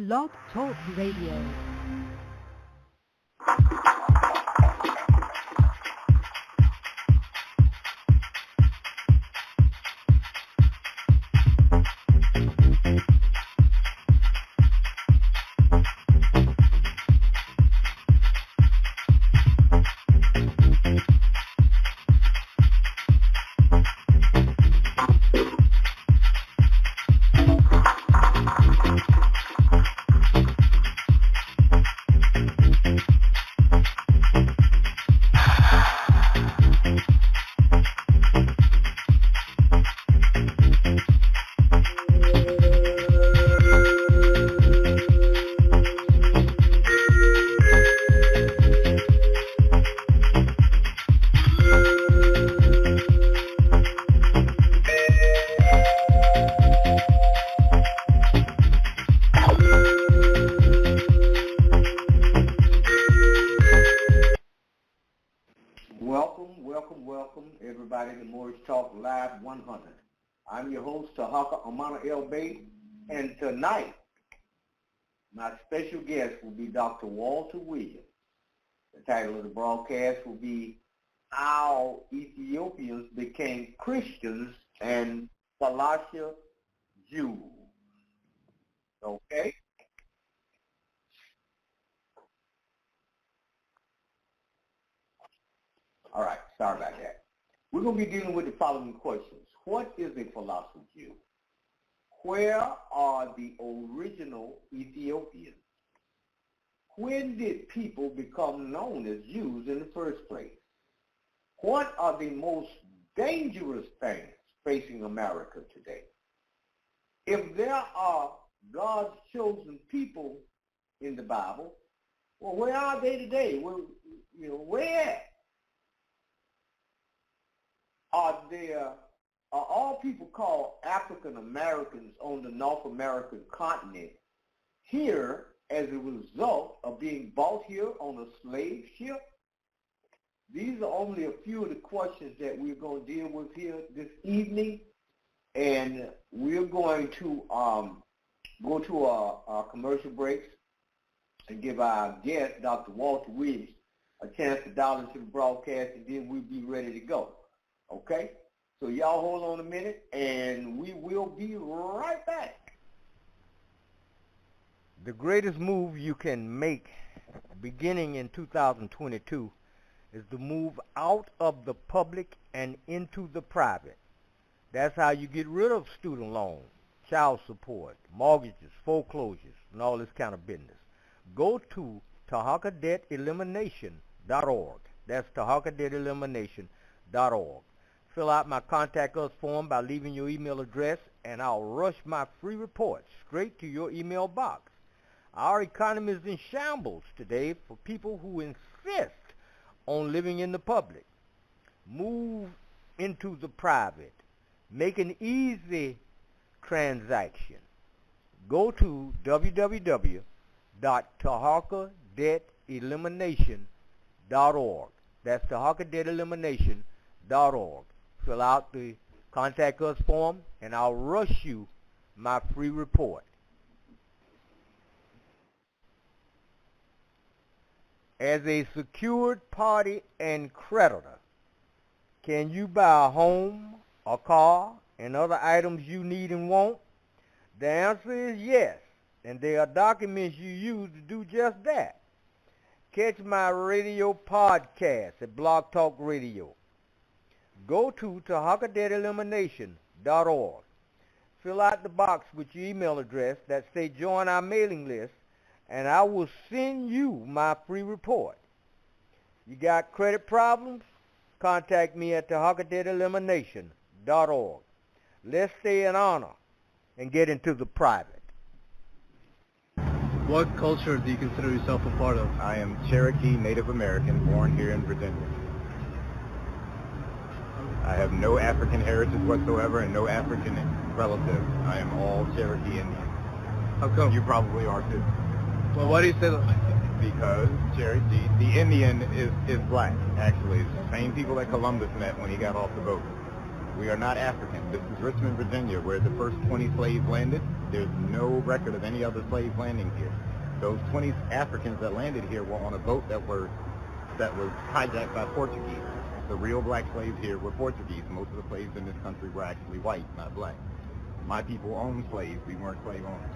Blog Talk Radio. Welcome everybody to Morris Talk Live 100. I'm your host, Tarhaka, and tonight my special guest will be Dr. Walter Williams. The title of the broadcast will be How Ethiopians Became Christians and Falasha Jew. Okay? All right, sorry about that. We're going to be dealing with the following questions. What is a Falasha Jew? Where are the original Ethiopians? When did people become known as Jews in the first place? What are the most dangerous things facing America today? If there are God's chosen people in the Bible, well, where are they today? Where? Are all people called African Americans on the North American continent here as a result of being bought here on a slave ship? These are only a few of the questions that we're going to deal with here this evening, and we're going to go to our commercial breaks and give our guest, Dr. Walter Williams, a chance to dial into the broadcast, and then we'll be ready to go. Okay? So y'all hold on a minute, and we will be right back. The greatest move you can make beginning in 2022 is to move out of the public and into the private. That's how you get rid of student loans, child support, mortgages, foreclosures, and all this kind of business. Go to TarhakaDebtElimination.org. That's TarhakaDebtElimination.org. Fill out my Contact Us form by leaving your email address, and I'll rush my free report straight to your email box. Our economy is in shambles today for people who insist on living in the public. Move into the private. Make an easy transaction. Go to www.TarhakaDebtElimination.org. That's TarhakaDebtElimination.org. Fill out the Contact Us form, and I'll rush you my free report. As a secured party and creditor, can you buy a home, a car, and other items you need and want? The answer is yes, and there are documents you use to do just that. Catch my radio podcast at Blog Talk Radio. Go to TarhakaDebtElimination.org. Fill out the box with your email address that say join our mailing list, and I will send you my free report. You got credit problems? Contact me at TarhakaDebtElimination.org. Let's stay in honor and get into the private. What culture do you consider yourself a part of? I am Cherokee Native American, born here in Virginia. I have no African heritage whatsoever and no African relatives. I am all Cherokee Indian. How come? You probably are too. Well, why do you say that? Because Cherokee, the Indian is black, actually. It's the same people that Columbus met when he got off the boat. We are not African. This is Richmond, Virginia, where the first 20 slaves landed. There's no record of any other slaves landing here. Those 20 Africans that landed here were on a boat that was hijacked by Portuguese. The real black slaves here were Portuguese. Most of the slaves in this country were actually white, not black. My people owned slaves. We weren't slave owners.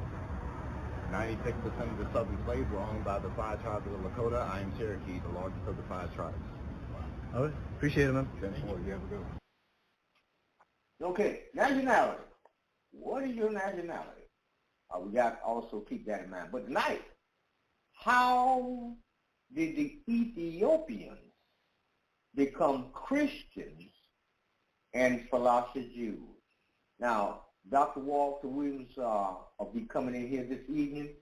96% of the southern slaves were owned by the 5 tribes of the Lakota. I am Cherokee, the largest of the 5 tribes. All right. Appreciate it, man. You have a good one. Okay, nationality. What is your nationality? We got to also keep that in mind. But tonight, how did the Ethiopians become Christians and Falasha Jews? Now, Dr. Walter Williams will be coming in here this evening,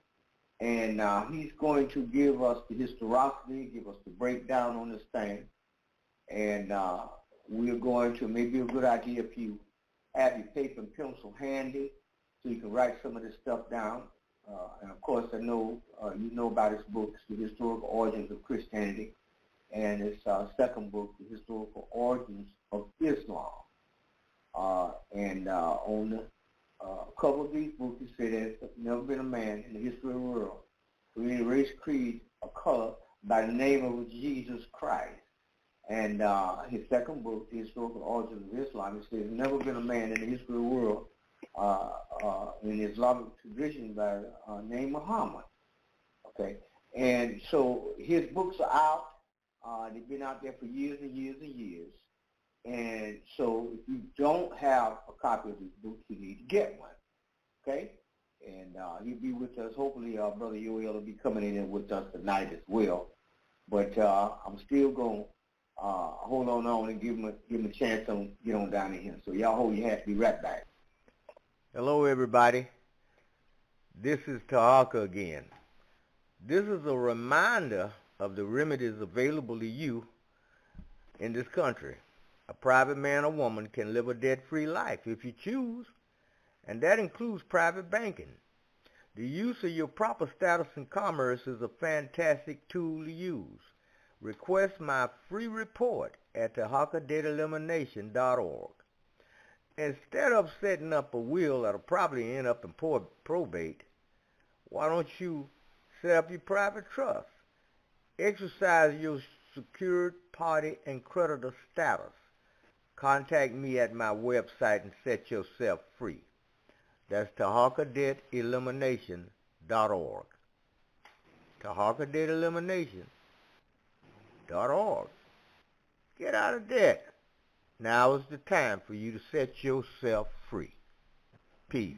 and he's going to give us the historicity, give us the breakdown on this thing, and we're going to, maybe a good idea if you have your paper and pencil handy so you can write some of this stuff down. And of course, I know you know about his book, The Historical Origins of Christianity, and his second book, The Historical Origins of Islam. And on the cover of these books, he said there's never been a man in the history of the world who any race, creed, or color by the name of Jesus Christ. And his second book, The Historical Origins of Islam, he says there's never been a man in the history of the world in the Islamic tradition by the name Muhammad. Okay, and so his books are out. They've been out there for years and years and years. And so if you don't have a copy of his books, you need to get one. Okay, and he'll be with us. Hopefully, Brother Yoel will be coming in with us tonight as well. But I'm still going to hold on and give him a chance to get on down in here. So y'all hold your hats. Be right back. Hello, everybody. This is Tarhaka again. This is a reminder of the remedies available to you in this country. A private man or woman can live a debt-free life if you choose, and that includes private banking. The use of your proper status in commerce is a fantastic tool to use. Request my free report at tarhakadebtelimination.org. Instead of setting up a will that'll probably end up in probate, why don't you set up your private trust? Exercise your secured party and creditor status. Contact me at my website and set yourself free. That's tarhakadebtelimination.org. tarhakadebtelimination.org. Get out of debt. Now is the time for you to set yourself free. Peace.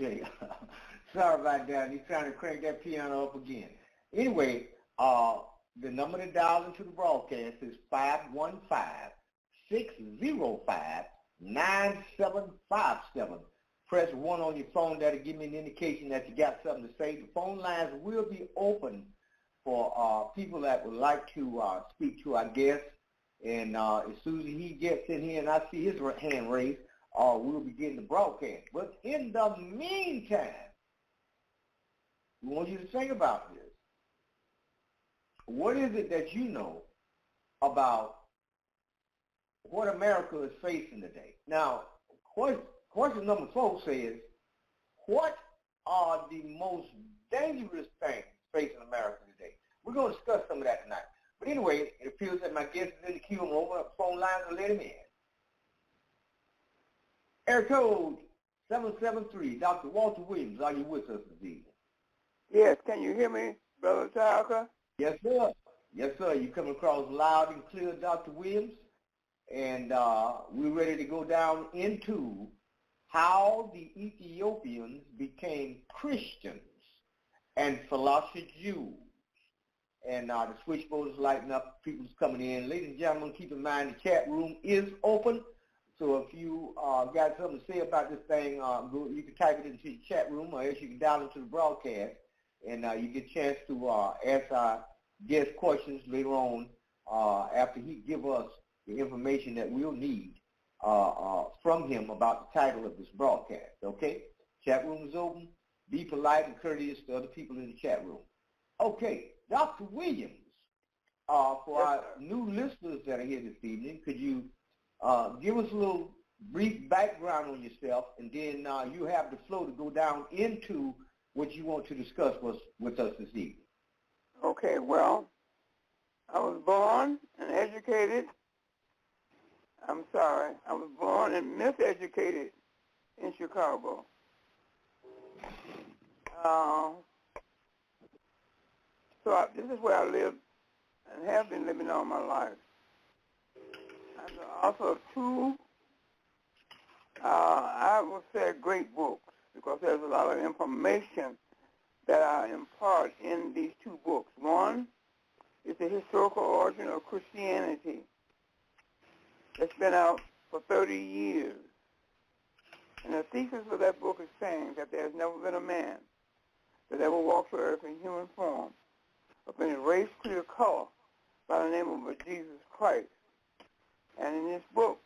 Okay. Sorry about that. He's trying to crank that piano up again. Anyway, the number to dial into the broadcast is 515-605-9757. Press 1 on your phone. That'll give me an indication that you got something to say. The phone lines will be open for people that would like to speak to our guest. And as soon as he gets in here and I see his hand raised, we'll begin the broadcast. But in the meantime, we want you to think about this. What is it that you know about what America is facing today? Now, question number 4 says, what are the most dangerous things facing America today? We're going to discuss some of that tonight. But anyway, it appears that my guest is in the queue. I'm going to open up the phone lines and let him in. Air code 773, Dr. Walter Williams, are you with us this evening? Yes, can you hear me, Brother Tarhaka? Yes, sir. Yes, sir. You come across loud and clear, Dr. Williams. And we're ready to go down into how the Ethiopians became Christians and Falasha Jews. And the switchboard is lighting up. People's coming in. Ladies and gentlemen, keep in mind the chat room is open. So if you got something to say about this thing, you can type it into the chat room, or else you can dial into the broadcast, and you get a chance to ask our guest questions later on after he give us the information that we'll need from him about the title of this broadcast. Okay? Chat room is open. Be polite and courteous to other people in the chat room. Okay, Dr. Williams, for our new listeners that are here this evening, could you give us a little brief background on yourself, and then you have the flow to go down into what you want to discuss with us this evening. Okay, well, I was born and educated. I was born and miseducated in Chicago. This is where I live and have been living all my life. I'm the author of 2, I would say, great books, because there's a lot of information that I impart in these 2 books. One is The Historical Origin of Christianity. It's been out for 30 years. And the thesis of that book is saying that there's never been a man that ever walked the earth in human form of any race, creed, or color by the name of Jesus Christ. And in this book,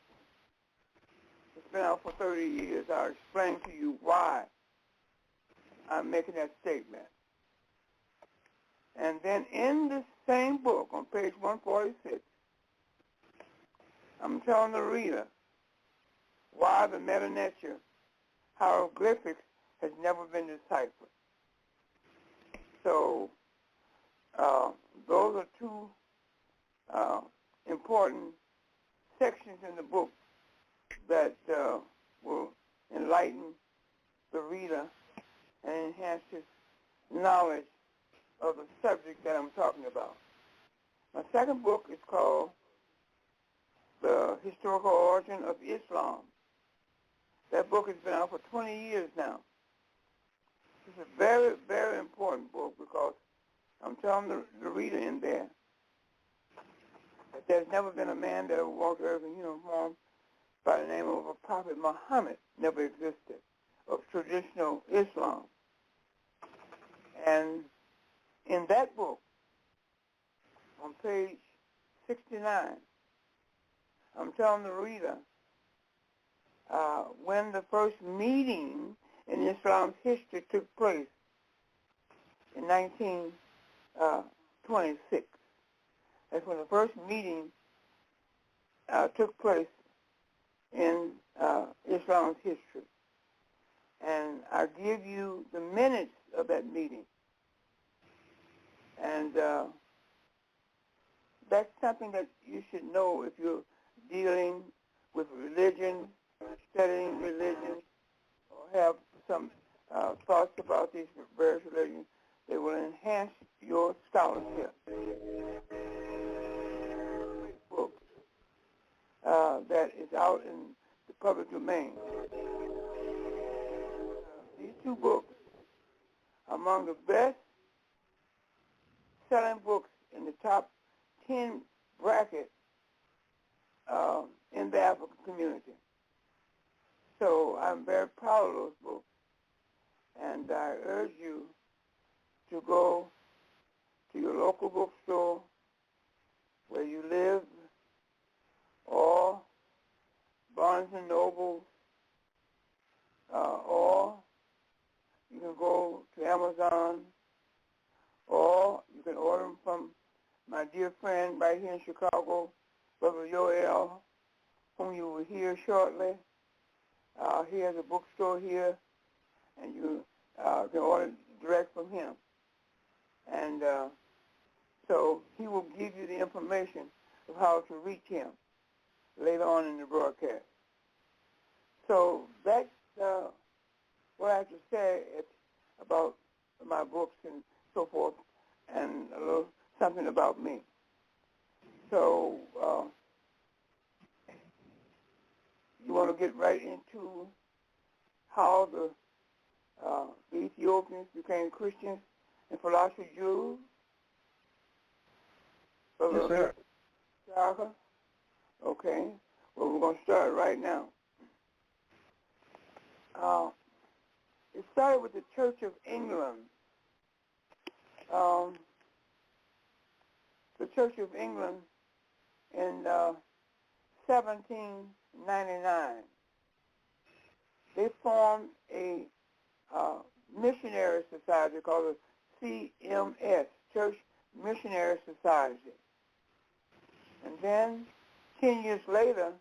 it's been out for 30 years, I'll explain to you why I'm making that statement. And then in this same book, on page 146, I'm telling the reader why the meta-nature hieroglyphics has never been deciphered. So those are 2 important sections in the book that will enlighten the reader and enhance his knowledge of the subject that I'm talking about. My second book is called The Historical Origin of Islam. That book has been out for 20 years now. It's a very, very important book because I'm telling the reader in there that there's never been a man that ever walked the earth in uniform by the name of a Prophet Muhammad, never existed, of traditional Islam. And in that book, on page 69, I'm telling the reader when the first meeting in Islam's history took place in 1926. That's when the first meeting took place in Islam's history. And I give you the minutes of that meeting. And that's something that you should know if you're dealing with religion, studying religion, or have some thoughts about these various religions. They will enhance your scholarship. Book that is out in the public domain. These two books among the best-selling books in the top 10 bracket in the African community. So I'm very proud of those books, and I urge you to go to your local bookstore where you live, or Barnes & Noble, or you can go to Amazon, or you can order them from my dear friend right here in Chicago, Brother Yoel, whom you will hear shortly. He has a bookstore here, and you can order direct from him. And so he will give you the information of how to reach him later on in the broadcast. So that's what I have to say about my books and so forth, and a little something about me. So you want to get right into how the Ethiopians became Christians and Falasha Jews? Yes, sir. Tarhaka? Okay. Well, we're going to start right now. It started with the Church of England. The Church of England in 1799. They formed a missionary society called the CMS, Church Missionary Society. And then 10 years later,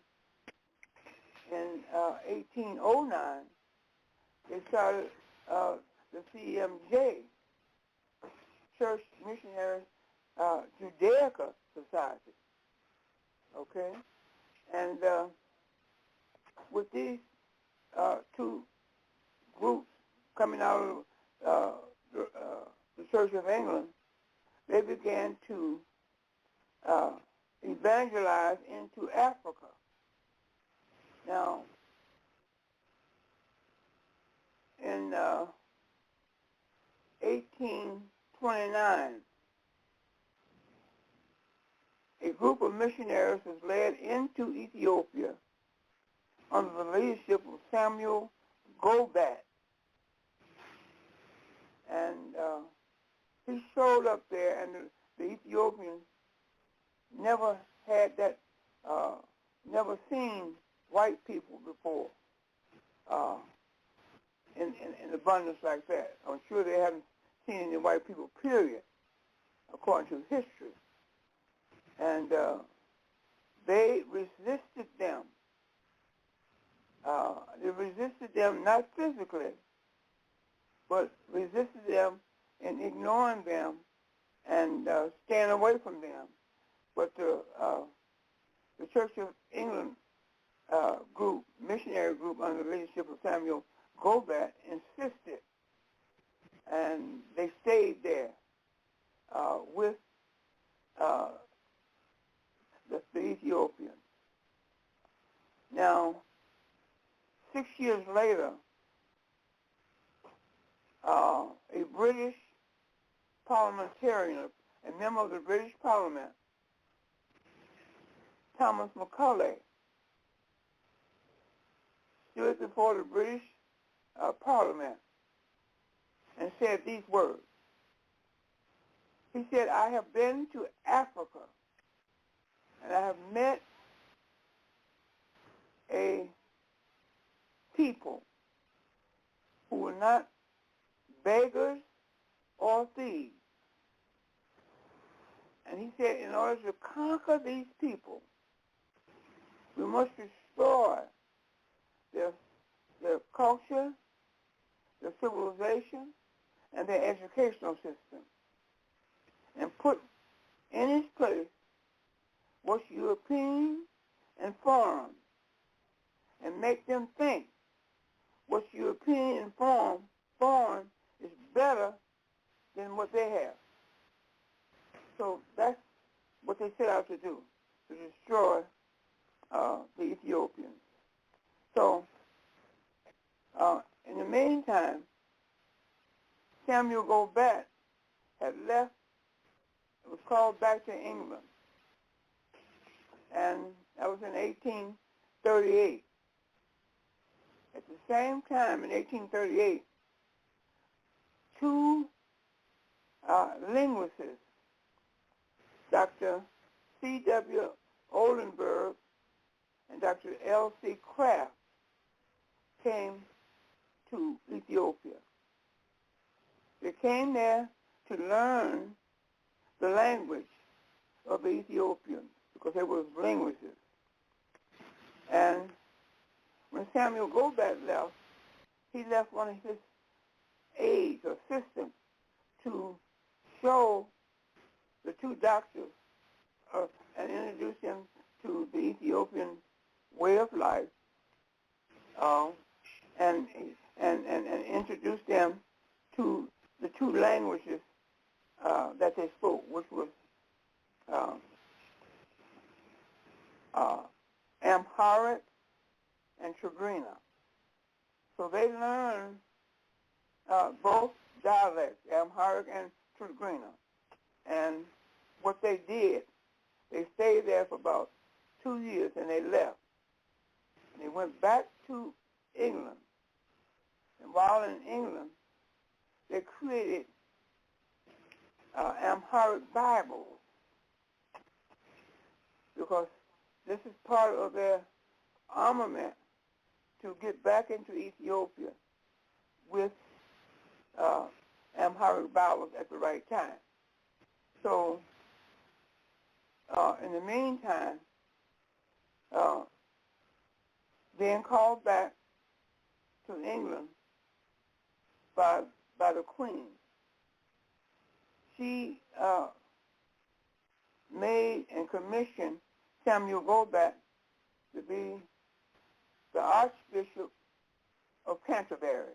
in 1809, they started the CMJ, Church Missionary Judaica Society. Okay? And with these two groups coming out of the Church of England, they began to evangelize into Africa. Now, in 1829, a group of missionaries was led into Ethiopia under the leadership of Samuel Gobat. And he showed up there, and the Ethiopians never had that, never seen white people before in abundance like that. I'm sure they haven't seen any white people, period, according to history. And they resisted them. They resisted them not physically, but resisted them in ignoring them and staying away from them. But the Church of England group, missionary group under the leadership of Samuel Gobat, insisted, and they stayed there with the Ethiopians. Now, 6 years later, a British parliamentarian, a member of the British Parliament, Thomas Macaulay, stood before the British Parliament and said these words. He said, "I have been to Africa, and I have met a people who were not beggars or thieves." And he said, in order to conquer these people, we must destroy their culture, their civilization, and their educational system, and put in its place what's European and foreign, and make them think what's European and foreign is better than what they have. So that's what they set out to do, to destroy the Ethiopians. So in the meantime, Samuel Gobat had left, was called back to England, and that was in 1838. At the same time, in 1838, two linguists, Dr. C.W. Oldenburg and Dr. L.C. Kraft, came to Ethiopia. They came there to learn the language of the Ethiopians because they were linguists. And when Samuel Gobat left, he left one of his aides or assistants to show the two doctors and introduce them to the Ethiopian way of life, and introduce them to the two languages that they spoke, which was Amharic and Tigrinya. So they learned both dialects, Amharic and Tigrinya. And what they did, they stayed there for about 2 years and they left. And they went back to England. And while in England, they created Amharic Bibles because this is part of their armament to get back into Ethiopia with Amharic Bibles at the right time. So in the meantime, being called back to England by the Queen, she made and commissioned Samuel Gobat to be the Archbishop of Canterbury.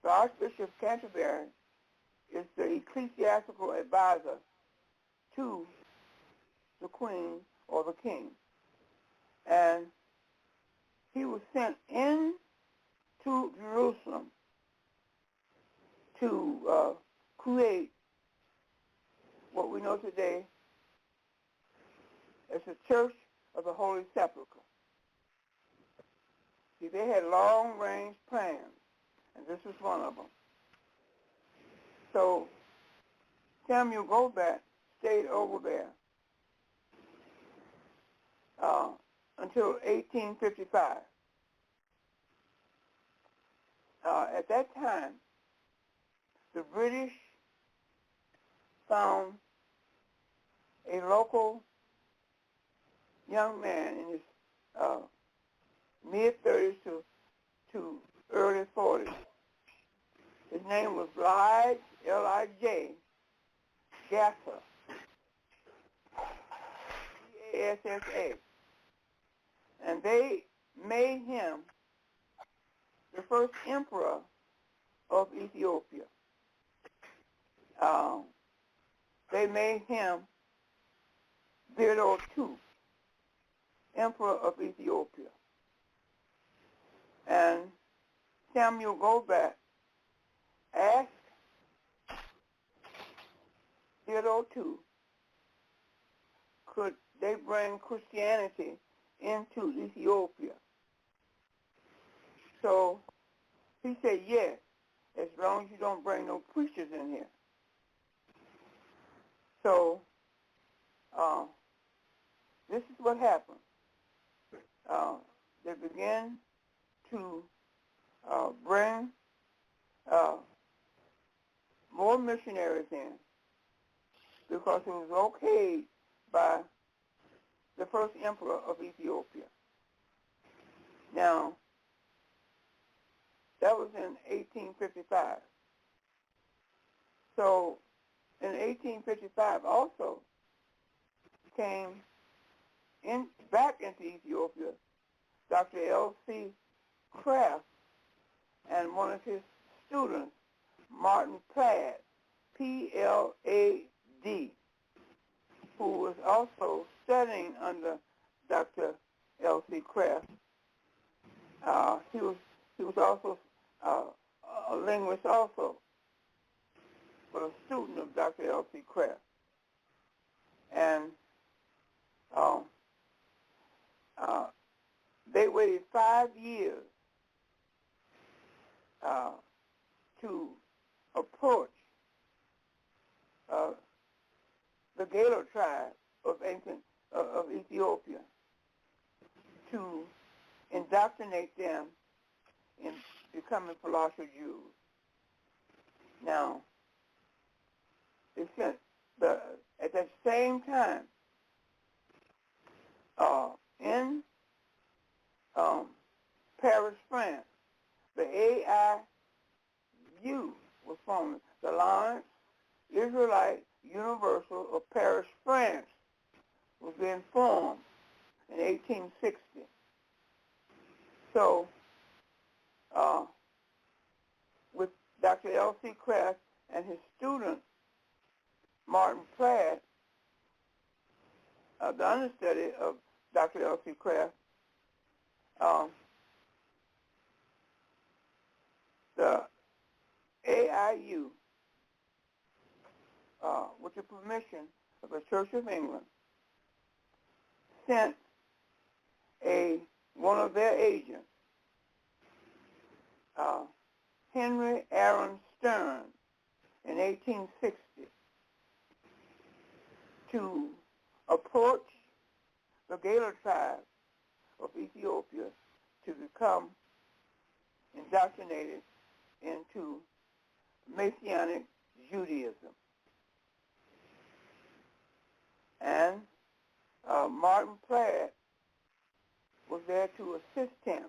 The Archbishop of Canterbury is the ecclesiastical advisor to the Queen or the King. And he was sent into Jerusalem to create what we know today as the Church of the Holy Sepulchre. See, they had long-range plans, and this was one of them. So Samuel Gobat stayed over there until 1855. At that time, the British found a local young man in his mid-30s to early 40s. His name was Lige, L-I-J, Gassa, G-A-S-S-A. And they made him the first emperor of Ethiopia. They made him Theodore II, emperor of Ethiopia. And Samuel Gobat asked Theodore II, could they bring Christianity into Ethiopia? So he said, yes, as long as you don't bring no preachers in here. So this is what happened. They began to bring more missionaries in because it was okayed by the first emperor of Ethiopia. Now, that was in 1855. So in 1855 also came back into Ethiopia Dr. L.C. Kraft and one of his students, Martin Platt, P-L-A-D, who was also studying under Dr. L.C. Kraft. He was also a linguist also. a student of Dr. L.C. Kraft. And they waited 5 years to approach the Gaylor tribe of Ethiopia to indoctrinate them in becoming Falasha Jews. Now, at that same time, in Paris, France, the AIU was formed, the Alliance Israelite Universal of Paris, France, was being formed in 1860. So, with Dr. L.C. Kraft and his student, Martin Platt, the understudy of Dr. L.C. Kraft, the AIU, with the permission of the Church of England, sent one of their agents, Henry Aaron Stern, in 1860, to approach the Gaylor tribe of Ethiopia to become indoctrinated into Messianic Judaism. And Martin Platt was there to assist him,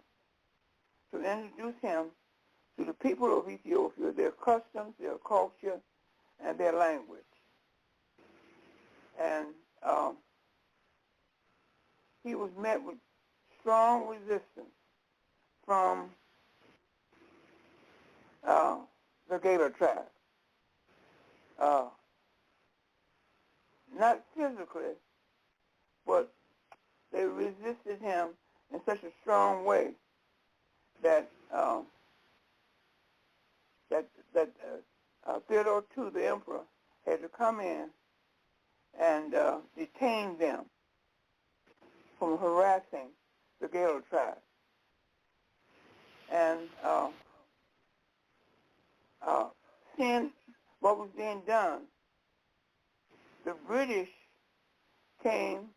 to introduce him to the people of Ethiopia, their customs, their culture, and their language. And he was met with strong resistance from the Gaylor tribe. Not physically, but they resisted him in such a strong way that Theodore II, the emperor, had to come in and detain them from harassing the Gaylor tribe. And seeing what was being done, the British came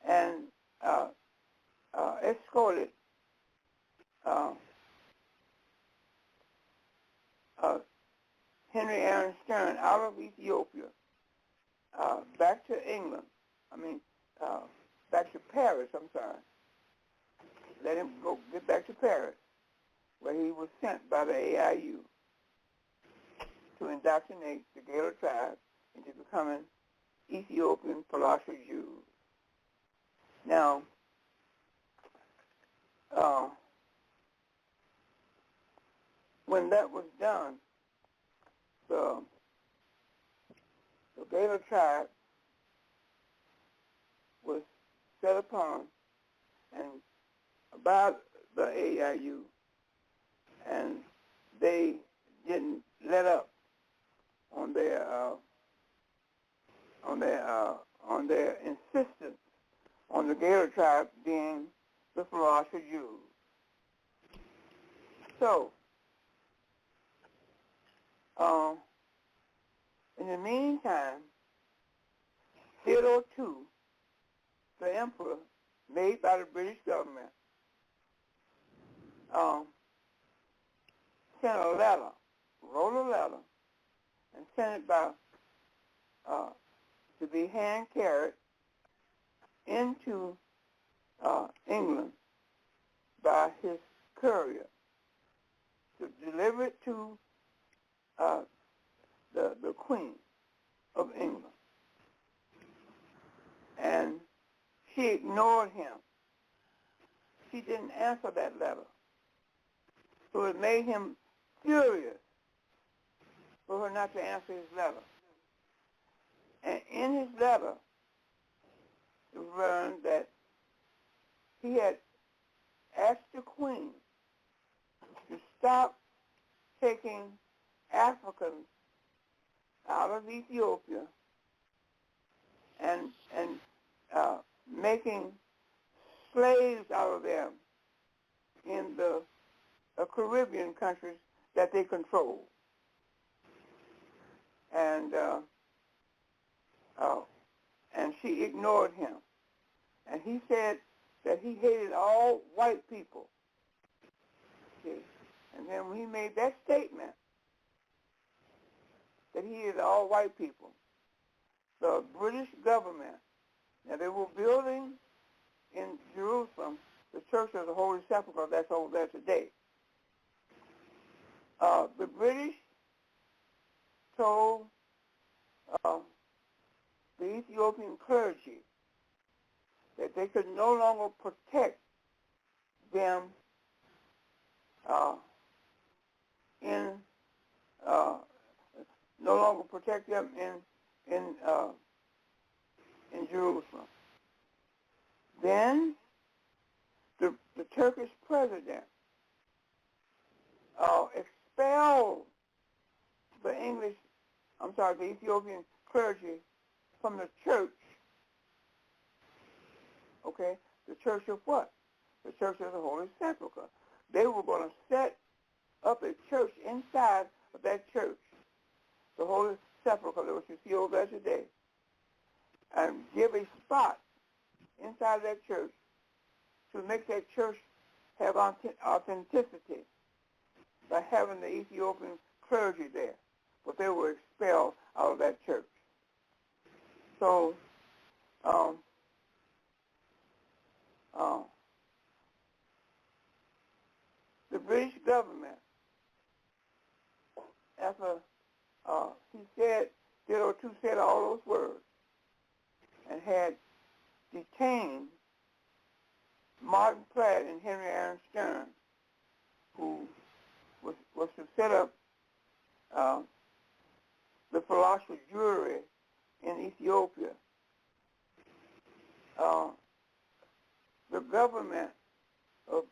and escorted Henry Aaron Stern out of Ethiopia back to England. Back to Paris, I'm sorry. Let him get back to Paris, where he was sent by the AIU to indoctrinate the Gaylor tribe into becoming Ethiopian Falasha Jews. Now, when that was done, the Gaylor tribe was set upon and by the AIU, and they didn't let up on their insistence on the Gaylor tribe being the Falasha Jews. So, in the meantime, Theodore II, the emperor, made by the British government, sent a letter, wrote a letter, and sent it by to be hand carried into England by his courier to deliver it to the Queen of England. And she ignored him. She didn't answer that letter. So it made him furious for her not to answer his letter. And in his letter, we learned that he had asked the Queen to stop taking Africans out of Ethiopia and making slaves out of them in the Caribbean countries that they control. And she ignored him. And he said that he hated all white people. Okay. And then when he made that statement that he hated all white people, the British government, now they were building in Jerusalem the Church of the Holy Sepulchre that's over there today. The British told the Ethiopian clergy that they could no longer protect them in Jerusalem. Then the Turkish president expelled the Ethiopian clergy from the church. Okay, the church of what? The Church of the Holy Sepulchre. They were going to set up a church inside of that church, the Holy Sepulchre, which you see over there today, and give a spot inside that church to make that church have authenticity by having the Ethiopian clergy there. But they were expelled out of that church. So, the British government, after he said all those words, and had detained Martin Platt and Henry Aaron Stern, who was to set up the Falasha Jew in Ethiopia. The government of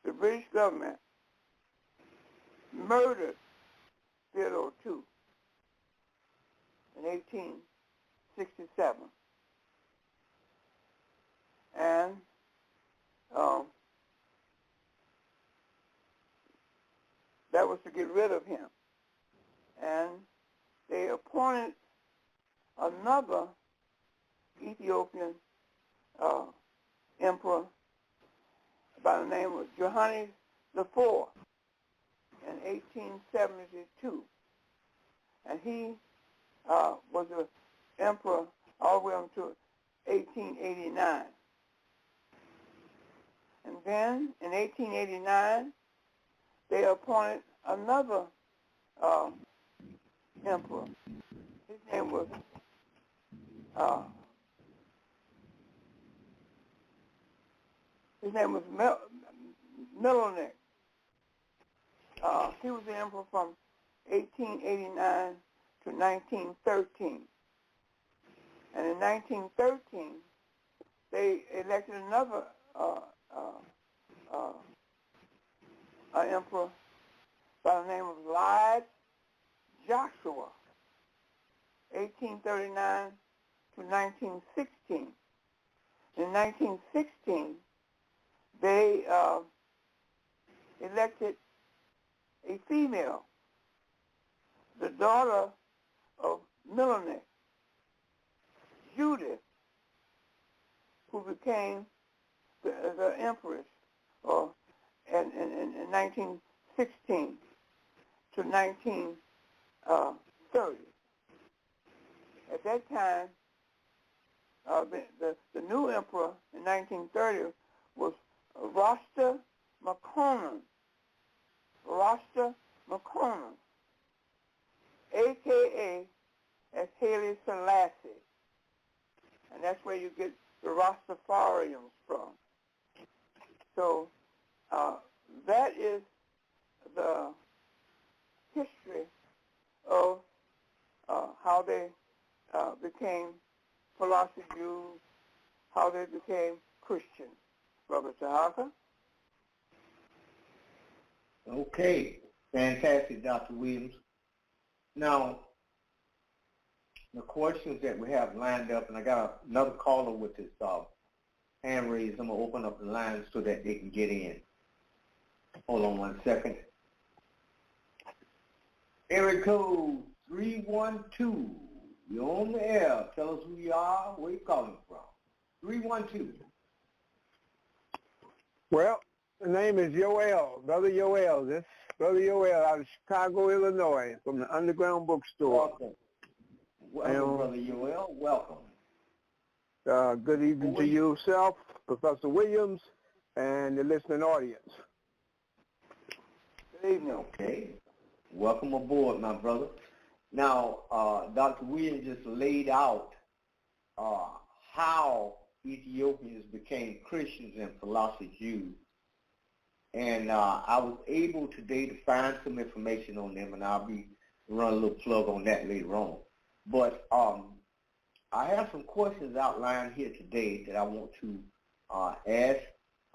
the British government murdered Theodore II in 1867, and that was to get rid of him. And they appointed another Ethiopian emperor by the name of Johannes IV in 1872. And he was the emperor all the way up to 1889. And then in 1889, they appointed another emperor. His name was Menelik. He was the emperor from 1889 to 1913. And in 1913, they elected another emperor by the name of Lyde Joshua, 1839 to 1916. In 1916, they elected a female, the daughter of Menelik, Judith, who became the empress in 1916 to 1930. At that time, the new emperor in 1930 was Rasta McConan, a.k.a. as Haile Selassie. And that's where you get the Rastafarians from. So that is the history of how they became Falasha Jews, how they became Christians. Brother Tarhaka? Okay. Fantastic, Dr. Williams. Now, the questions that we have lined up, and I got another caller with his hand raised. I'm going to open up the line so that they can get in. Hold on 1 second. Area code 312. You're on the air. Tell us who you are, where you're calling from. 312. Well, the name is Yoel, Brother Yoel. This Brother Yoel out of Chicago, Illinois, from the Underground Bookstore. Welcome, Brother Yoel. Welcome. Good evening to yourself, Professor Williams, and the listening audience. Good evening. Okay. Welcome aboard, my brother. Now, Dr. Williams just laid out how Ethiopians became Christians and Falasha Jews. And I was able today to find some information on them, and I'll be run a little plug on that later on. But I have some questions outlined here today that I want to ask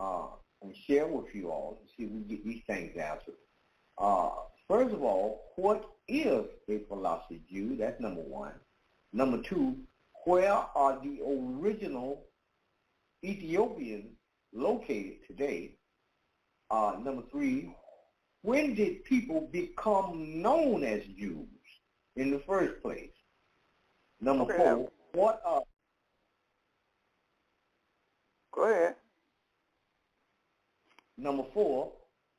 and share with you all to see if we can get these things answered. First of all, what is a Falasha Jew? That's number one. Number two, where are the original Ethiopians located today? Number three, when did people become known as Jews in the first place? Number four, what are... Go ahead. Number four,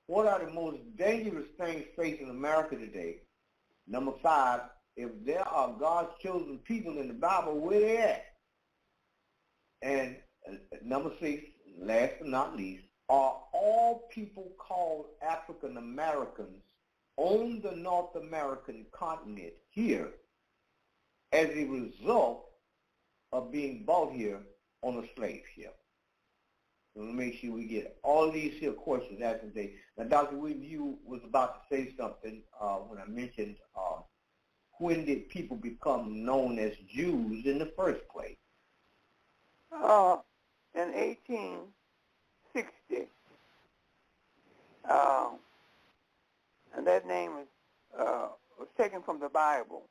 what are the most dangerous things facing America today? Number five, if there are God's chosen people in the Bible, where they at? And number six, last but not least, are all people called African Americans on the North American continent here as a result of being brought here on a slave ship? So we'll make sure we get all these here questions answered today. Now, Dr. Williams, you was about to say something when I mentioned when did people become known as Jews in the first place? In 1860. And that name was taken from the Bible.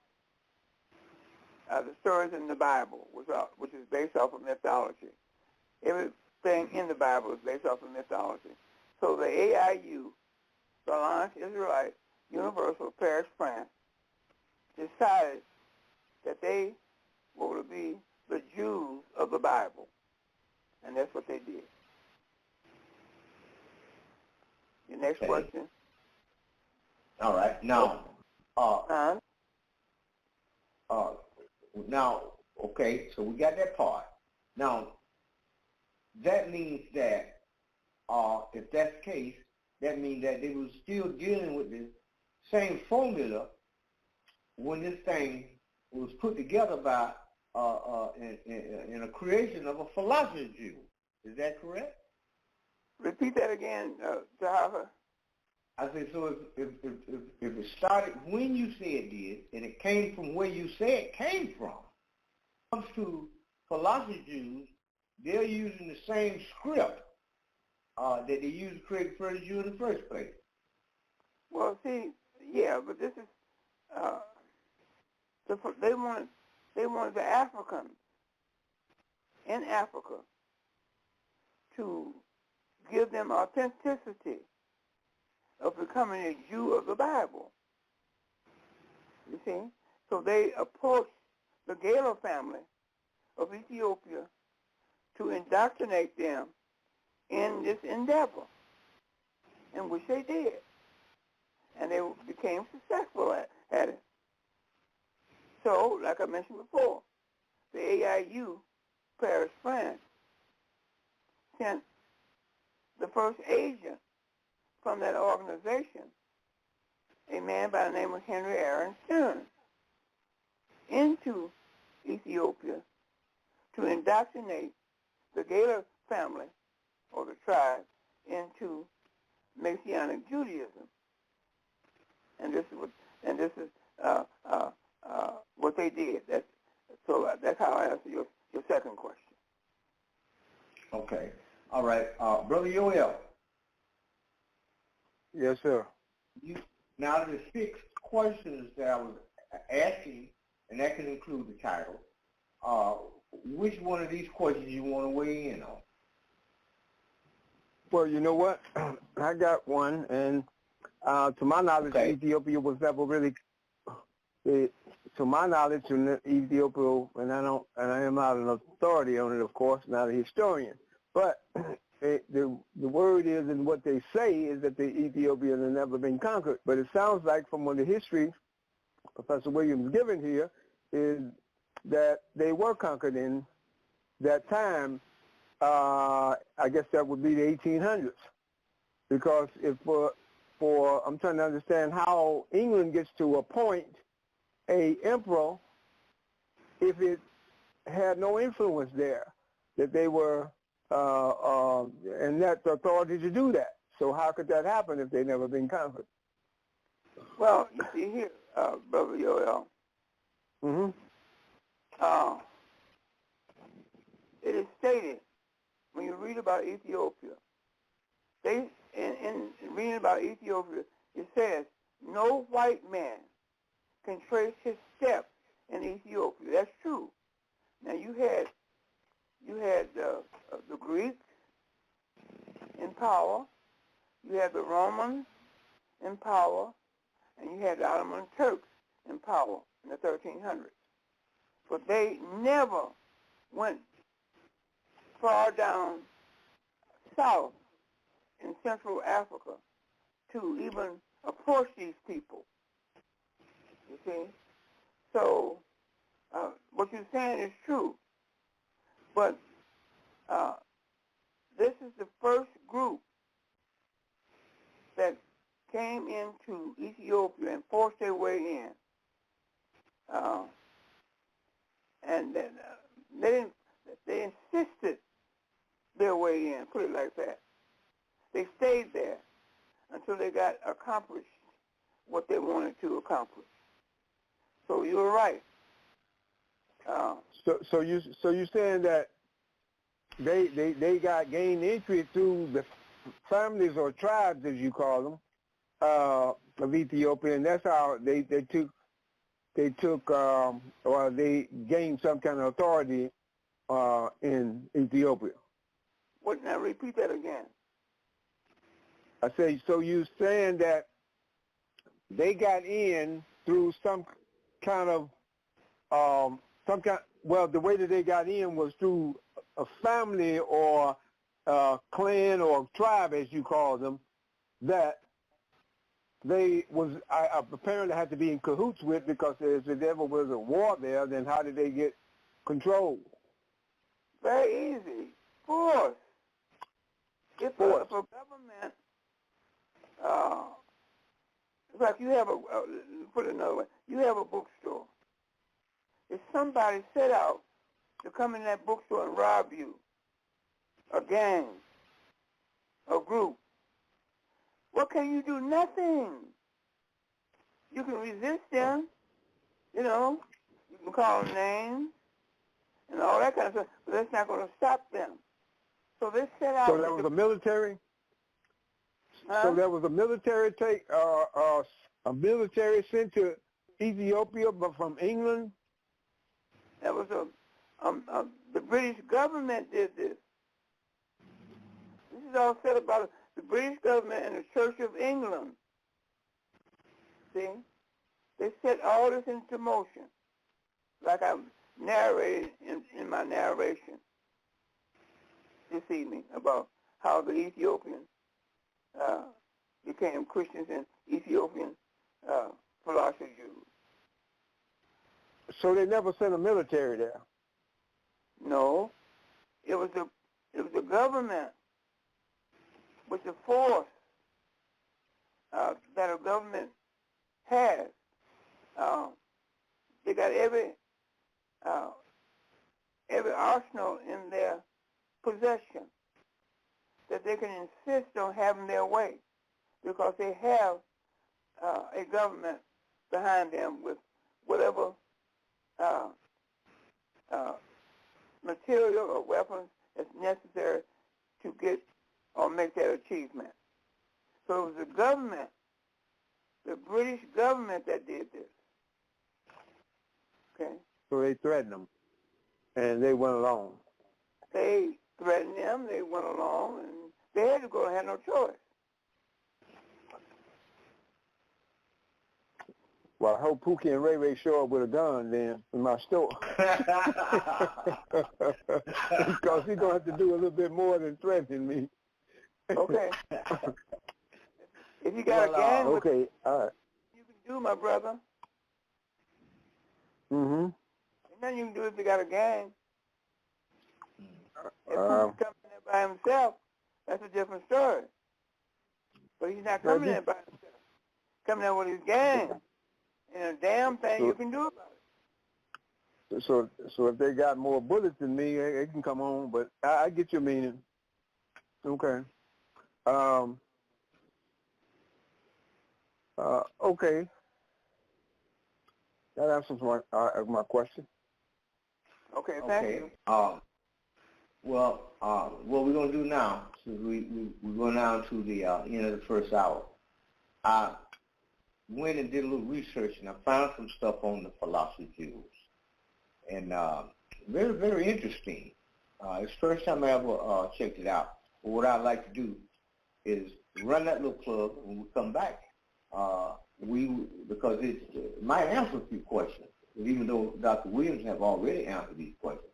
The stories in the Bible, which is based off of mythology. Everything in the Bible is based off of mythology. So the AIU, the Alliance Israelite Universal Parish France, decided that they were to be the Jews of the Bible. And that's what they did. Your next question. All right. Now, okay, so we got that part. Now, that means that if that's the case, that means that they were still dealing with the same formula when this thing was put together by in a creation of a Falasha Jew. Is that correct? Repeat that again, Tarhaka. I say, so if it started when you say it did, and it came from where you say it came from, comes to Falasha Jews, they're using the same script that they used to create the first Jew in the first place. Well, see, yeah, but this is they wanted the Africans in Africa to give them authenticity of becoming a Jew of the Bible. You see? So they approached the Gala family of Ethiopia to indoctrinate them in this endeavor, in which they did. And they became successful at it. So, like I mentioned before, the AIU, Paris, France, sent the first agent from that organization, a man by the name of Henry Aaron Stern, into Ethiopia to indoctrinate the Gala family or the tribe into Messianic Judaism. And this is what they did. That's how I answer your second question. Okay. All right. Brother Yoel. Yes, sir. Now, the 6 questions that I was asking, and that can include the title, which one of these questions you want to weigh in on? Well, you know what? I got one, and to my knowledge, Okay. Ethiopia was never really. To my knowledge, Ethiopia, and I am not an authority on it, of course, not a historian, but the word is, and what they say is that the Ethiopians have never been conquered. But it sounds like from the history Professor Williams given here is that they were conquered in that time. I guess that would be the 1800s, because if I'm trying to understand how England gets to appoint a emperor if it had no influence there, that they were and that the authority to do that. So how could that happen if they'd never been conquered? Well, you see here, Brother Yoel, it is stated when you read about Ethiopia, in reading about Ethiopia, it says no white man can trace his steps in Ethiopia. That's true. Now you had the Greeks in power, you had the Romans in power, and you had the Ottoman Turks in power in the 1300s. But they never went far down south in Central Africa to even approach these people. You see? So what you're saying is true. But this is the first group that came into Ethiopia and forced their way in. And then they insisted their way in, put it like that. They stayed there until they got accomplished what they wanted to accomplish. So you were right. So you're saying that they got gained entry through the families or tribes, as you call them, of Ethiopia, and that's how they gained some kind of authority in Ethiopia. What? Now repeat that again. I say, so you're saying that they got in through some kind of well, the way that they got in was through a family or a clan or tribe, as you call them, that they was apparently had to be in cahoots with, because if there ever was a war there, then how did they get control? Very easy. Force. If a government, it's like you have put it another way, you have a bookstore. If somebody set out to come in that bookstore and rob you, a gang, a group, what can you do? Nothing. You can resist them, you know. You can call them names and all that kind of stuff, but that's not going to stop them. So they set out. So there was a military. Huh? So there was a military a military sent to Ethiopia, but from England. That was the British government did this. This is all said about the British government and the Church of England. See? They set all this into motion, like I narrated in my narration this evening about how the Ethiopians became Christians and Ethiopian Falasha Jews. So they never sent a military there? No. It was the government with the force that a government has. They got every arsenal in their possession that they can insist on having their way, because they have a government behind them with whatever material or weapons that's necessary to get or make that achievement. So it was the government, the British government, that did this. Okay. So they threatened them, and they went along. They threatened them, they went along, and they had to go and had no choice. Well, I hope Pookie and Ray Ray show up with a gun then in my store. Because he's going to have to do a little bit more than threaten me. Okay. If you got a gang, okay, all right. you can do, my brother. Mm-hmm. Ain't nothing you can do if you got a gang. If Pookie's coming there by himself, that's a different story. But he's not coming there by himself. Coming there with his gang. And a damn thing you can do about it. So if they got more bullets than me, they can come on. But I get your meaning. Okay. Okay. That answers my question. Okay, thank you. What we're going to do now, since we're going down to the end of the first hour, I went and did a little research, and I found some stuff on the Falasha Jews. And very, very interesting. It's the first time I ever checked it out. But what I'd like to do is run that little plug when we come back. Because it might answer a few questions, even though Dr. Williams have already answered these questions.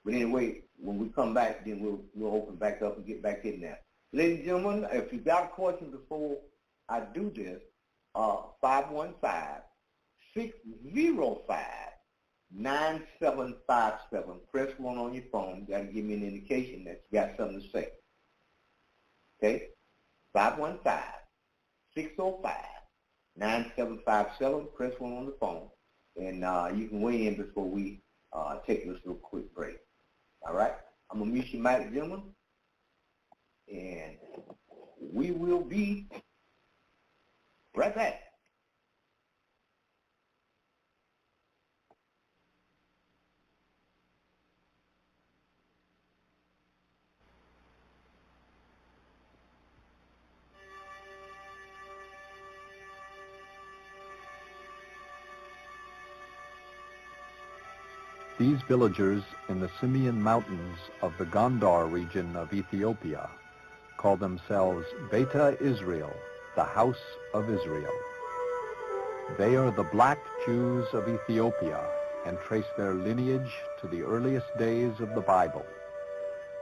But anyway, when we come back, then we'll open back up and get back in there. Ladies and gentlemen, if you got a question before I do this, 515-605-9757. Press 1 on your phone. You got to give me an indication that you got something to say. Okay? 515-605-9757. Press 1 on the phone. And you can weigh in before we take this little quick break. All right? I'm going to mute your mic, gentlemen. And we will be right back. These villagers in the Simeon Mountains of the Gondar region of Ethiopia call themselves Beta Israel, the House of Israel. They are the black Jews of Ethiopia and trace their lineage to the earliest days of the Bible.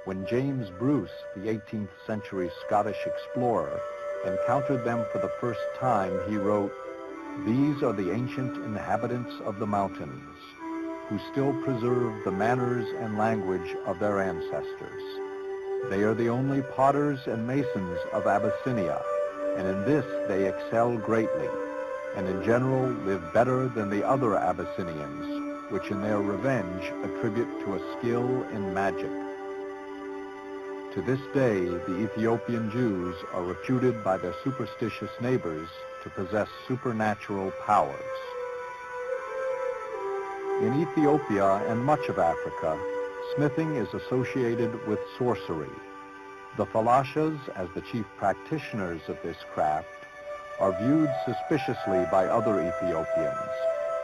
When James Bruce, the 18th century Scottish explorer, encountered them for the first time, he wrote, "These are the ancient inhabitants of the mountains, who still preserve the manners and language of their ancestors. They are the only potters and masons of Abyssinia, and in this they excel greatly, and in general live better than the other Abyssinians, which in their revenge attribute to a skill in magic." To this day, the Ethiopian Jews are reputed by their superstitious neighbors to possess supernatural powers. In Ethiopia and much of Africa, smithing is associated with sorcery. The Falashas, as the chief practitioners of this craft, are viewed suspiciously by other Ethiopians,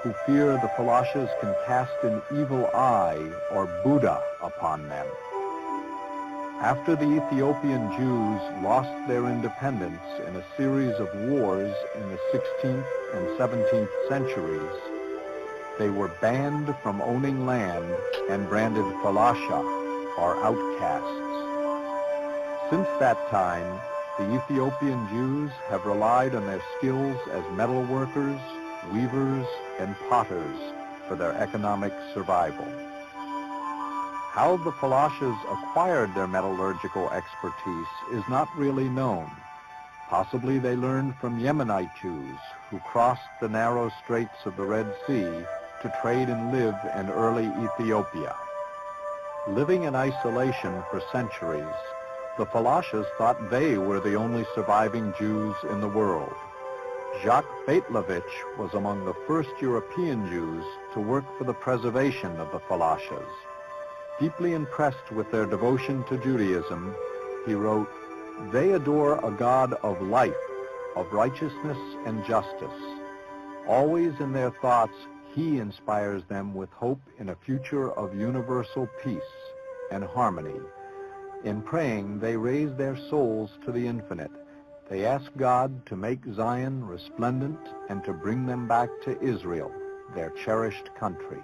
who fear the Falashas can cast an evil eye or Buddha upon them. After the Ethiopian Jews lost their independence in a series of wars in the 16th and 17th centuries, they were banned from owning land and branded Falasha, or outcasts. Since that time, the Ethiopian Jews have relied on their skills as metal workers, weavers, and potters for their economic survival. How the Falashas acquired their metallurgical expertise is not really known. Possibly they learned from Yemenite Jews who crossed the narrow straits of the Red Sea to trade and live in early Ethiopia. Living in isolation for centuries, the Falashas thought they were the only surviving Jews in the world. Jacques Beitlevich was among the first European Jews to work for the preservation of the Falashas. Deeply impressed with their devotion to Judaism, he wrote, "They adore a God of life, of righteousness and justice. Always in their thoughts, he inspires them with hope in a future of universal peace and harmony. In praying, they raise their souls to the infinite. They ask God to make Zion resplendent and to bring them back to Israel, their cherished country.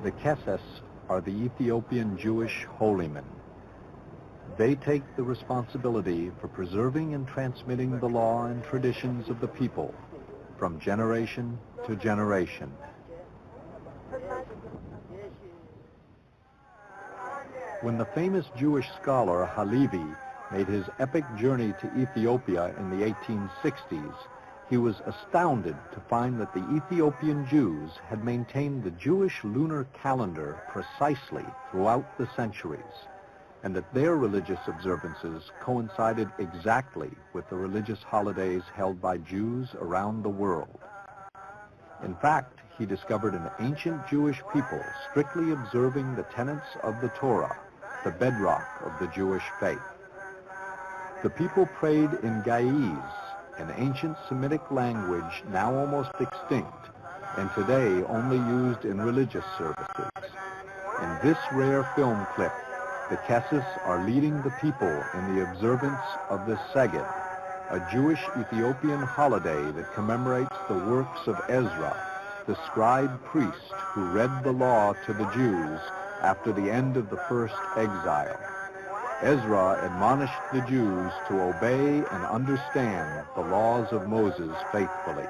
The Keses are the Ethiopian Jewish holy men. They take the responsibility for preserving and transmitting the law and traditions of the people from generation to generation. When the famous Jewish scholar Halevi made his epic journey to Ethiopia in the 1860s, he was astounded to find that the Ethiopian Jews had maintained the Jewish lunar calendar precisely throughout the centuries, and that their religious observances coincided exactly with the religious holidays held by Jews around the world. In fact, he discovered an ancient Jewish people strictly observing the tenets of the Torah, the bedrock of the Jewish faith. The people prayed in Ge'ez, an ancient Semitic language now almost extinct, and today only used in religious services. In this rare film clip, the Keses are leading the people in the observance of the Seged, a Jewish Ethiopian holiday that commemorates the works of Ezra, the scribe priest who read the law to the Jews after the end of the first exile. Ezra admonished the Jews to obey and understand the laws of Moses faithfully.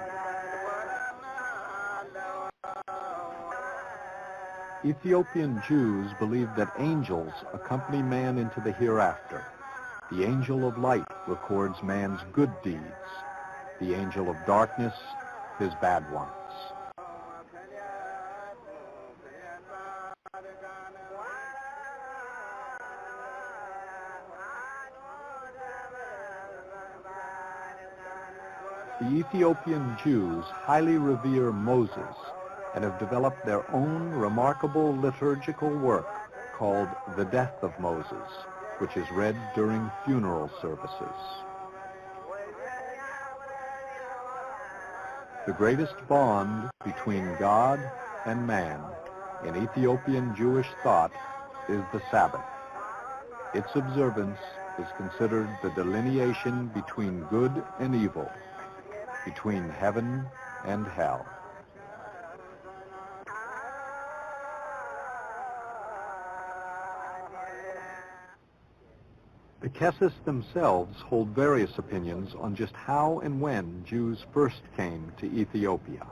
Ethiopian Jews believe that angels accompany man into the hereafter. The angel of light records man's good deeds. The angel of darkness, his bad ones. The Ethiopian Jews highly revere Moses and have developed their own remarkable liturgical work called The Death of Moses, which is read during funeral services. The greatest bond between God and man in Ethiopian Jewish thought is the Sabbath. Its observance is considered the delineation between good and evil, between heaven and hell. The Keses themselves hold various opinions on just how and when Jews first came to Ethiopia.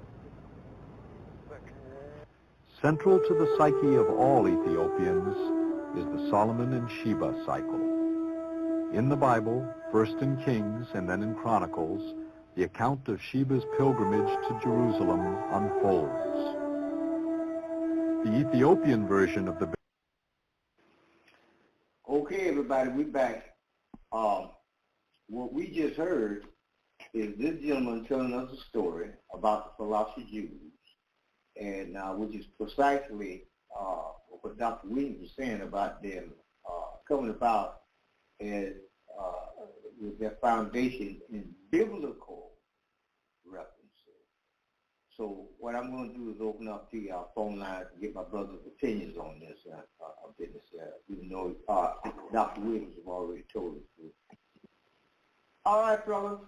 Central to the psyche of all Ethiopians is the Solomon and Sheba cycle. In the Bible, first in Kings and then in Chronicles, the account of Sheba's pilgrimage to Jerusalem unfolds. The Ethiopian version of the... Okay, everybody, we're back. What we just heard is this gentleman telling us a story about the Falasha Jews, and which is precisely what Dr. Williams was saying about them coming about as with their foundation in biblical references. So what I'm going to do is open up the phone lines and get my brother's opinions on this business, even though Dr. Williams have already told us. All right, brothers.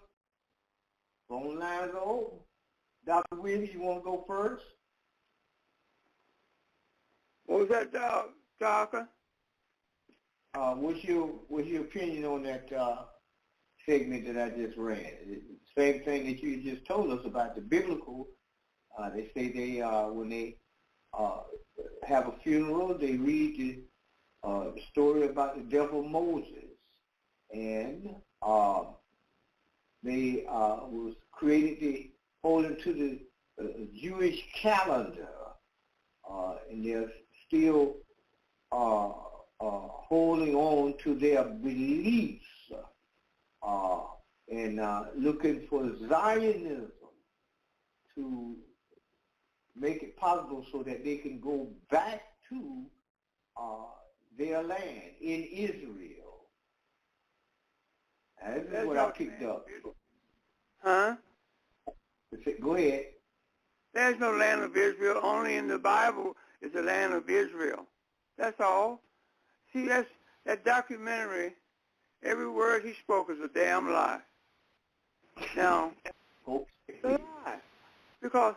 Phone lines are open. Dr. Williams, you want to go first? What was that, Tarhaka? What's your opinion on that segment that I just ran? Same thing that you just told us about the biblical. They say they when they have a funeral, they read the story about the death of Moses, and they was created according to the Jewish calendar, and they're still holding on to their beliefs and looking for Zionism to make it possible so that they can go back to their land in Israel. This is what I picked up. Huh? Go ahead. There's no land of Israel. Only in the Bible is the land of Israel. That's all. See, that documentary, every word he spoke is a damn lie. Now, it's a lie. Because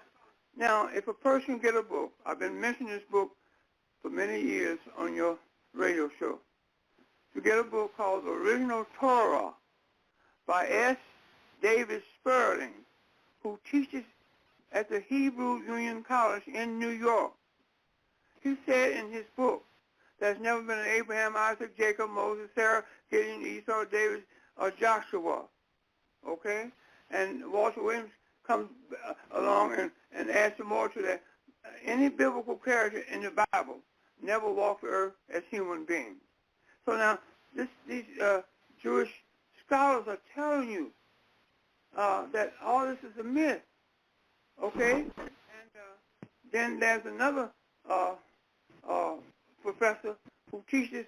now, if a person get a book, I've been mentioning this book for many years on your radio show, to get a book called The Original Torah by S. David Sperling, who teaches at the Hebrew Union College in New York. He said in his book, there's never been an Abraham, Isaac, Jacob, Moses, Sarah, Gideon, Esau, David, or Joshua. Okay? And Walter Williams comes along and adds some more to that. Any biblical character in the Bible never walked the earth as human beings. So now, these Jewish scholars are telling you that all this is a myth. Okay? And then there's another professor who teaches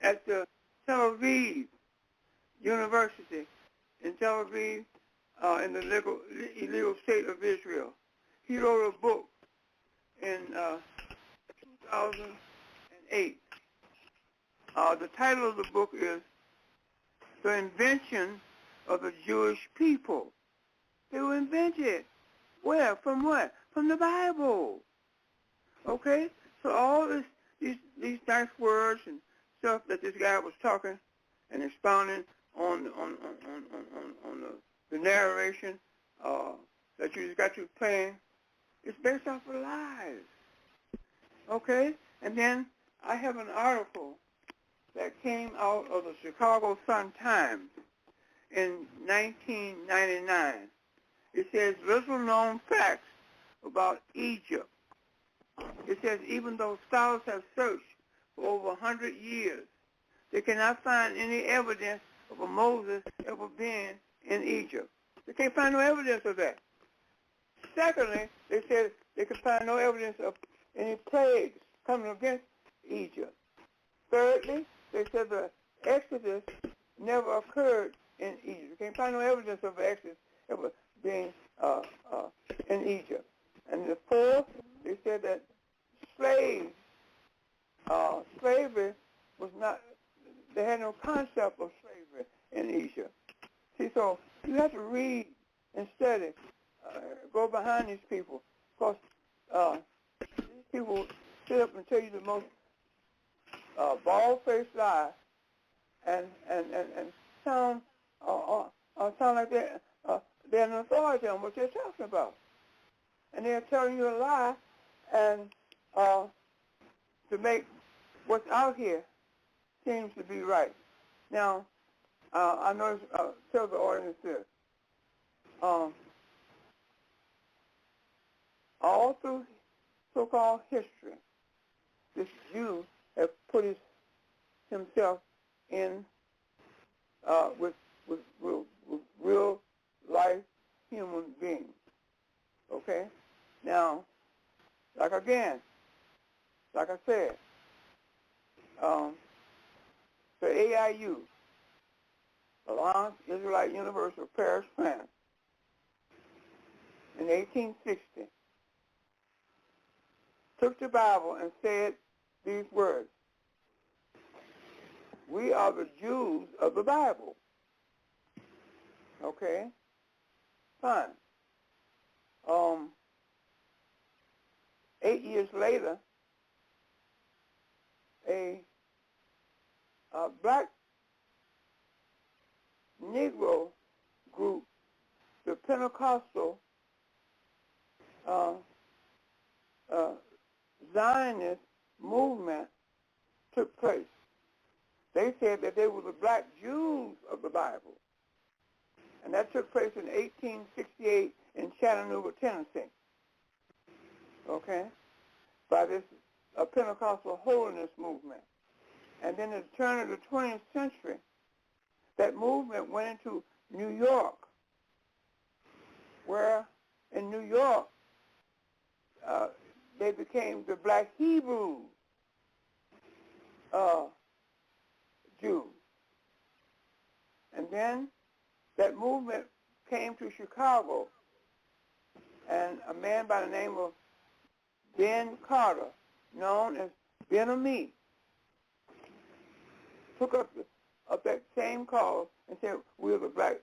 at the Tel Aviv University in Tel Aviv in the illegal state of Israel. He wrote a book in 2008. The title of the book is The Invention of the Jewish People. They were invented. Where? From what? From the Bible. Okay? So all these nice words and stuff that this guy was talking and expounding on the narration that you just got you playing, it's based off of lies. Okay? And then I have an article that came out of the Chicago Sun-Times in 1999. It says, little known facts about Egypt. It says, even though scholars have searched for over 100 years, they cannot find any evidence of a Moses ever being in Egypt. They can't find no evidence of that. Secondly, they said they could find no evidence of any plagues coming against Egypt. Thirdly, they said the Exodus never occurred in Egypt. They can't find no evidence of the Exodus ever being in Egypt. And the fourth, they said that slavery was not, they had no concept of slavery in Egypt. See, so you have to read and study, go behind these people, because these people sit up and tell you the most bald-faced lies and sound like they're an authority on what they're talking about. And they're telling you a lie and to make what's out here seems to be right. Now, I know, tell the audience this. All through so-called history, this Jew has put himself in with real life human beings. Okay? Now, like I said, the AIU, Alliance Israelite Universal Parish Plan, in 1860, took the Bible and said these words: we are the Jews of the Bible. Okay? Fine. 8 years later, a black Negro group, the Pentecostal Zionist movement, took place. They said that they were the black Jews of the Bible. And that took place in 1868 in Chattanooga, Tennessee. Okay? By this Pentecostal holiness movement. And then at the turn of the 20th century, that movement went into New York, where in New York, they became the black Hebrew Jews. And then that movement came to Chicago, and a man by the name of Ben Carter, known as Ben-Ami, took up that same cause and said, we're the black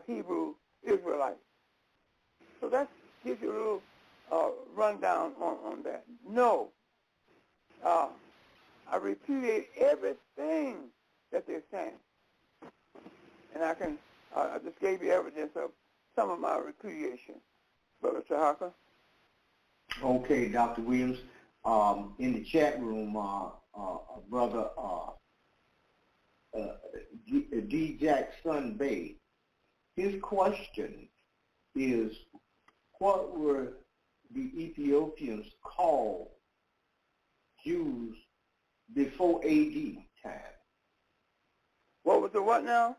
Hebrew Israelites. So that gives you a little rundown on that. No, I repudiate everything that they're saying. And I just gave you evidence of some of my repudiation, Brother Tarhaka. Okay, Dr. Williams. In the chat room, Brother D. Jackson Bay, his question is, what were the Ethiopians called Jews before AD time? What was the what now?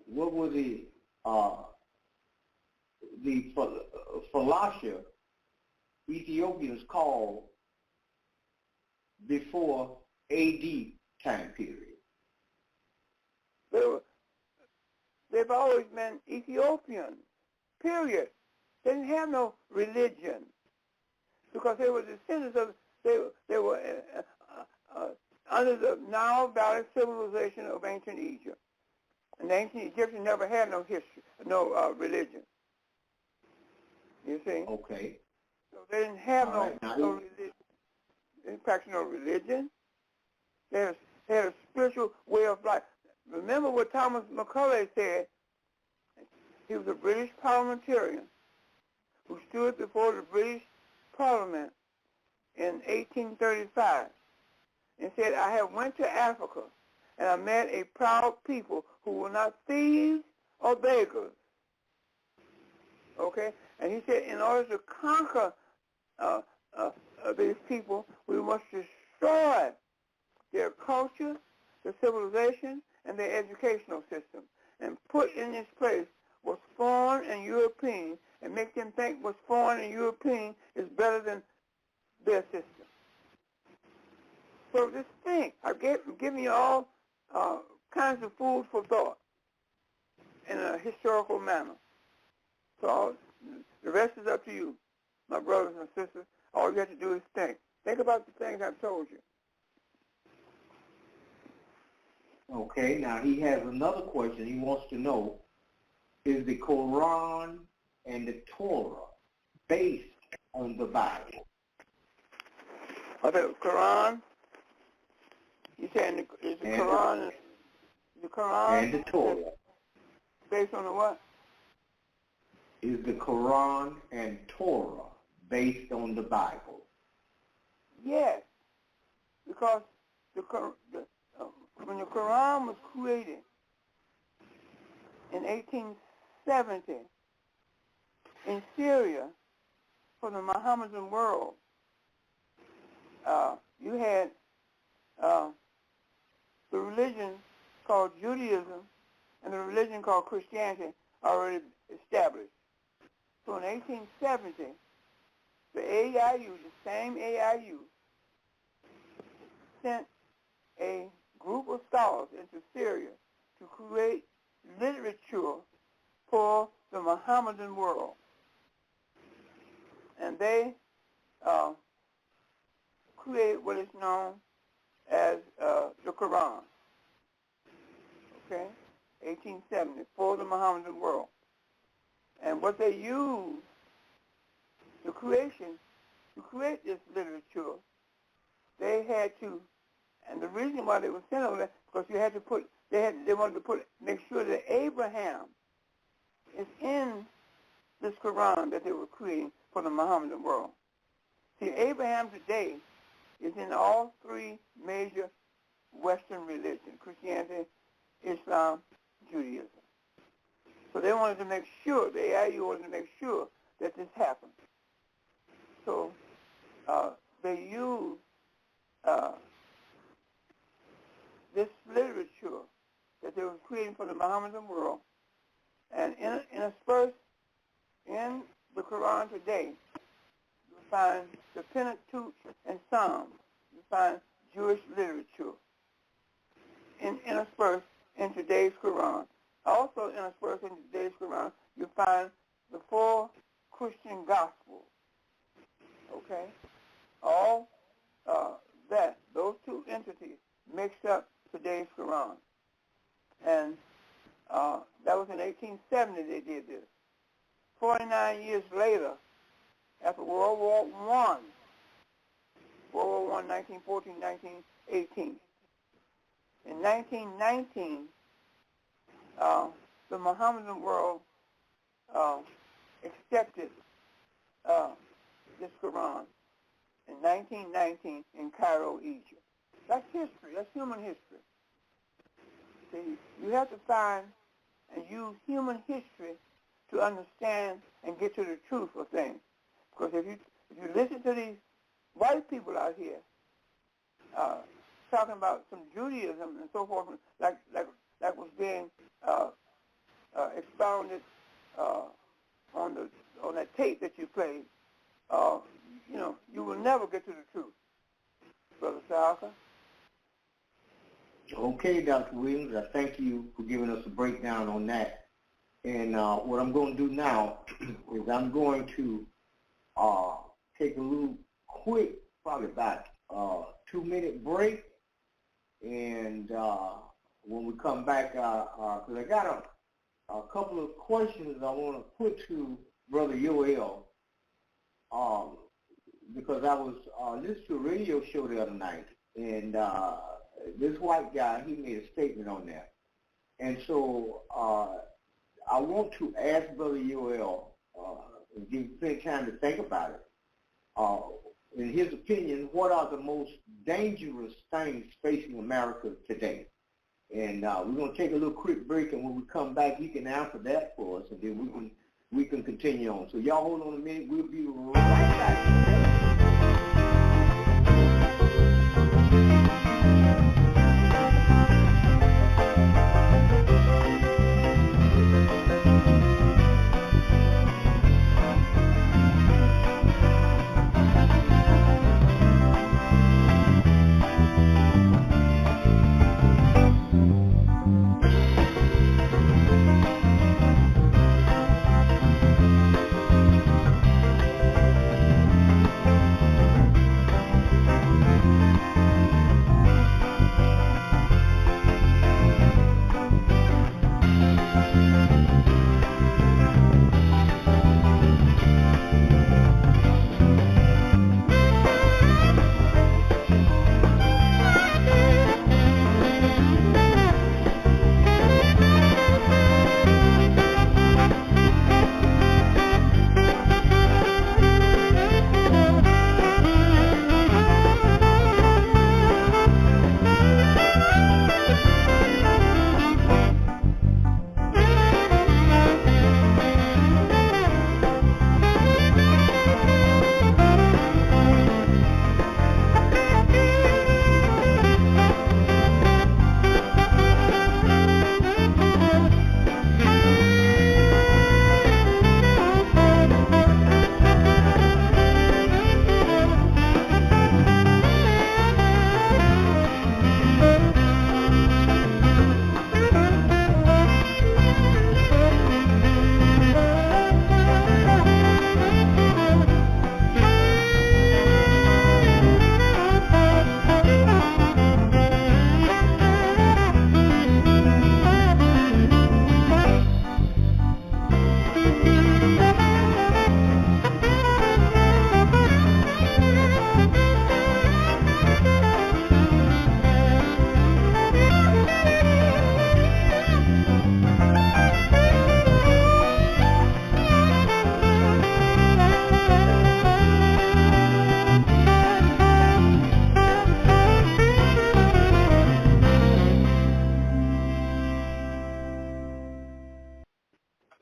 What were the Falasha Ethiopians called before AD time period? They've always been Ethiopians, period. They didn't have no religion because they were descendants of, they were under the Nile Valley civilization of ancient Egypt. And the ancient Egyptians never had no history, no religion. You see? Okay. So they didn't have no religion. They didn't practice no religion. They had a spiritual way of life. Remember what Thomas Macaulay said. He was a British parliamentarian who stood before the British Parliament in 1835 and said, I have went to Africa and I met a proud people who were not thieves or beggars. Okay? And he said, in order to conquer these people, we must destroy their culture, their civilization, and their educational system, and put in its place what's foreign and European, and make them think what's foreign and European is better than their system. So just think. I'm giving you all kinds of food for thought in a historical manner. So the rest is up to you, my brothers and sisters. All you have to do is think. Think about the things I've told you. Okay, now he has another question. He wants to know, is the Quran and the Torah based on the Bible? The Quran? You saying is the Quran and the Torah based on the what? Is the Quran and Torah based on the Bible? Yes, because when the Quran was created in 1870 in Syria for the Mohammedan world, you had the religion called Judaism and the religion called Christianity already established. So in 1870, the AIU, the same AIU, sent a group of scholars into Syria to create literature for the Mohammedan world. And they created what is known as the Quran, okay, 1870, for the Mohammedan world. And what they used, the creation, to create this literature, they had to, and the reason why they were sent over there, because you had to put, they wanted to put, make sure that Abraham is in this Quran that they were creating for the Mohammedan world. See, Abraham today is in all three major Western religions, Christianity, Islam, Judaism. So they wanted to make sure, the AIU wanted to make sure that this happened. So they used this literature that they were creating for the Mohammedan world, and interspersed in the Quran today, you'll find the Pentateuch and Psalms. You'll find Jewish literature interspersed in today's Quran. Also interspersed in today's Quran, you find the 4 Christian Gospels. Okay? All those 2 entities mixed up today's Quran. And that was in 1870 they did this. 49 years later, after World War I, 1914, 1918. In 1919, the Mohammedan world accepted this Quran in 1919 in Cairo, Egypt. That's history. That's human history. See, you have to find and use human history to understand and get to the truth of things. Because if you listen to these white people out here talking about some Judaism and so forth, like was being expounded on that tape that you played, you will never get to the truth, Brother Tarhaka. Okay, Dr. Williams, I thank you for giving us a breakdown on that. And what I'm going to do now is I'm going to take a little quick, probably about 2-minute break. And when we come back, because I got a couple of questions I want to put to Brother Yoel, because I was listening to a radio show the other night, and this white guy, he made a statement on that. And so I want to ask Brother Yoel, and give him time to think about it. In his opinion, what are the most dangerous things facing America today? And we're going to take a little quick break, and when we come back, he can answer that for us, and then we can continue on. So y'all hold on a minute. We'll be right back.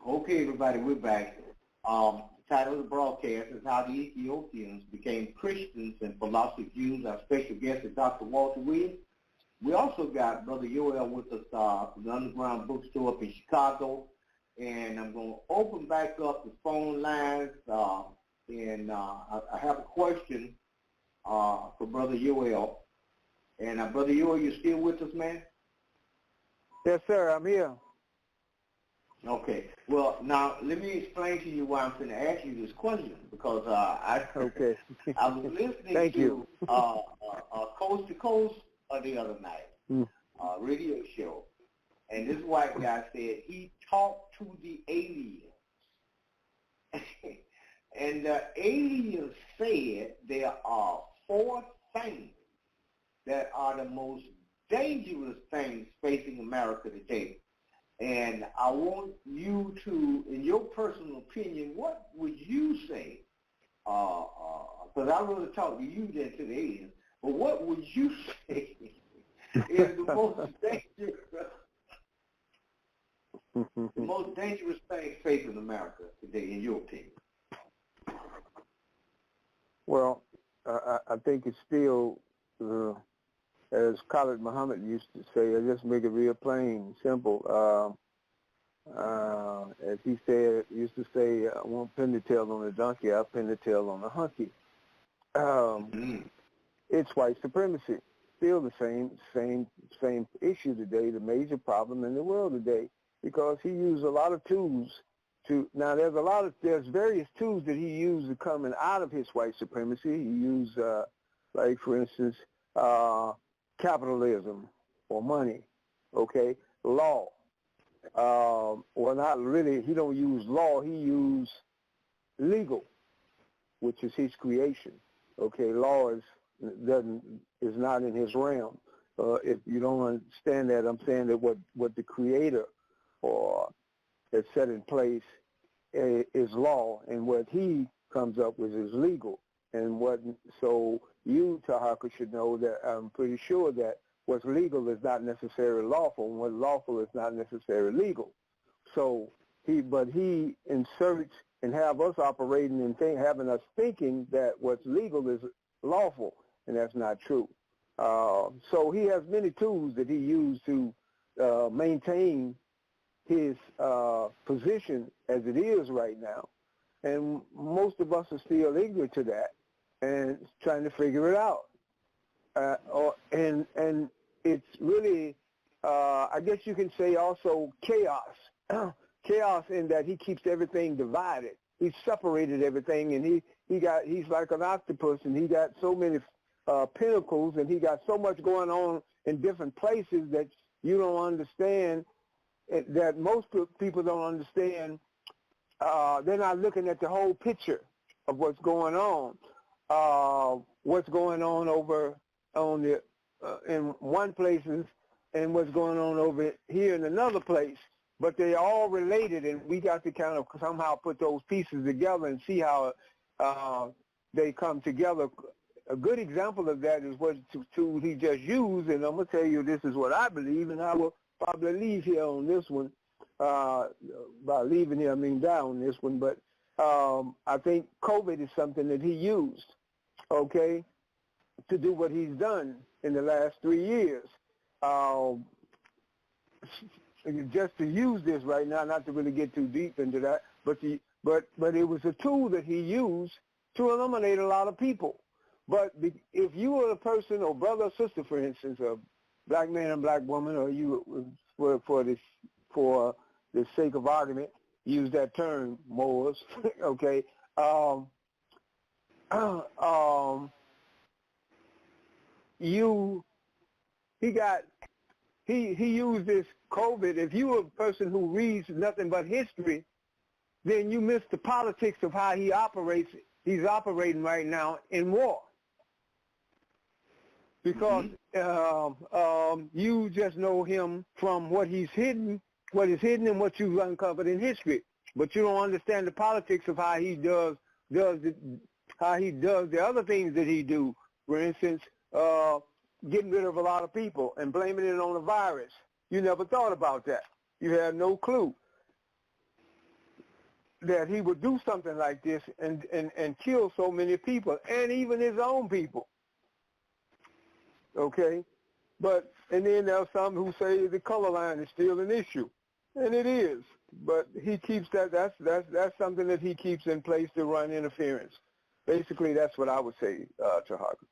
Okay, everybody, we're back. The title of the broadcast is How the Ethiopians Became Christians and Falasha Jews. Our special guest is Dr. Walter Williams. We also got Brother Yoel with us from the Underground Bookstore up in Chicago. And I'm going to open back up the phone lines. And I have a question for Brother Yoel. And Brother Yoel, you still with us, man? Yes, sir, I'm here. Okay. Well, now let me explain to you why I'm going to ask you this question, because I was listening to Coast to Coast the other night, radio show, and this white guy said he talked to the aliens, and the aliens said there are 4 things that are the most dangerous things facing America today. And I want you to, in your personal opinion, what would you say, because I'd rather talk to you than to the aliens, but what would you say is the most dangerous thing facing America today, in your opinion? Well, I think it's still, as Khalid Muhammad used to say, I just make it real plain, simple. As he used to say, I won't pin the tail on the donkey, I'll pin the tail on the hunky. It's white supremacy. Still the same issue today, the major problem in the world today, because he used a lot of tools to, now there's various tools that he used coming out of his white supremacy. He used, like for instance, capitalism or money, okay, law. Well, not really, he don't use law, he used legal, which is his creation, okay. Law is not in his realm. If you don't understand that, I'm saying that what the creator or has set in place is law, and what he comes up with is legal. And so you, Tarhaka, should know that I'm pretty sure that what's legal is not necessarily lawful, and what's lawful is not necessarily legal. So he inserts and have us operating and having us thinking that what's legal is lawful, and that's not true. So he has many tools that he used to maintain his position as it is right now, and most of us are still ignorant to that and trying to figure it out. And it's really, I guess you can say also chaos. Chaos in that he keeps everything divided. He's separated everything, and he's like an octopus, and he got so many pinnacles, and he got so much going on in different places that you don't understand, that most people don't understand. They're not looking at the whole picture of what's going on. What's going on over on the in one places, and what's going on over here in another place. But they're all related, and we got to kind of somehow put those pieces together and see how they come together. A good example of that is what tool he just used, and I'm going to tell you this is what I believe, and I will probably leave here on this one. By leaving here, I mean die on this one, but I think COVID is something that he used, okay, to do what he's done in the last 3 years. Just to use this right now, not to really get too deep into that, but it was a tool that he used to eliminate a lot of people. But if you were a person or brother or sister, for instance, a black man and black woman, or you for the sake of argument, use that term, Moors, okay. He used this COVID. If you were a person who reads nothing but history, then you miss the politics of how he operates. He's operating right now in war. Because you just know him from what is hidden and what you've uncovered in history. But you don't understand the politics of how he does the other things that he do. For instance, getting rid of a lot of people and blaming it on the virus. You never thought about that. You had no clue that he would do something like this and kill so many people, and even his own people. Okay? And then there are some who say the color line is still an issue, and it is. But he keeps that's something that he keeps in place to run interference. Basically, that's what I would say, Tarhaka.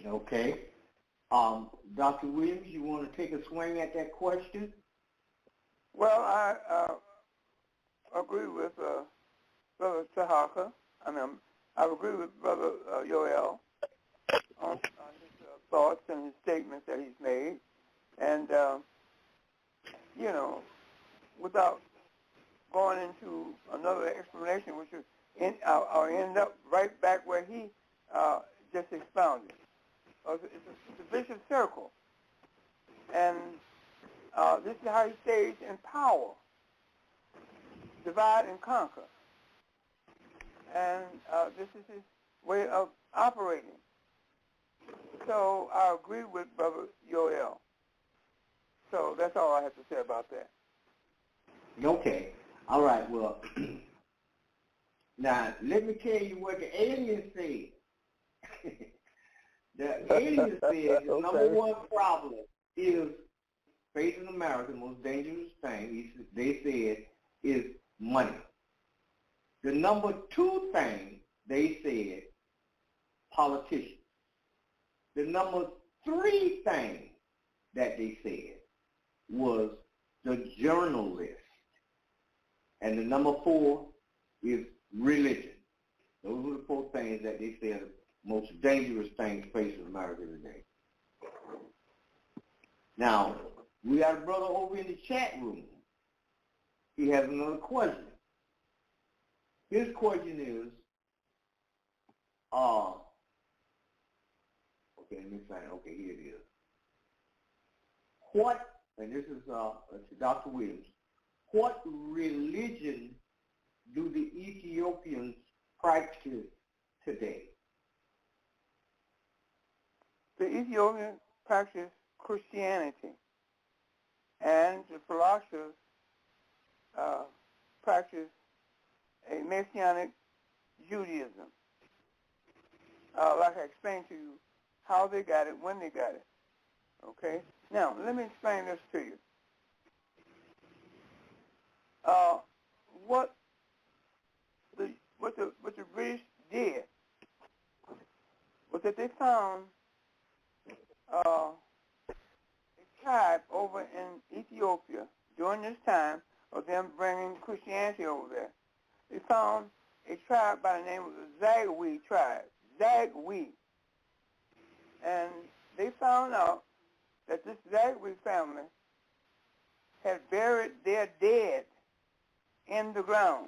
Okay. Dr. Williams, you want to take a swing at that question? Well, I agree with Brother Tarhaka. I agree with Brother Yoel on his thoughts and his statements that he's made. And, without going into another explanation, which is I'll end up right back where he just expounded. It's a vicious circle. And this is how he stays in power. Divide and conquer. And this is his way of operating. So I agree with Brother Yoel. So that's all I have to say about that. Okay. All right. Well, now let me tell you what the aliens said. The aliens said the number one problem is facing America, the most dangerous thing, they said, is money. The number two thing, they said, politicians. The number three thing that they said was the journalist. And the number four is religion. Those were the four things that they said are the most dangerous things facing America today. Now, we got a brother over in the chat room. He has another question. His question is, okay, let me find it. Okay, here it is. What, and this is to Dr. Williams, what religion do the Ethiopians practice today? The Ethiopians practice Christianity, and the Falashas practice a Messianic Judaism. Like I explained to you, how they got it, when they got it. Okay? Now, let me explain this to you. What the British did was that they found a tribe over in Ethiopia during this time of them bringing Christianity over there. They found a tribe by the name of the Zagwe tribe, Zagwe. And they found out that this Zagwe family had buried their dead in the ground.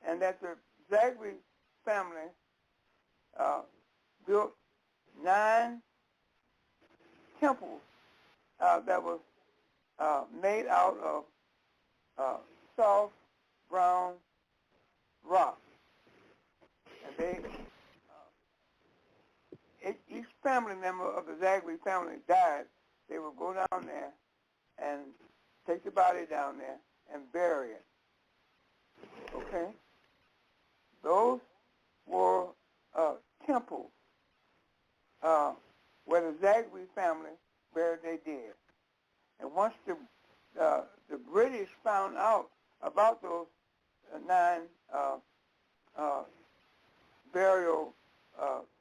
And that the Zagwe family built 9 temples that was made out of soft brown rock. And each family member of the Zagwe family died. They would go down there and take the body down there and bury it. Okay? Those were temples where the Zagwe family buried their dead. And once the British found out about those 9 burial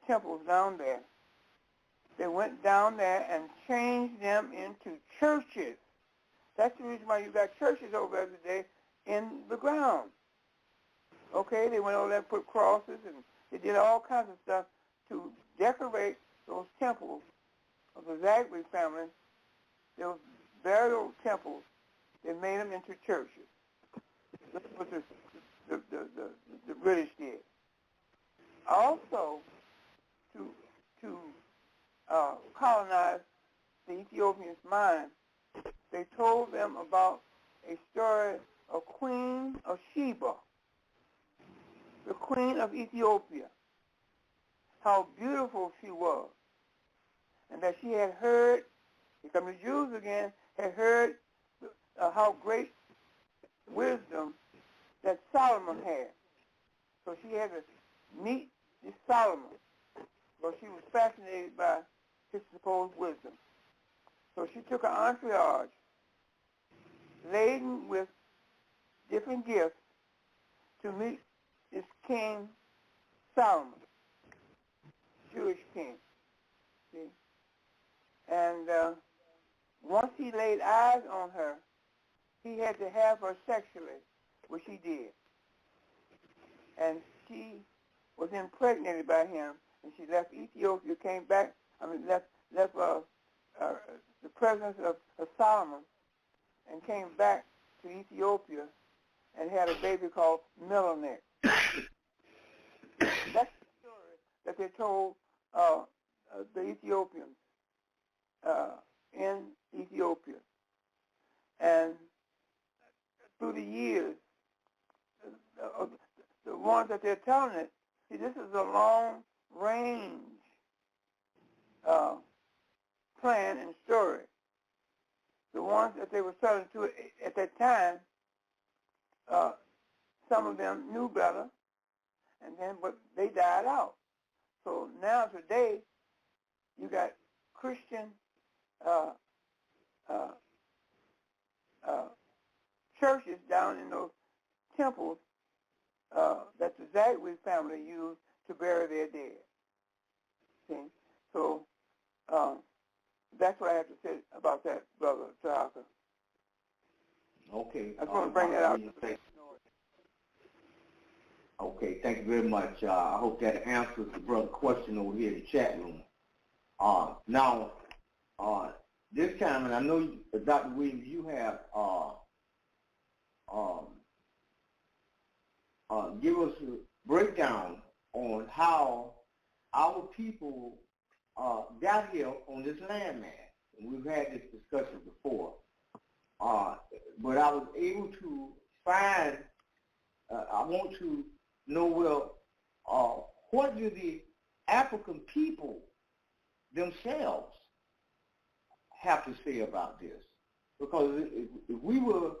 temples down there, they went down there and changed them into churches. That's the reason why you got churches over there today in the ground. Okay, they went over there and put crosses, and they did all kinds of stuff to decorate those temples of the Zagwe family. Those burial temples, they made them into churches. That's what the British did. Also, to colonize the Ethiopians' mind, they told them about a story of Queen of Sheba, the Queen of Ethiopia, how beautiful she was, and that she had heard, here come the Jews again, had heard how great wisdom that Solomon had. So she had to meet this Solomon, because she was fascinated by his supposed wisdom. So she took an entourage laden with different gifts to meet this King Solomon, Jewish king. See? And once he laid laid eyes on her, he had to have her sexually, which he did. And she was impregnated by him, and she left Ethiopia, came back, left the presence of Solomon, and came back to Ethiopia and had a baby called Melanick. That's the story that they told the Ethiopians in Ethiopia. And through the years, the ones that they're telling it, see, this is a long-range plan and story. The ones that they were telling to at that time, some of them knew better, but they died out. So now today, you got Christian churches down in those temples that the Zagwe family used to bury their dead. See? So that's what I have to say about that, Brother Tarhaka. Okay. I just want to bring that out. Okay, thank you very much. I hope that answers the brother's question over here in the chat room. Now, this time, and I know, Dr. Williams, you have give us a breakdown on how our people got here on this landmass. And we've had this discussion before. But I was able to find, I want to know, well, what do the African people themselves have to say about this? Because if we were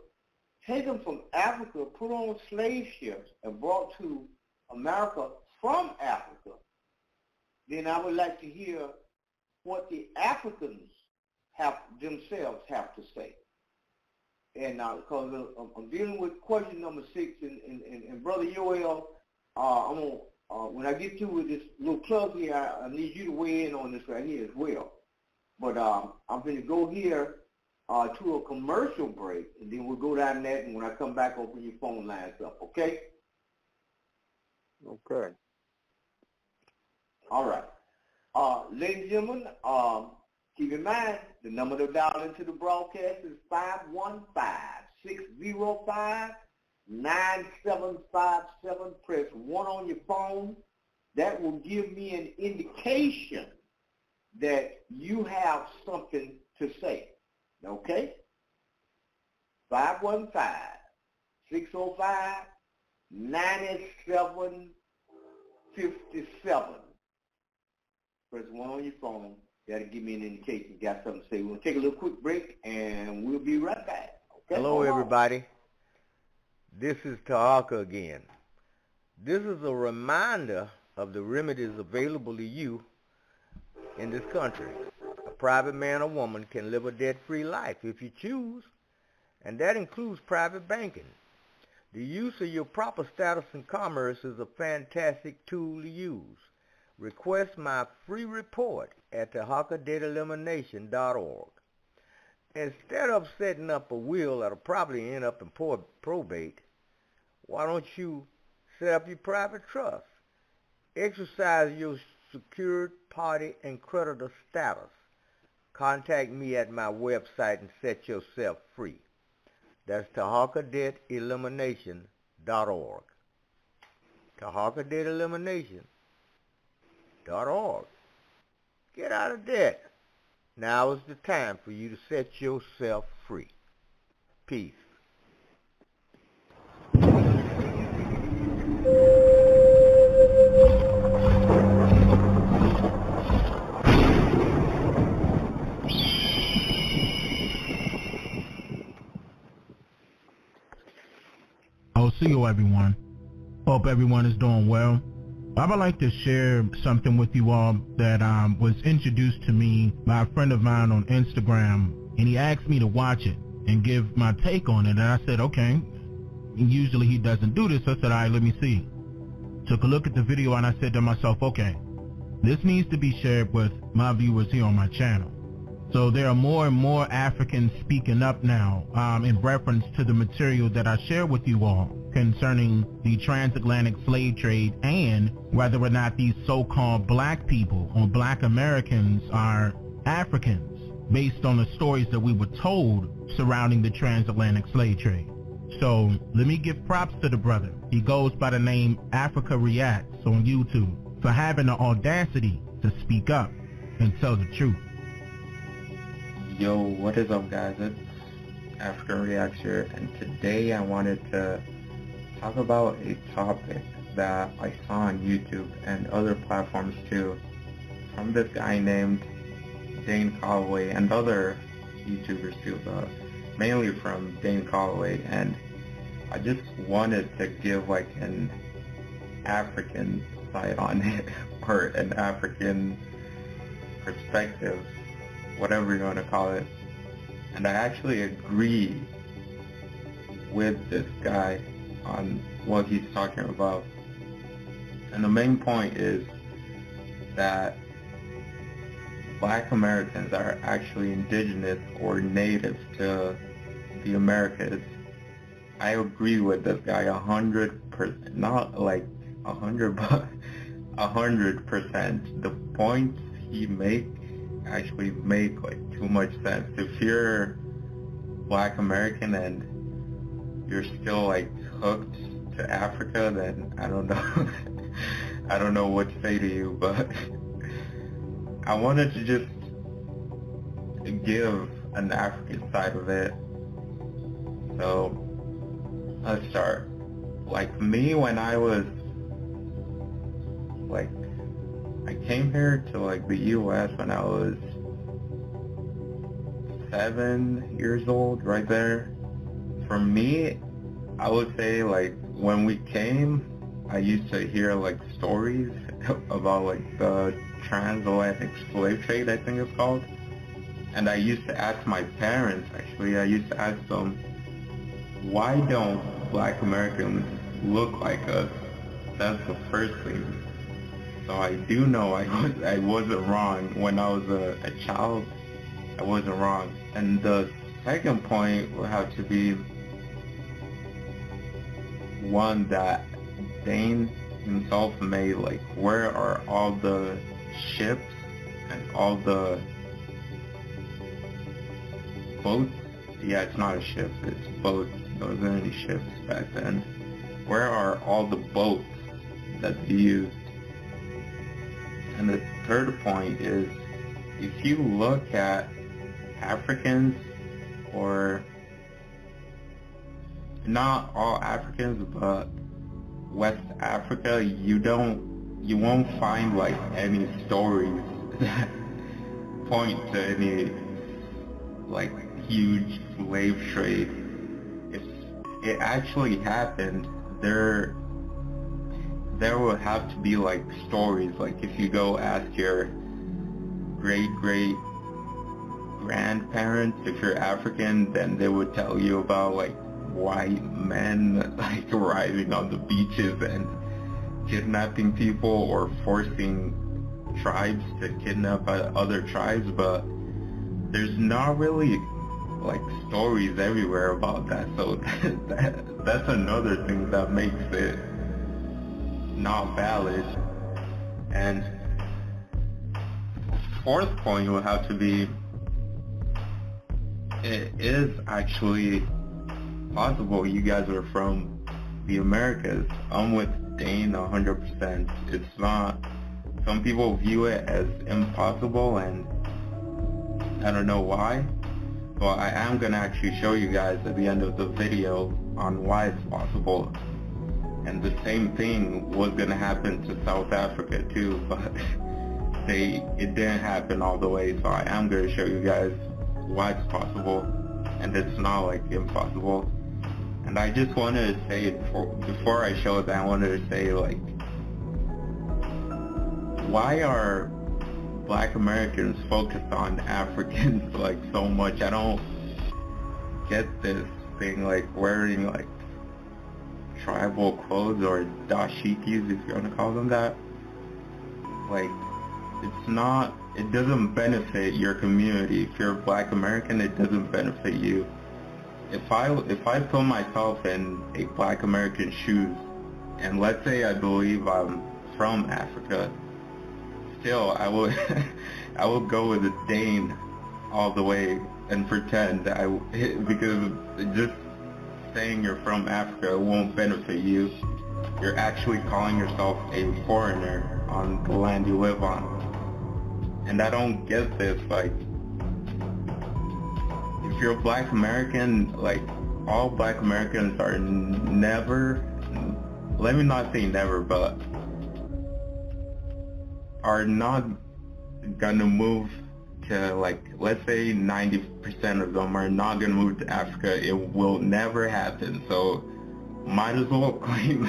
taken from Africa, put on slave ships, and brought to America from Africa, then I would like to hear what the Africans themselves have to say. And because I'm dealing with question number 6, and Brother Yoel, when I get through with this little plug here, I need you to weigh in on this right here as well. But I'm going to go here to a commercial break, and then we'll go down that, and when I come back, open your phone lines up, okay? Okay. All right. Ladies and gentlemen, keep in mind, the number to dial into the broadcast is 515-605-9757. Press 1 on your phone. That will give me an indication that you have something to say. Okay? 515-605-9757. Press 1 on your phone. That'll give me an indication you got something to say. We'll take a little quick break, and we'll be right back. Okay? Hello, everybody. This is Tarhaka again. This is a reminder of the remedies available to you in this country. A private man or woman can live a debt-free life if you choose, and that includes private banking. The use of your proper status in commerce is a fantastic tool to use. Request my free report at tarhakadebtelimination.org. Instead of setting up a will that'll probably end up in probate, why don't you set up your private trust? Exercise your secured party and creditor status. Contact me at my website and set yourself free. That's tarhakadebtelimination.org. tarhakadebtelimination.org. Get out of debt. Now is the time for you to set yourself free. Peace. Oh, see you, everyone. Hope everyone is doing well. I would like to share something with you all that was introduced to me by a friend of mine on Instagram, and he asked me to watch it and give my take on it, and I said, okay. Usually he doesn't do this. I said, all right, let me see. Took a look at the video, and I said to myself, okay, this needs to be shared with my viewers here on my channel. So there are more and more Africans speaking up now in reference to the material that I share with you all concerning the transatlantic slave trade and whether or not these so-called black people or black Americans are Africans based on the stories that we were told surrounding the transatlantic slave trade. So let me give props to the brother. He goes by the name Africa Reacts on YouTube for having the audacity to speak up and tell the truth. Yo, what is up guys? It's Africa Reacts here, and today I wanted to talk about a topic that I saw on YouTube and other platforms too from this guy named Dane Calloway and other YouTubers too, but mainly from Dane Calloway. And I just wanted to give like an African side on it, or an African perspective, whatever you want to call it. And I actually agree with this guy on what he's talking about. And the main point is that black Americans are actually indigenous or native to the Americas. I agree with this guy 100%, not like 100, but 100%. The points he makes actually make like too much sense. If you're black American and you're still like hooked to Africa, then I don't know. I don't know what to say to you, but I wanted to just give an African side of it. So let's start. Like me, when I was like, I came here to like the US when I was 7 years old, right there. For me, I would say like when we came, I used to hear like stories about like the transatlantic slave trade, I think it's called. And I used to ask my parents, actually, I used to ask them, why don't black Americans look like us? That's the first thing. So I do know I wasn't wrong when I was a child. I wasn't wrong. And the second point will have to be one that Dane himself made, like where are all the ships and all the boats? Yeah, it's not a ship, it's boats. There wasn't any ships back then. Where are all the boats that they used? And the third point is, if you look at Africans, or not all Africans, but West Africa, you won't find like any stories that point to any like huge slave trade. If it actually happened, there will have to be like stories. Like if you go ask your great grandparents, if you're African, then they would tell you about like white men like arriving on the beaches and kidnapping people or forcing tribes to kidnap other tribes. But there's not really like stories everywhere about that, so that's another thing that makes it not valid. And fourth point will have to be, it is actually possible you guys are from the Americas. I'm with Dane 100%. It's not, some people view it as impossible, and I don't know why. Well, I am going to actually show you guys at the end of the video on why it's possible. And the same thing was going to happen to South Africa too, but it didn't happen all the way. So I am going to show you guys why it's possible, and it's not like impossible. And I just wanted to say, before I show that, I wanted to say, like, why are black Americans focused on Africans like so much? I don't get this thing, like wearing like tribal clothes, or dashikis if you want to call them that. Like, it's not it doesn't benefit your community. If you're a Black American, it doesn't benefit you. If I put myself in a Black American shoes, and let's say I believe I'm from Africa, still I will I will go with a Dane all the way and pretend because just saying you're from Africa won't benefit you. You're actually calling yourself a foreigner on the land you live on. And I don't get this, like, if you're a Black American, like, all Black Americans are never, let me not say never, but are not gonna move to, like, let's say 90% of them are not gonna move to Africa. It will never happen. So might as well claim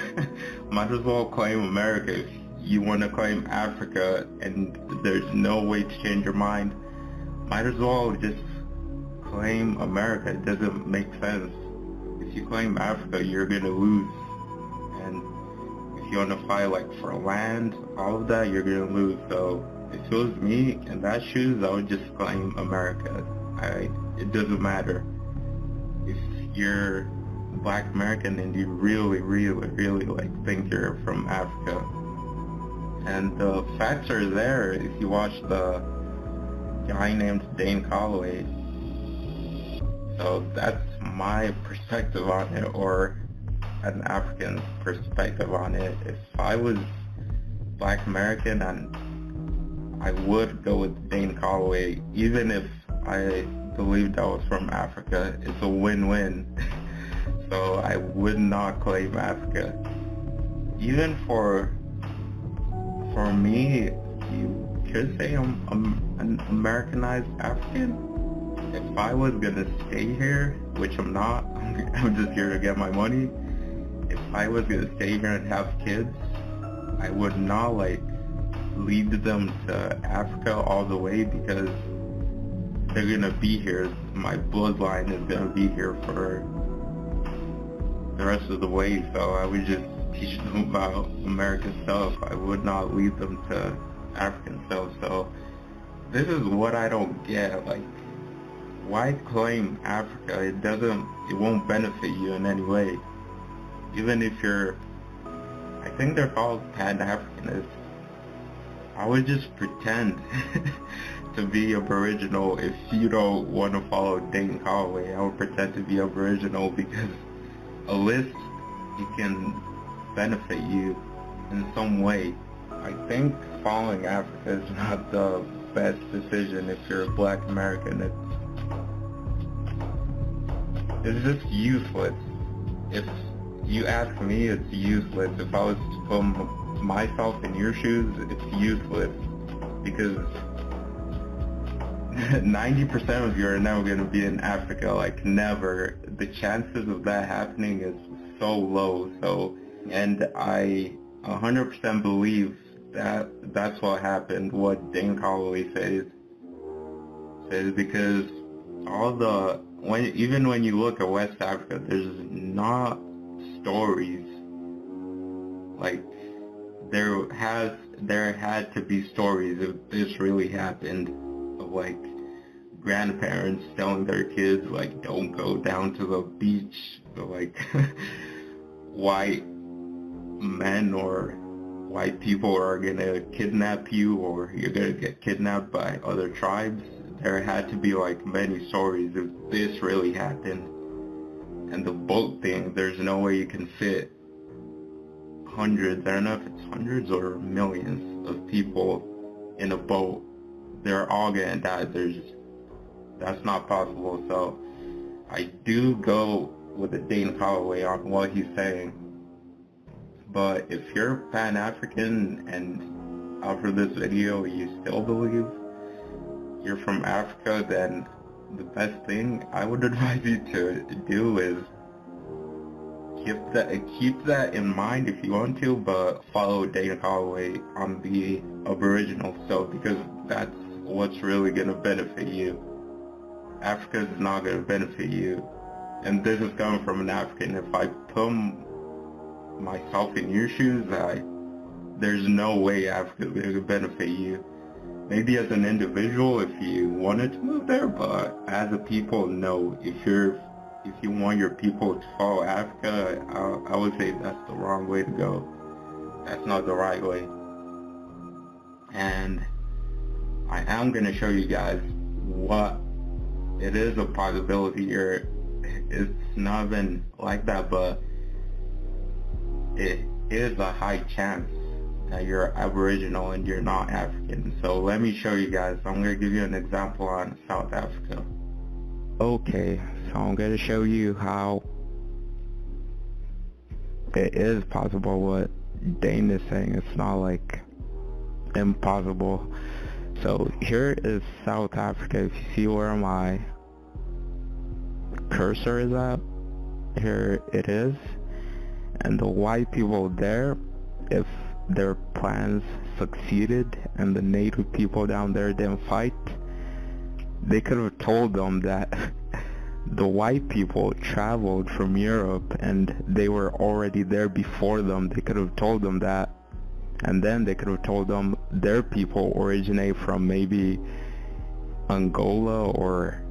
America. If you want to claim Africa and there's no way to change your mind, might as well just claim America. It doesn't make sense. If you claim Africa, you're gonna lose. And if you want to fight like for land, all of that, you're gonna lose. So if it was me in that shoes, I would just claim America. It doesn't matter if you're Black American and you really like think you're from Africa. And the facts are there if you watch the guy named Dane Calloway. So that's my perspective on it, or an African perspective on it. If I was Black American, and I would go with Dane Calloway, even if I believed I was from Africa. It's a win-win. So I would not claim Africa. Even for me, you could say I'm an Americanized African. If I was gonna stay here, which I'm not, I'm just here to get my money. If I was gonna stay here and have kids, I would not like lead them to Africa all the way, because they're gonna be here. My bloodline is gonna be here for the rest of the way, so I would just teach them about American stuff. I would not lead them to African stuff. So this is what I don't get. Like, why claim Africa? It won't benefit you in any way. Even if you're, I think they're called Pan-Africanists. I would just pretend to be Aboriginal. If you don't want to follow Dane Calloway, I would pretend to be Aboriginal, because at least it can benefit you in some way. I think following Africa is not the best decision if you're a Black American. It's just useless. If you ask me, it's useless. If I was to put myself in your shoes, it's useless, because 90% of you are never going to be in Africa, like never. The chances of that happening is so low. So, and I 100% believe that that's what happened, what Dane Calloway says, because even when you look at West Africa, there's not stories. Like, there had to be stories if this really happened, of like grandparents telling their kids, like, don't go down to the beach, like white men or white people are gonna kidnap you, or you're gonna get kidnapped by other tribes. There had to be like many stories if this really happened. And the boat thing, there's no way you can fit hundreds, I don't know if it's hundreds or millions of people in a boat. They're all gonna die. That's not possible. So I do go with the Dane Calloway on what he's saying. But if you're Pan-African and after this video you still believe you're from Africa, then the best thing I would advise you to do is keep that in mind if you want to, but follow Dane Calloway on the Aboriginal stuff, because that's what's really going to benefit you. Africa is not going to benefit you. And this is coming from an African. If I put myself in your shoes, there's no way Africa is going to benefit you. maybe as an individual if you wanted to move there, but as a people, no. If you want your people to follow Africa, I would say that's the wrong way to go. That's not the right way. And I am going to show you guys what it is a possibility here. It's not even like that, but it is a high chance that you're Aboriginal and you're not African. So let me show you guys. I'm going to give you an example on South Africa. Okay, so I'm going to show you how it is possible what Dane is saying. It's not like impossible. So here is South Africa. If you see where my cursor is at, here it is. And the white people there, if their plans succeeded and the native people down there didn't fight, they could have told them that the white people traveled from Europe and they were already there before them. They could have told them that, and then they could have told them their people originate from maybe Angola or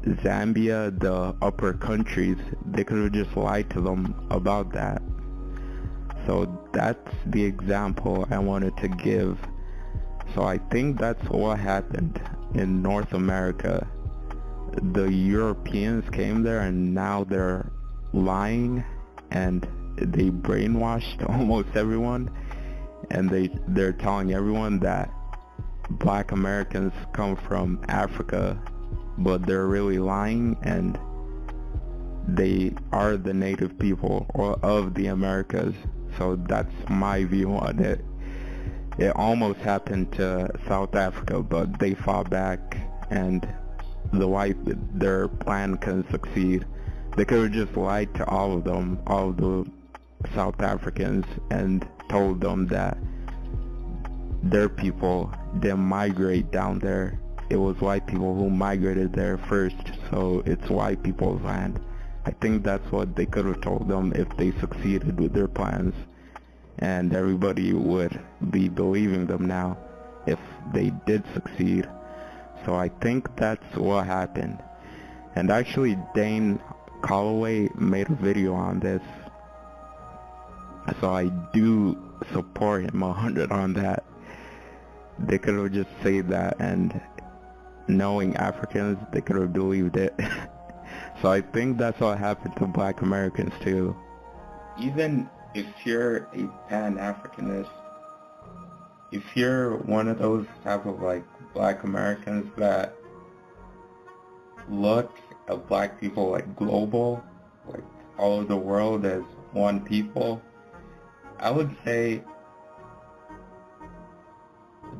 Zambia, the upper countries. They could have just lied to them about that. So that's the example I wanted to give. So I think that's what happened in North America. The Europeans came there and now they're lying and they brainwashed almost everyone, and they're telling everyone that black Americans come from Africa, but they're really lying, and they are the native people of the Americas. So that's my view on it. It almost happened to South Africa, but they fought back, and their plan couldn't succeed. They could have just lied to all of them, all of the South Africans, and told them that their people didn't migrate down there. It was white people who migrated there first, so it's white people's land. I think that's what they could have told them if they succeeded with their plans, and everybody would be believing them now if they did succeed. So I think that's what happened. And actually Dane Calloway made a video on this, so I do support him 100 on that. They could have just said that, and knowing Africans, they could have believed it. So I think that's what happened to black Americans too. Even if you're a Pan-Africanist, if you're one of those type of like black Americans that look at black people like global, like all over the world as one people, I would say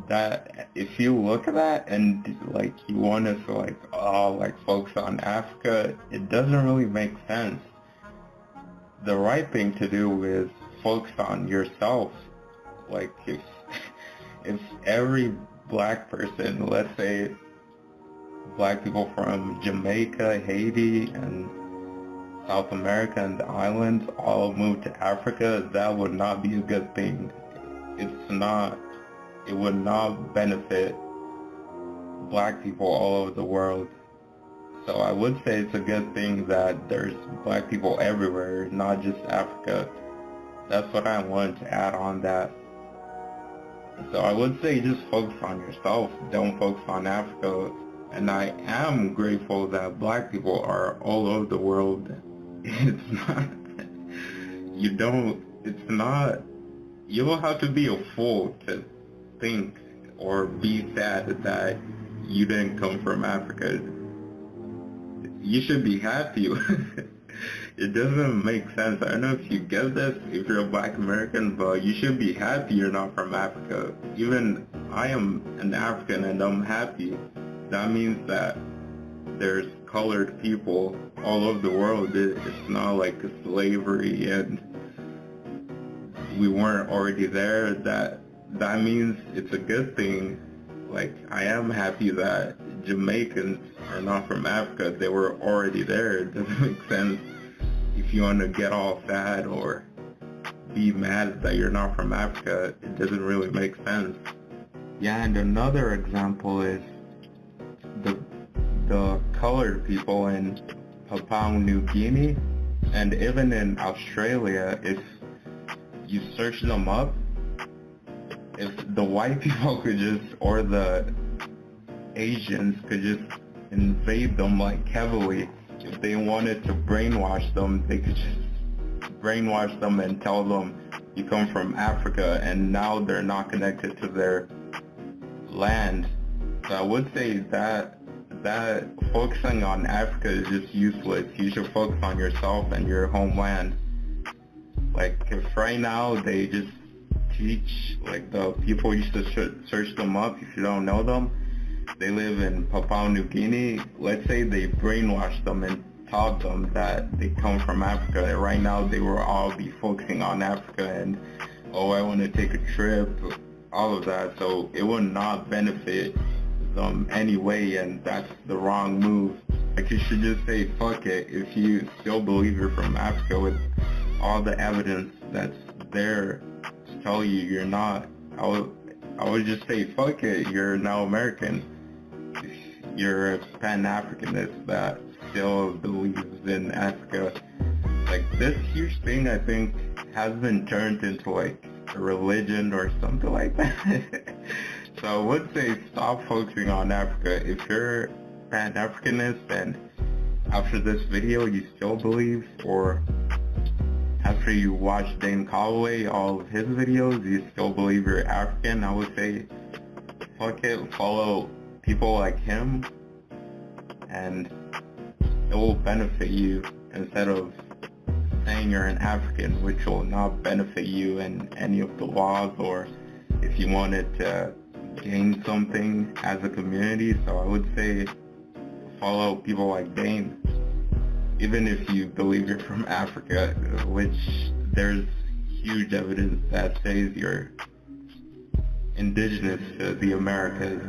that if you look at that and like you want to like focus on Africa, it doesn't really make sense. The right thing to do is focus on yourself. Like if every black person, let's say black people from Jamaica, Haiti, and South America and the islands all moved to Africa, that would not be a good thing. It would not benefit black people all over the world. So I would say it's a good thing that there's black people everywhere, not just Africa. That's what I wanted to add on that. So I would say just focus on yourself, don't focus on Africa. And I am grateful that black people are all over the world. You don't have to be a fool to think or be sad that you didn't come from Africa. You should be happy. It doesn't make sense. I don't know if you get this if you're a black American, but you should be happy you're not from Africa. Even I am an African and I'm happy. That means that there's colored people all over the world. It's not like a slavery and we weren't already there. That means it's a good thing. Like, I am happy that Jamaicans are not from Africa. They were already there. It doesn't make sense if you want to get all sad or be mad that you're not from Africa. It doesn't really make sense. Yeah, and another example is the colored people in Papua New Guinea and even in Australia. If you search them up, if the white people could just, or the Asians could just invade them like heavily, if they wanted to brainwash them, they could just brainwash them and tell them you come from Africa, and now they're not connected to their land. So I would say that focusing on Africa is just useless. You should focus on yourself and your homeland. Like, if right now they just teach, like, the people used to search them up if you don't know them, they live in Papua New Guinea. Let's say they brainwashed them and taught them that they come from Africa, and right now they will all be focusing on Africa and, oh, I want to take a trip, all of that. So it would not benefit them anyway, and that's the wrong move. Like, you should just say fuck it if you still believe you're from Africa with all the evidence that's there to tell you you're not. I would just say fuck it, you're now American. You're a Pan-Africanist that still believes in Africa. Like, this huge thing, I think, has been turned into like a religion or something like that. So I would say stop focusing on Africa. If you're Pan-Africanist and after this video you still believe, or after you watch Dane Calloway, all of his videos, you still believe you're African, I would say fuck it, follow people like him, and it will benefit you instead of saying you're an African, which will not benefit you in any of the laws or if you wanted to gain something as a community. So I would say follow people like Dane, even if you believe you're from Africa, which there's huge evidence that says you're indigenous to the Americas.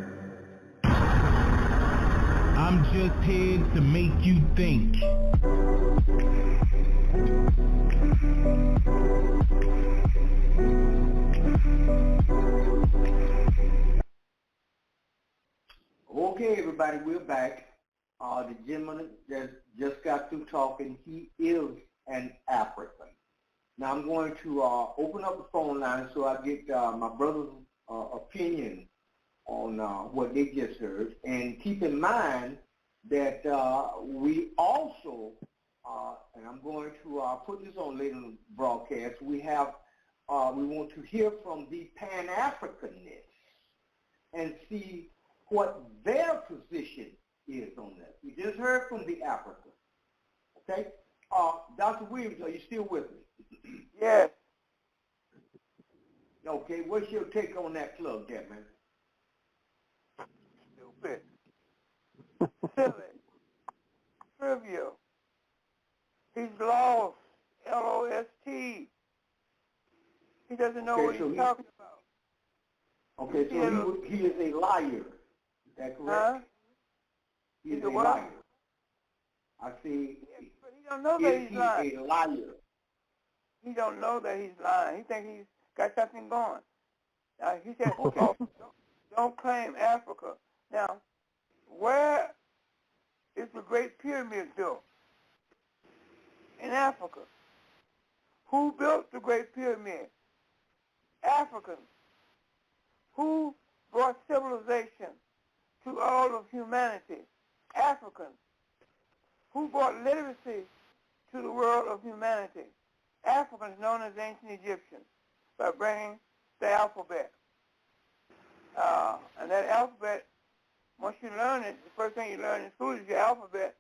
I'm just here to make you think. Okay, everybody, we're back. The gentleman that just got through talking, he is an African. Now I'm going to open up the phone line so I get my brother's opinion on what they just heard. And keep in mind that we also, and I'm going to put this on later in the broadcast, we want to hear from the Pan-Africanists and see what their position is on that. We just heard from the Africa. Okay? Dr. Williams, are you still with me? Yes. Okay, what's your take on that plug there, man? Stupid. Silly. Trivial. He's lost. L-O-S-T. He doesn't know what he's talking about. Okay, so he is a liar. Is that correct? Huh? He's a liar. I see. Yes, but he don't know that he's lying. He's a liar. He don't know that he's lying. He thinks he's got something going. He said, don't claim Africa. Now, where is the Great Pyramid built? In Africa. Who built the Great Pyramid? Africans. Who brought civilization to all of humanity? Africans. Who brought literacy to the world of humanity? Africans, known as ancient Egyptians, by bringing the alphabet. And that alphabet, once you learn it, the first thing you learn in school is your alphabet.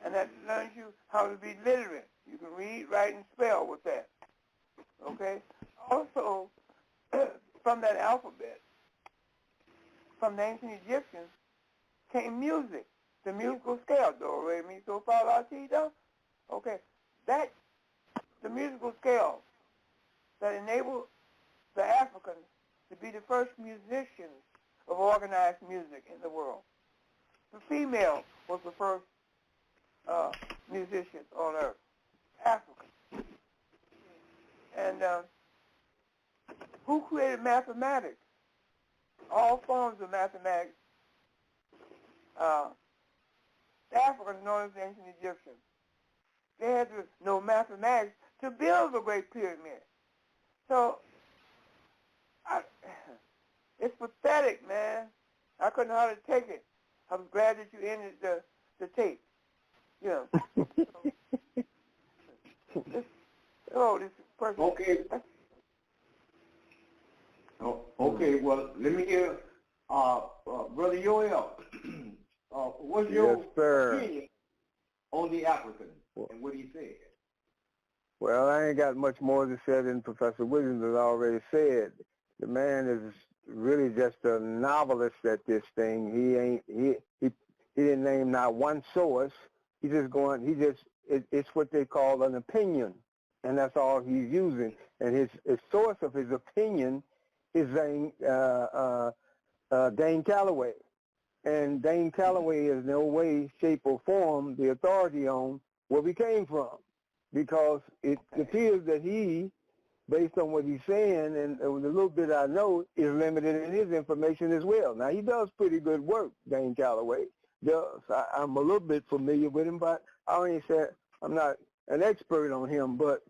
And that learns you how to be literate. You can read, write, and spell with that. Okay? Also, from that alphabet, from the ancient Egyptians, came music, the musical scale, do, re, mi, so, fa, la, ti, do. Okay, that, the musical scale that enabled the Africans to be the first musicians of organized music in the world. The female was the first musician on earth, African. And who created mathematics? all forms of mathematics, Africans known as the ancient Egyptians. They had to know mathematics to build the Great Pyramid. So it's pathetic, man. I couldn't hardly take it. I'm glad that you ended the tape. You know. This person. Okay. Okay. Well, let me hear, Brother Yoel. What's your opinion on the African and what he said? Well, I ain't got much more to say than Professor Williams has already said. The man is really just a novelist at this thing. He didn't name not one source. It's what they call an opinion, and that's all he's using. And his source of his opinion is Dane Calloway. And Dane Calloway is in no way, shape, or form the authority on where we came from, because it appears that he, based on what he's saying and the little bit I know, is limited in his information as well. Now, he does pretty good work, Dane Calloway. I'm a little bit familiar with him, but I only said I'm not an expert on him, but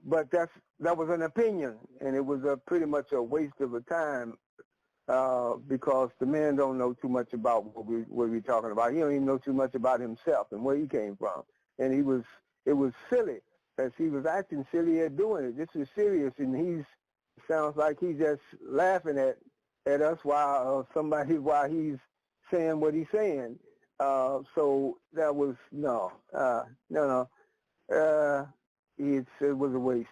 but that was an opinion, and it was pretty much a waste of a time because the man don't know too much about what we're talking about. He don't even know too much about himself and where he came from, and it was silly, as he was acting silly at doing it. This is serious, and sounds like he's just laughing at us while he's saying what he's saying. So that was no. It was a waste.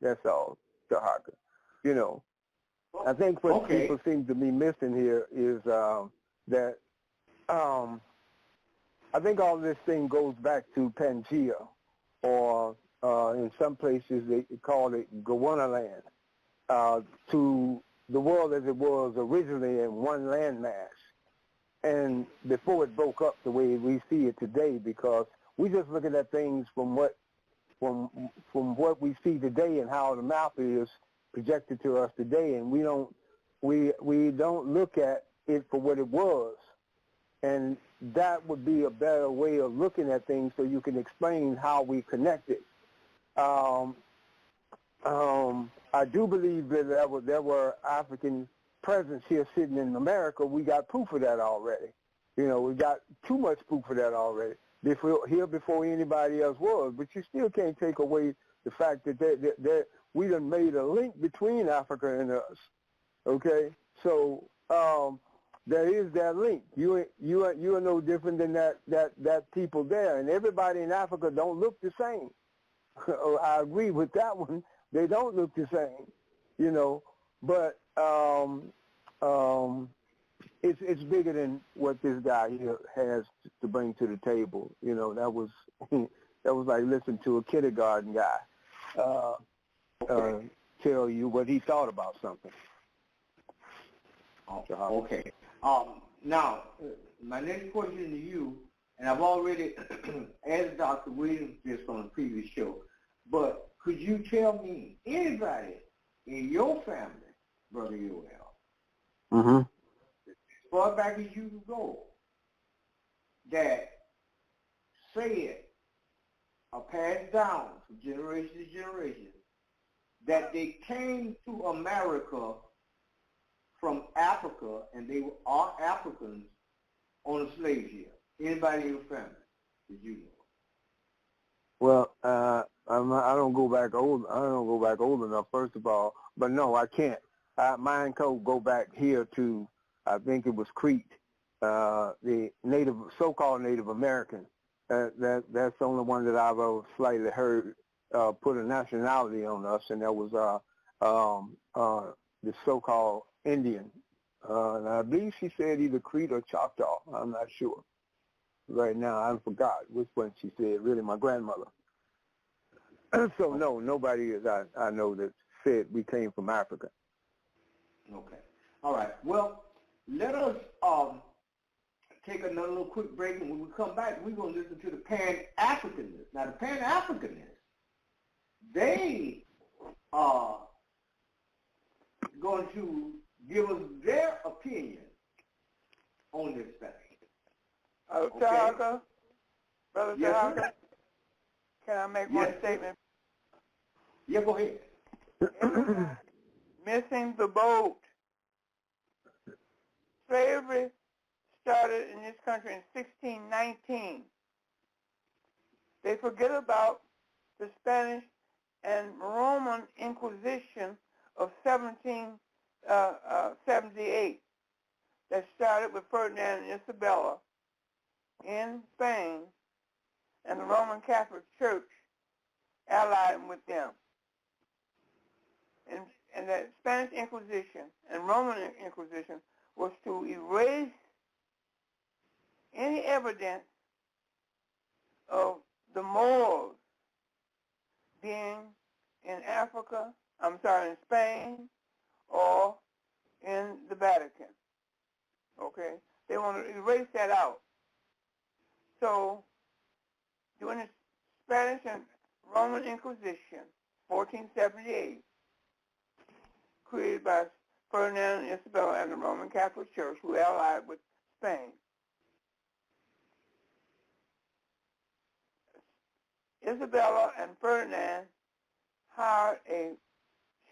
That's all, Tarhaka. You know, I think what people seem to be missing here is that I think all this thing goes back to Pangea, or in some places they call it Gowana land, to the world as it was originally in one landmass, and before it broke up the way we see it today, because we just looking at things from what we see today and how the map is projected to us today, and we don't look at it for what it was, and that would be a better way of looking at things, so you can explain how we connected. I do believe that there were African presence here sitting in America. We got proof of that already. You know, we got too much proof of that already. Before anybody else was, but you still can't take away the fact that we done made a link between Africa and us. Okay, so there is that link. You are no different than that people there, and everybody in Africa don't look the same. I agree with that one. They don't look the same, you know, but it's bigger than what this guy here has to bring to the table. You know, that was like listening to a kindergarten guy tell you what he thought about something. Okay. Now, my next question to you, and I've already asked Dr. Williams this on a previous show, but could you tell me anybody in your family, Brother Yoel, as far back as you can go, that said or passed down from generation to generation that they came to America from Africa and they are Africans on a slave ship? Anybody in your family that you know? Well, I don't go back old enough, first of all, but no, I can't. Mine go back here to, I think it was Crete, the so-called Native American. That's the only one that I've ever slightly heard put a nationality on us, and that was the so-called Indian. And I believe she said either Crete or Choctaw. I'm not sure. Right now, I forgot which one she said, really my grandmother. So no, nobody I know that said we came from Africa. Okay. All right. Well, let us take another little quick break, and when we come back, we're going to listen to the Pan-Africanists. Now, the Pan-Africanists, they going to give us their opinion on this thing. Okay? Tarhaka, Brother Yes, Tarhaka, sir. can I make Yes, one sir. statement? Yeah, go ahead. Everybody missing the boat. Slavery started in this country in 1619. They forget about the Spanish and Roman Inquisition of 1778 that started with Ferdinand and Isabella in Spain, and the Roman Catholic Church allied with them. And the Spanish Inquisition and Roman Inquisition was to erase any evidence of the Moors being in in Spain, or in the Vatican. Okay? They want to erase that out. So, during the Spanish and Roman Inquisition, 1478, created by Ferdinand and Isabella and the Roman Catholic Church, who allied with Spain. Isabella and Ferdinand hired a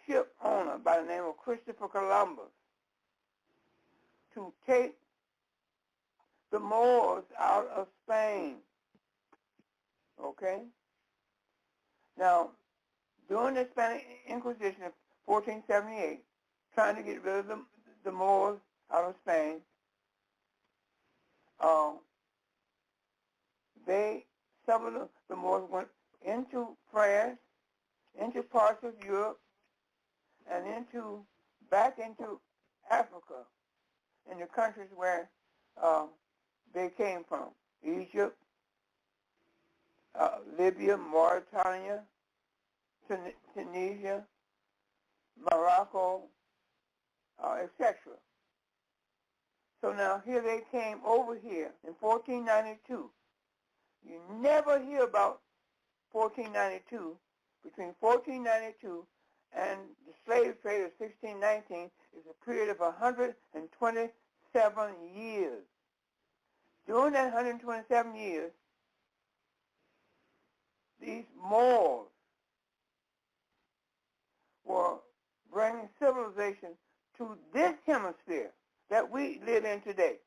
ship owner by the name of Christopher Columbus to take the Moors out of Spain. Okay? Now, during the Spanish Inquisition of 1478, trying to get rid of the Moors out of Spain, some of the Moors went into France, into parts of Europe, and back into Africa, in the countries where they came from: Egypt, Libya, Mauritania, Tunisia, Morocco, etc. So now here they came over here in 1492. You never hear about 1492. Between 1492 and the slave trade of 1619 is a period of 127 years. During that 127 years, these Moors were bringing civilization to this hemisphere that we live in today.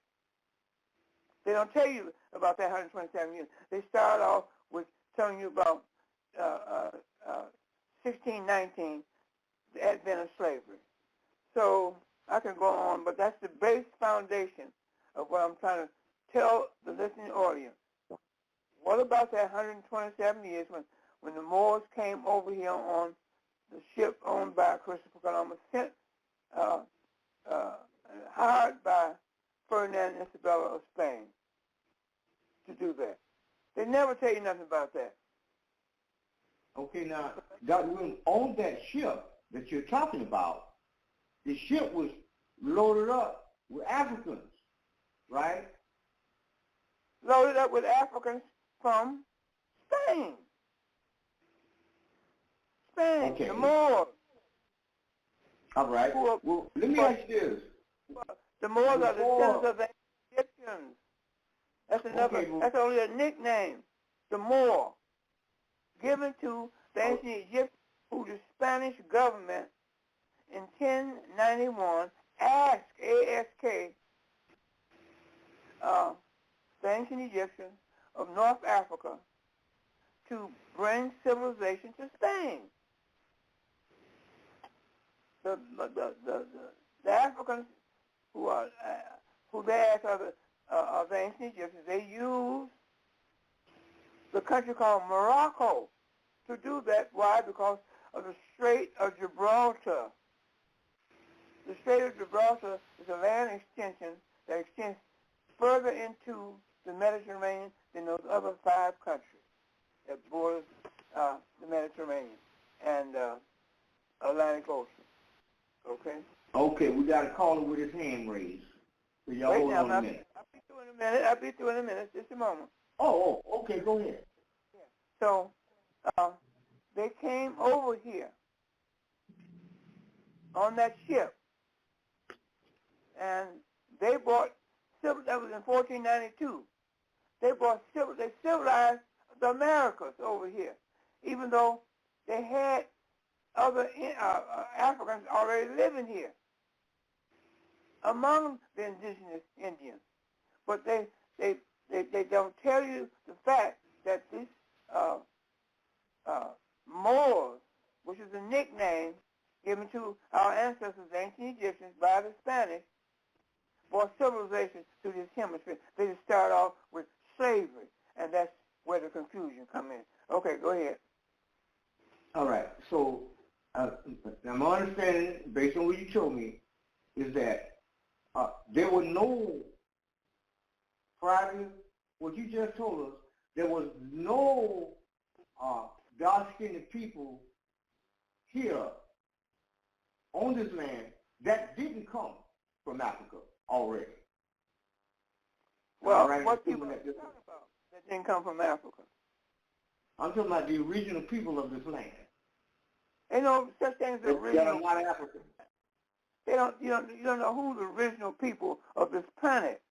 They don't tell you about that 127 years. They start off with telling you about 1619, the advent of slavery. So I can go on, but that's the base foundation of what I'm trying to tell the listening audience. What about that 127 years when the Moors came over here on the ship owned by Christopher Columbus, sent, hired by Ferdinand and Isabella of Spain to do that? They never tell you nothing about that. Okay, now, Dr. Williams, on that ship that you're talking about, the ship was loaded up with Africans, right? Loaded up with Africans from Spain. Spain, okay. The Moors. All right. Well, let me ask you this. The Moors are descendants of the Egyptians. That's another. Okay, well, that's only a nickname. The Moor, given to the ancient Egyptians, who the Spanish government in 1091 asked, A-S-K, the ancient Egyptians of North Africa to bring civilization to Spain. The Africans who they asked of the ancient Egyptians, they used the country called Morocco to do that. Why? Because of the Strait of Gibraltar. The Strait of Gibraltar is a land extension that extends further into the Mediterranean than those other 5 countries that borders the Mediterranean and Atlantic Ocean. Okay? Okay, we got a caller with his hand raised. So y'all hold on a minute. I'll be through in a minute. I'll be through in a minute. Just a moment. Oh, okay, go ahead. Yeah. So they came over here on that ship. And they brought, that was in 1492. They civilized the Americas over here, even though they had other Africans already living here among the indigenous Indians. But they don't tell you the fact that these Moors, which is a nickname given to our ancestors, the ancient Egyptians, by the Spanish, brought civilization to this hemisphere. They just start off with slavery, and that's where the confusion comes in. Okay, go ahead. All right. So now my understanding, based on what you told me, is that there were no, prior to what you just told us, there was no dark-skinned people here on this land that didn't come from Africa already. Well, right, what people are you talking about that didn't come from Africa? I'm talking about the original people of this land. Ain't no such thing as the original. That are not African. You don't know who the original people of this planet.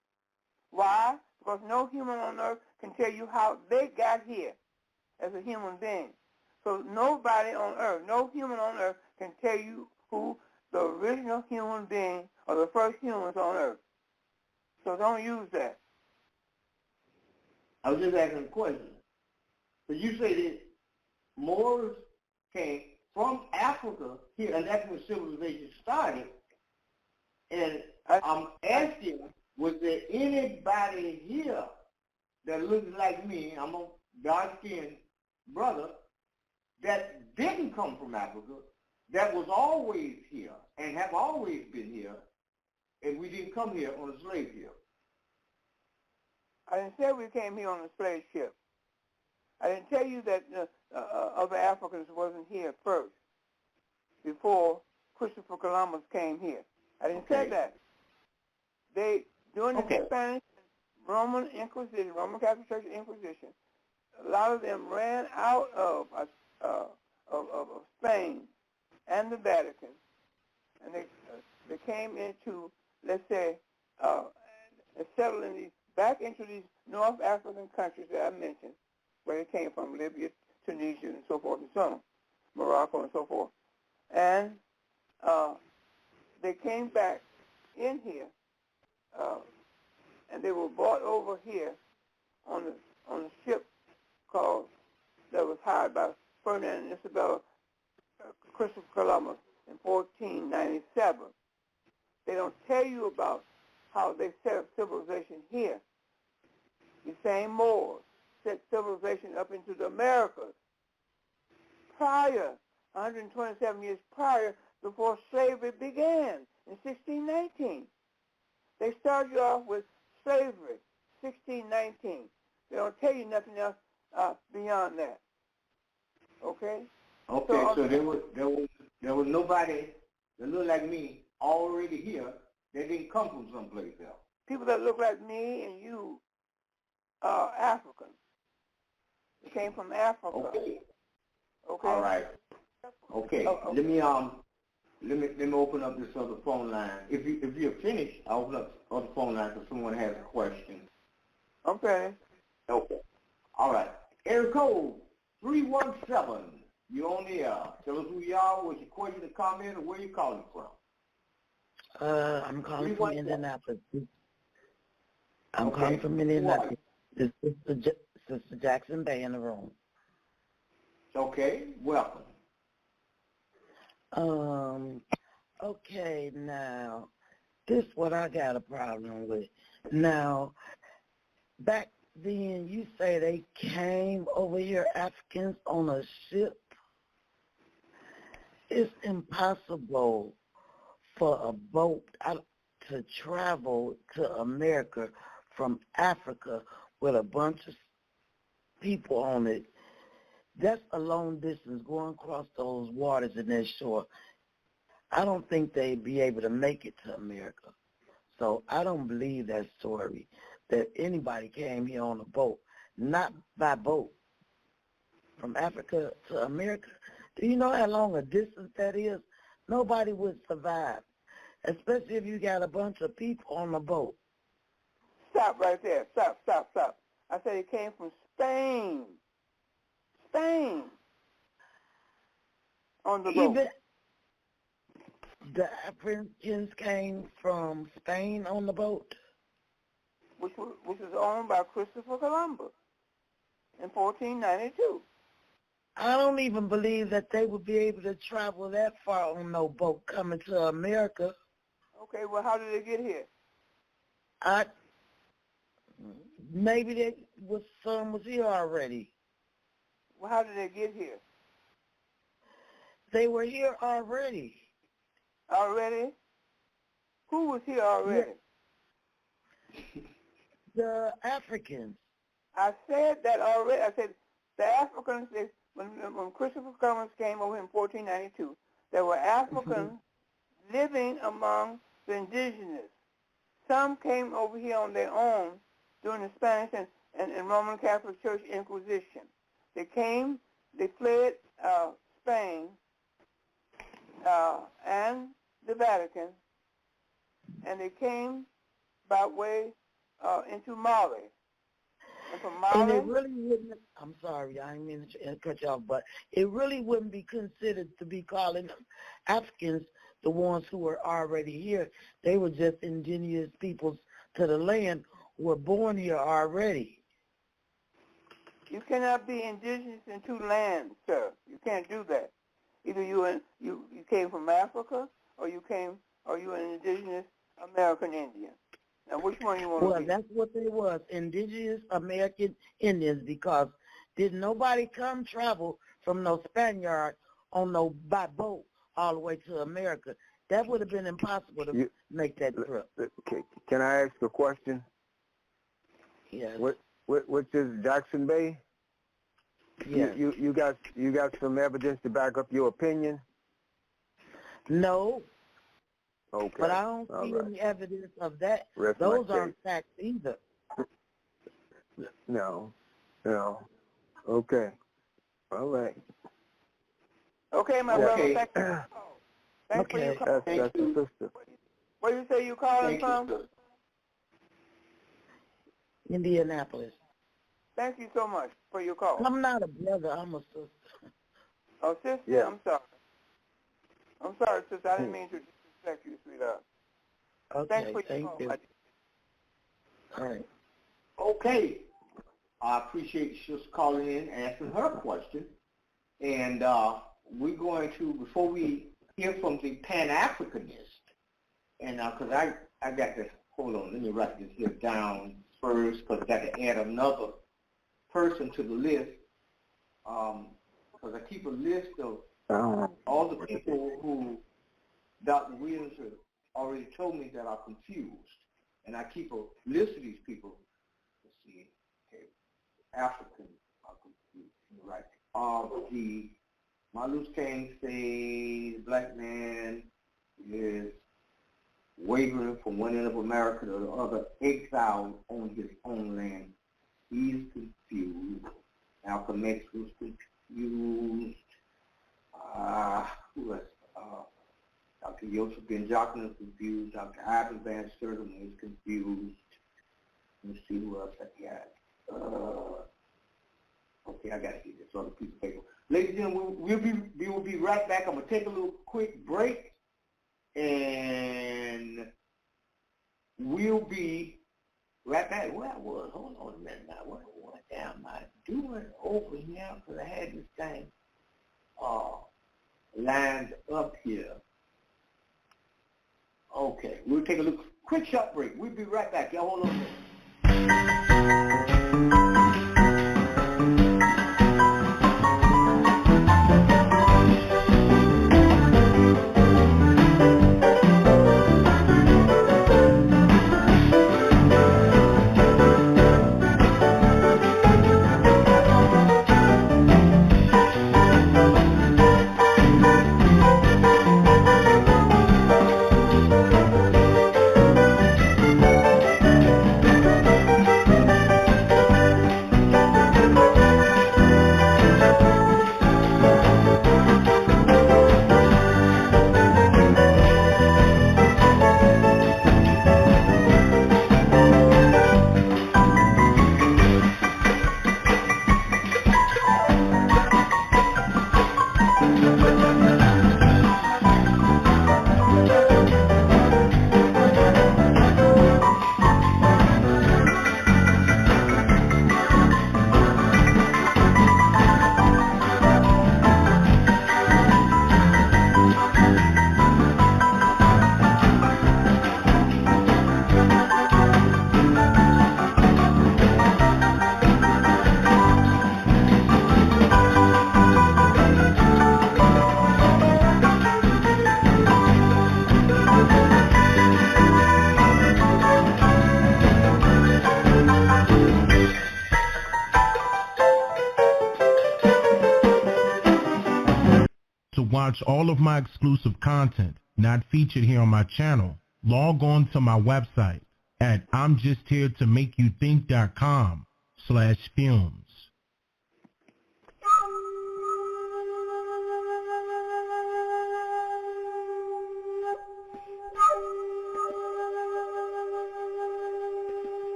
Why? Because no human on earth can tell you how they got here as a human being. So nobody on earth, no human on earth can tell you who the original human being or the first humans on earth. So don't use that. I was just asking a question. So you say that Moors came from Africa here, and that's when civilization started. And I'm asking, was there anybody here that looks like me, I'm a dark-skinned brother, that didn't come from Africa, that was always here and have always been here, and we didn't come here on a slave ship? I didn't say we came here on a slave ship. I didn't tell you that other Africans wasn't here first, before Christopher Columbus came here. I didn't say that. They, during the Spanish Roman Inquisition, Roman Catholic Church Inquisition, a lot of them ran out of Spain and the Vatican, and they came into, let's say, settled in these, back into these North African countries that I mentioned, where they came from, Libya, Tunisia, and so forth and so on, Morocco and so forth. And they came back in here, and they were brought over here on a ship called, that was hired by Ferdinand and Isabella Christopher Columbus in 1497. They don't tell you about how they set up civilization here. The same Moors set civilization up into the Americas prior, 127 years prior, before slavery began in 1619. They started you off with slavery, 1619. They don't tell you nothing else beyond that. Okay? Okay, so there was nobody that looked like me already here that didn't come from someplace else. People that look like me and you are African. They came from Africa. Okay. Okay. All right. Okay. Let me open up this other phone line. If you're finished, I'll open up the other phone line if someone has a question. Okay. Okay. All right. Area code 317. You're on the air. Tell us who you are, what's your question or comment, or where you're calling from. I'm calling from Indianapolis. I'm calling from Indianapolis. This is Sister Jackson Bay in the room. Okay, welcome. Okay, now, this is what I got a problem with. Now, back then, you say they came over here, Africans, on a ship. It's impossible for a boat to travel to America from Africa with a bunch of people on it. That's a long distance going across those waters and that shore. I don't think they'd be able to make it to America. So I don't believe that story, that anybody came here on a boat, not by boat, from Africa to America. Do you know how long a distance that is Nobody would survive, especially if you got a bunch of people on the boat. Stop right there. Stop. I said it came from Spain. Spain. On the boat. Even the Africans came from Spain on the boat? Which was owned by Christopher Columbus in 1492. I don't even believe that they would be able to travel that far on no boat coming to America. Okay, well, how did they get here? Maybe some was here already. Well, how did they get here? They were here already. Already? Who was here already? Yeah. The Africans. I said that already. I said the Africans, when Christopher Columbus came over in 1492, there were Africans living among the indigenous. Some came over here on their own during the Spanish and Roman Catholic Church Inquisition. They came, they fled Spain and the Vatican, and they came by way into Mali. And from Mali, and it really wouldn't, I'm sorry, I didn't mean to cut you off, but it really wouldn't be considered to be calling them Africans the ones who were already here. They were just indigenous peoples to the land who were born here already. You cannot be indigenous in two lands, sir. You can't do that. Either you came from Africa, or you an indigenous American Indian. Now, which one you want to be? Well, that's what they was, indigenous American Indians, because didn't nobody come travel from no Spaniard on no by boat all the way to America. That would have been impossible to make that trip. Can I ask a question? Yes. Which is Jackson Bay? Yes. You got some evidence to back up your opinion? No. Okay. But I don't see any evidence of that. Those aren't facts either. No. Okay. All right. Okay, my brother. Thank you. Thanks for your call. That's the sister. Where do you say you calling from? Indianapolis. Thank you so much for your call. I'm not a brother. I'm a sister. Oh, sister? Yeah. I'm sorry. I'm sorry, sister. I didn't mean to disrespect you, sweetheart. Okay, Thanks for your call. you. All right. Okay. I appreciate you just calling in, asking her question. And we're going to, before we hear from the Pan-Africanist, and because I got to, hold on, let me write this here down first, because I got to add another person to the list, because I keep a list of all the people who Dr. Williams has already told me that are confused. And I keep a list of these people. Let's see. Okay. Africans are confused. Right. The Martin Luther King says black man is wavering from one end of America to the other, exiled on his own land. He's confused. Malcolm X was confused. Who else? Dr. Joseph Ben Jocelyn is confused. Dr. Ivan Van Sturtevant is confused. Let's see who else I got. Okay, I got to get this other piece of paper. Ladies and gentlemen, we will be right back. I'm going to take a little quick break, and we'll be right back. Where I was, hold on a minute now. What am I doing over here? Because I had this thing lined up here. Okay, we'll take a little quick short break. We'll be right back. Y'all hold on a minute. watch all of my exclusive content not featured here on my channel, log on to my website at I'mJustHereToMakeYouThink.com/films.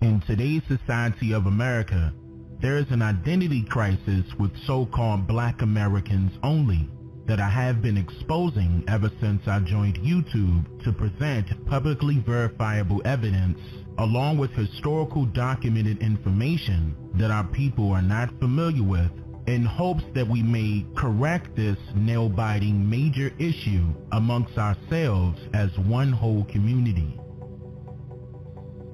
In today's society of America, there is an identity crisis with so-called Black Americans only that I have been exposing ever since I joined YouTube to present publicly verifiable evidence along with historical documented information that our people are not familiar with, in hopes that we may correct this nail-biting major issue amongst ourselves as one whole community.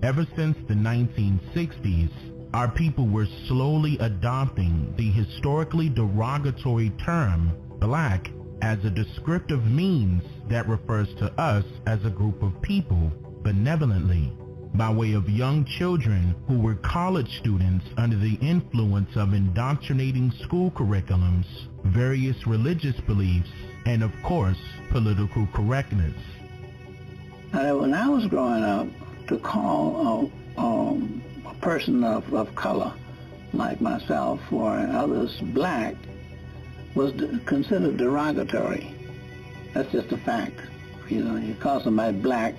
Ever since the 1960s, our people were slowly adopting the historically derogatory term Black as a descriptive means that refers to us as a group of people benevolently, by way of young children who were college students under the influence of indoctrinating school curriculums, various religious beliefs, and of course, political correctness. When I was growing up, to call a person of color, like myself or others, Black, was considered derogatory. That's just a fact. You know, you call somebody Black,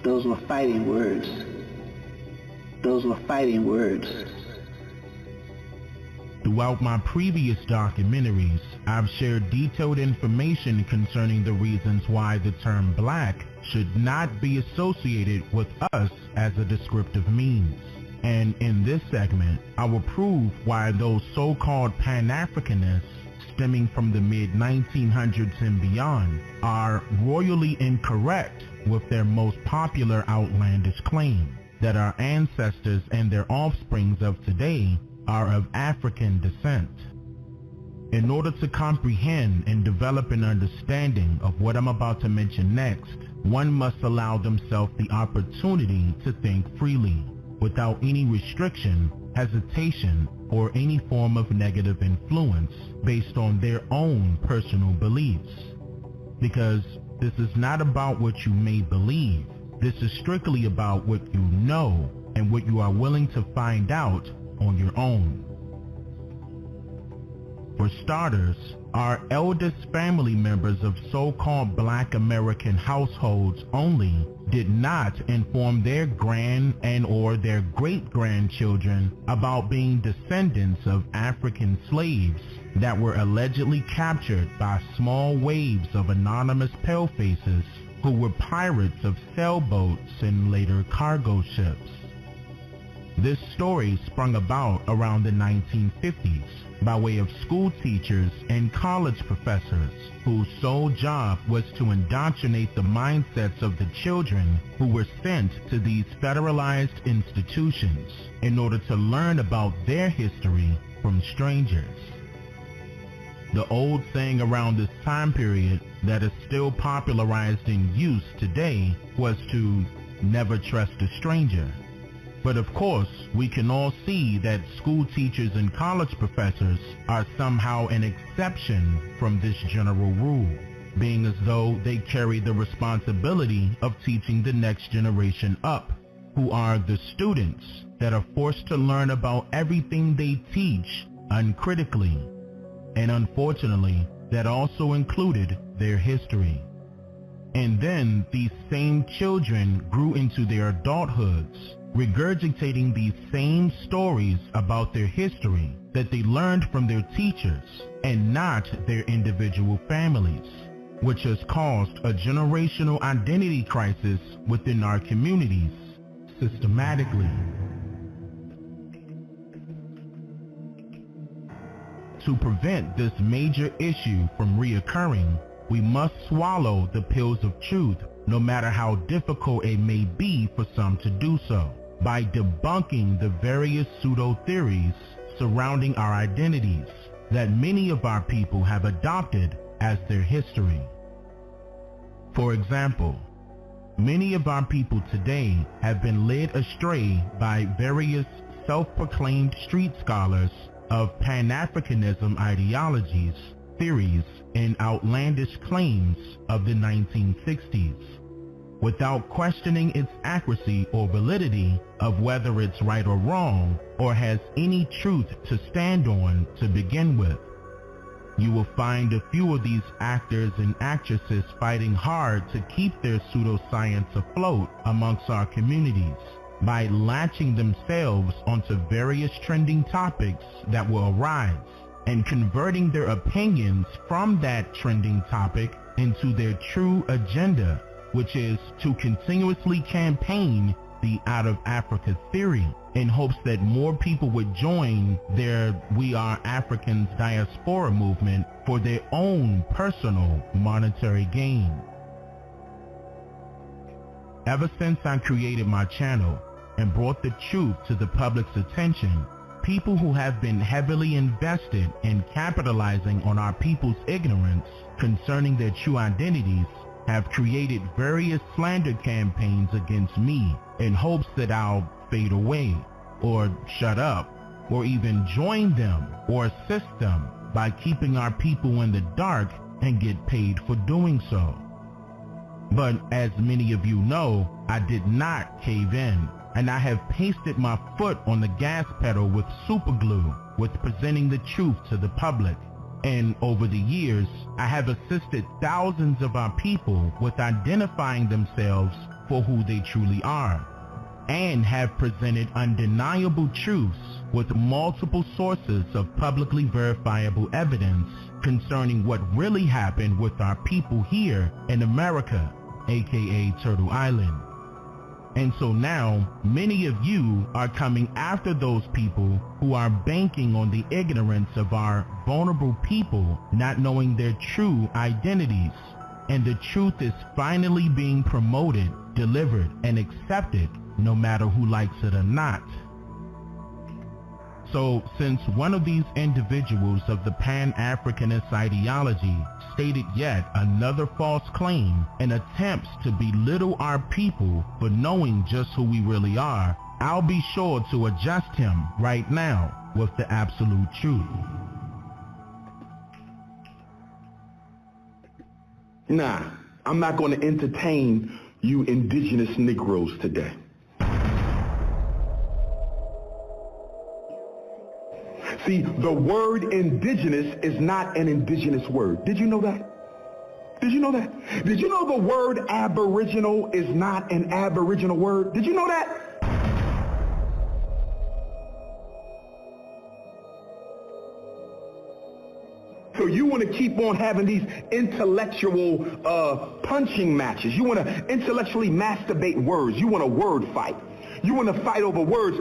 those were fighting words. Those were fighting words. Throughout my previous documentaries, I've shared detailed information concerning the reasons why the term Black should not be associated with us as a descriptive means. And in this segment, I will prove why those so-called Pan-Africanists stemming from the mid-1900s and beyond are royally incorrect with their most popular outlandish claim that our ancestors and their offsprings of today are of African descent. In order to comprehend and develop an understanding of what I'm about to mention next, one must allow themselves the opportunity to think freely, without any restriction, hesitation, or any form of negative influence based on their own personal beliefs. Because this is not about what you may believe. This is strictly about what you know and what you are willing to find out on your own. For starters, our eldest family members of so-called Black American households only did not inform their grand and or their great-grandchildren about being descendants of African slaves that were allegedly captured by small waves of anonymous palefaces who were pirates of sailboats and later cargo ships. This story sprung about around the 1950s by way of school teachers and college professors whose sole job was to indoctrinate the mindsets of the children who were sent to these federalized institutions in order to learn about their history from strangers. The old saying around this time period that is still popularized in use today was to never trust a stranger. But of course, we can all see that school teachers and college professors are somehow an exception from this general rule, being as though they carry the responsibility of teaching the next generation up, who are the students that are forced to learn about everything they teach uncritically. And unfortunately, that also included their history. And then these same children grew into their adulthoods, regurgitating these same stories about their history that they learned from their teachers and not their individual families, which has caused a generational identity crisis within our communities systematically. To prevent this major issue from reoccurring, we must swallow the pills of truth, no matter how difficult it may be for some to do so, by debunking the various pseudo-theories surrounding our identities that many of our people have adopted as their history. For example, many of our people today have been led astray by various self-proclaimed street scholars of Pan-Africanism ideologies, theories, and outlandish claims of the 1960s, without questioning its accuracy or validity of whether it's right or wrong or has any truth to stand on to begin with. You will find a few of these actors and actresses fighting hard to keep their pseudoscience afloat amongst our communities by latching themselves onto various trending topics that will arise and converting their opinions from that trending topic into their true agenda, which is to continuously campaign the Out of Africa theory in hopes that more people would join their We Are Africans diaspora movement for their own personal monetary gain. Ever since I created my channel and brought the truth to the public's attention, people who have been heavily invested in capitalizing on our people's ignorance concerning their true identities have created various slander campaigns against me in hopes that I'll fade away, or shut up, or even join them or assist them by keeping our people in the dark and get paid for doing so. But as many of you know, I did not cave in, and I have pasted my foot on the gas pedal with super glue with presenting the truth to the public. And over the years, I have assisted thousands of our people with identifying themselves for who they truly are, and have presented undeniable truths with multiple sources of publicly verifiable evidence concerning what really happened with our people here in America, aka Turtle Island. And so now, many of you are coming after those people who are banking on the ignorance of our vulnerable people not knowing their true identities. And the truth is finally being promoted, delivered, and accepted, no matter who likes it or not. So, since one of these individuals of the Pan-Africanist ideology stated yet another false claim and attempts to belittle our people for knowing just who we really are, I'll be sure to adjust him right now with the absolute truth. Nah, I'm not going to entertain you indigenous Negroes today. See, the word indigenous is not an indigenous word. Did you know that? Did you know that? Did you know the word aboriginal is not an aboriginal word? Did you know that? So you want to keep on having these intellectual punching matches. You want to intellectually masturbate words. You want a word fight. You want to fight over words.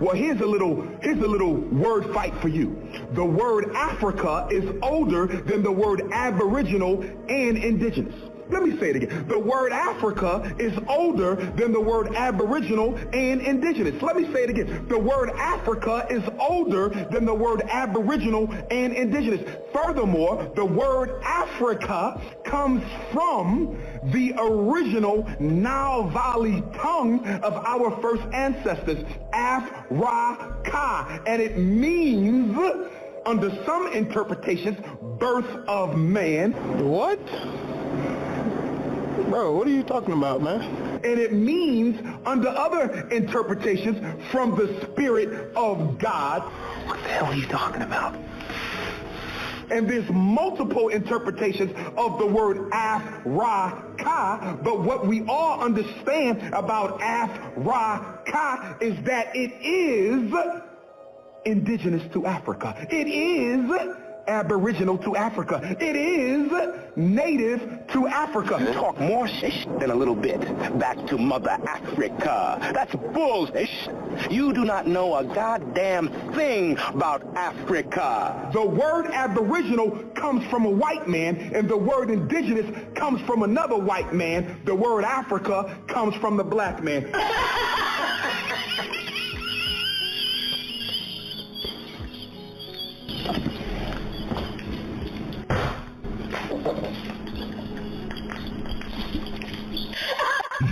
Well, here's a little word fight for you. The word Africa is older than the word aboriginal and indigenous. Let me say it again. The word Africa is older than the word aboriginal and indigenous. Let me say it again. The word Africa is older than the word aboriginal and indigenous. Furthermore, the word Africa comes from the original Nile Valley tongue of our first ancestors, Af-Ra-Ka, and it means, under some interpretations, birth of man. What? Bro, what are you talking about, man? And it means, under other interpretations, from the Spirit of God. What the hell are you talking about? And there's multiple interpretations of the word Af-Ra-Ka, but what we all understand about Af-Ra-Ka is that it is indigenous to Africa. It is aboriginal to Africa. It is native to Africa. Talk more shish than a little bit. Back to Mother Africa. That's bullshit. You do not know a goddamn thing about Africa. The word aboriginal comes from a white man, and the word indigenous comes from another white man. The word Africa comes from the black man.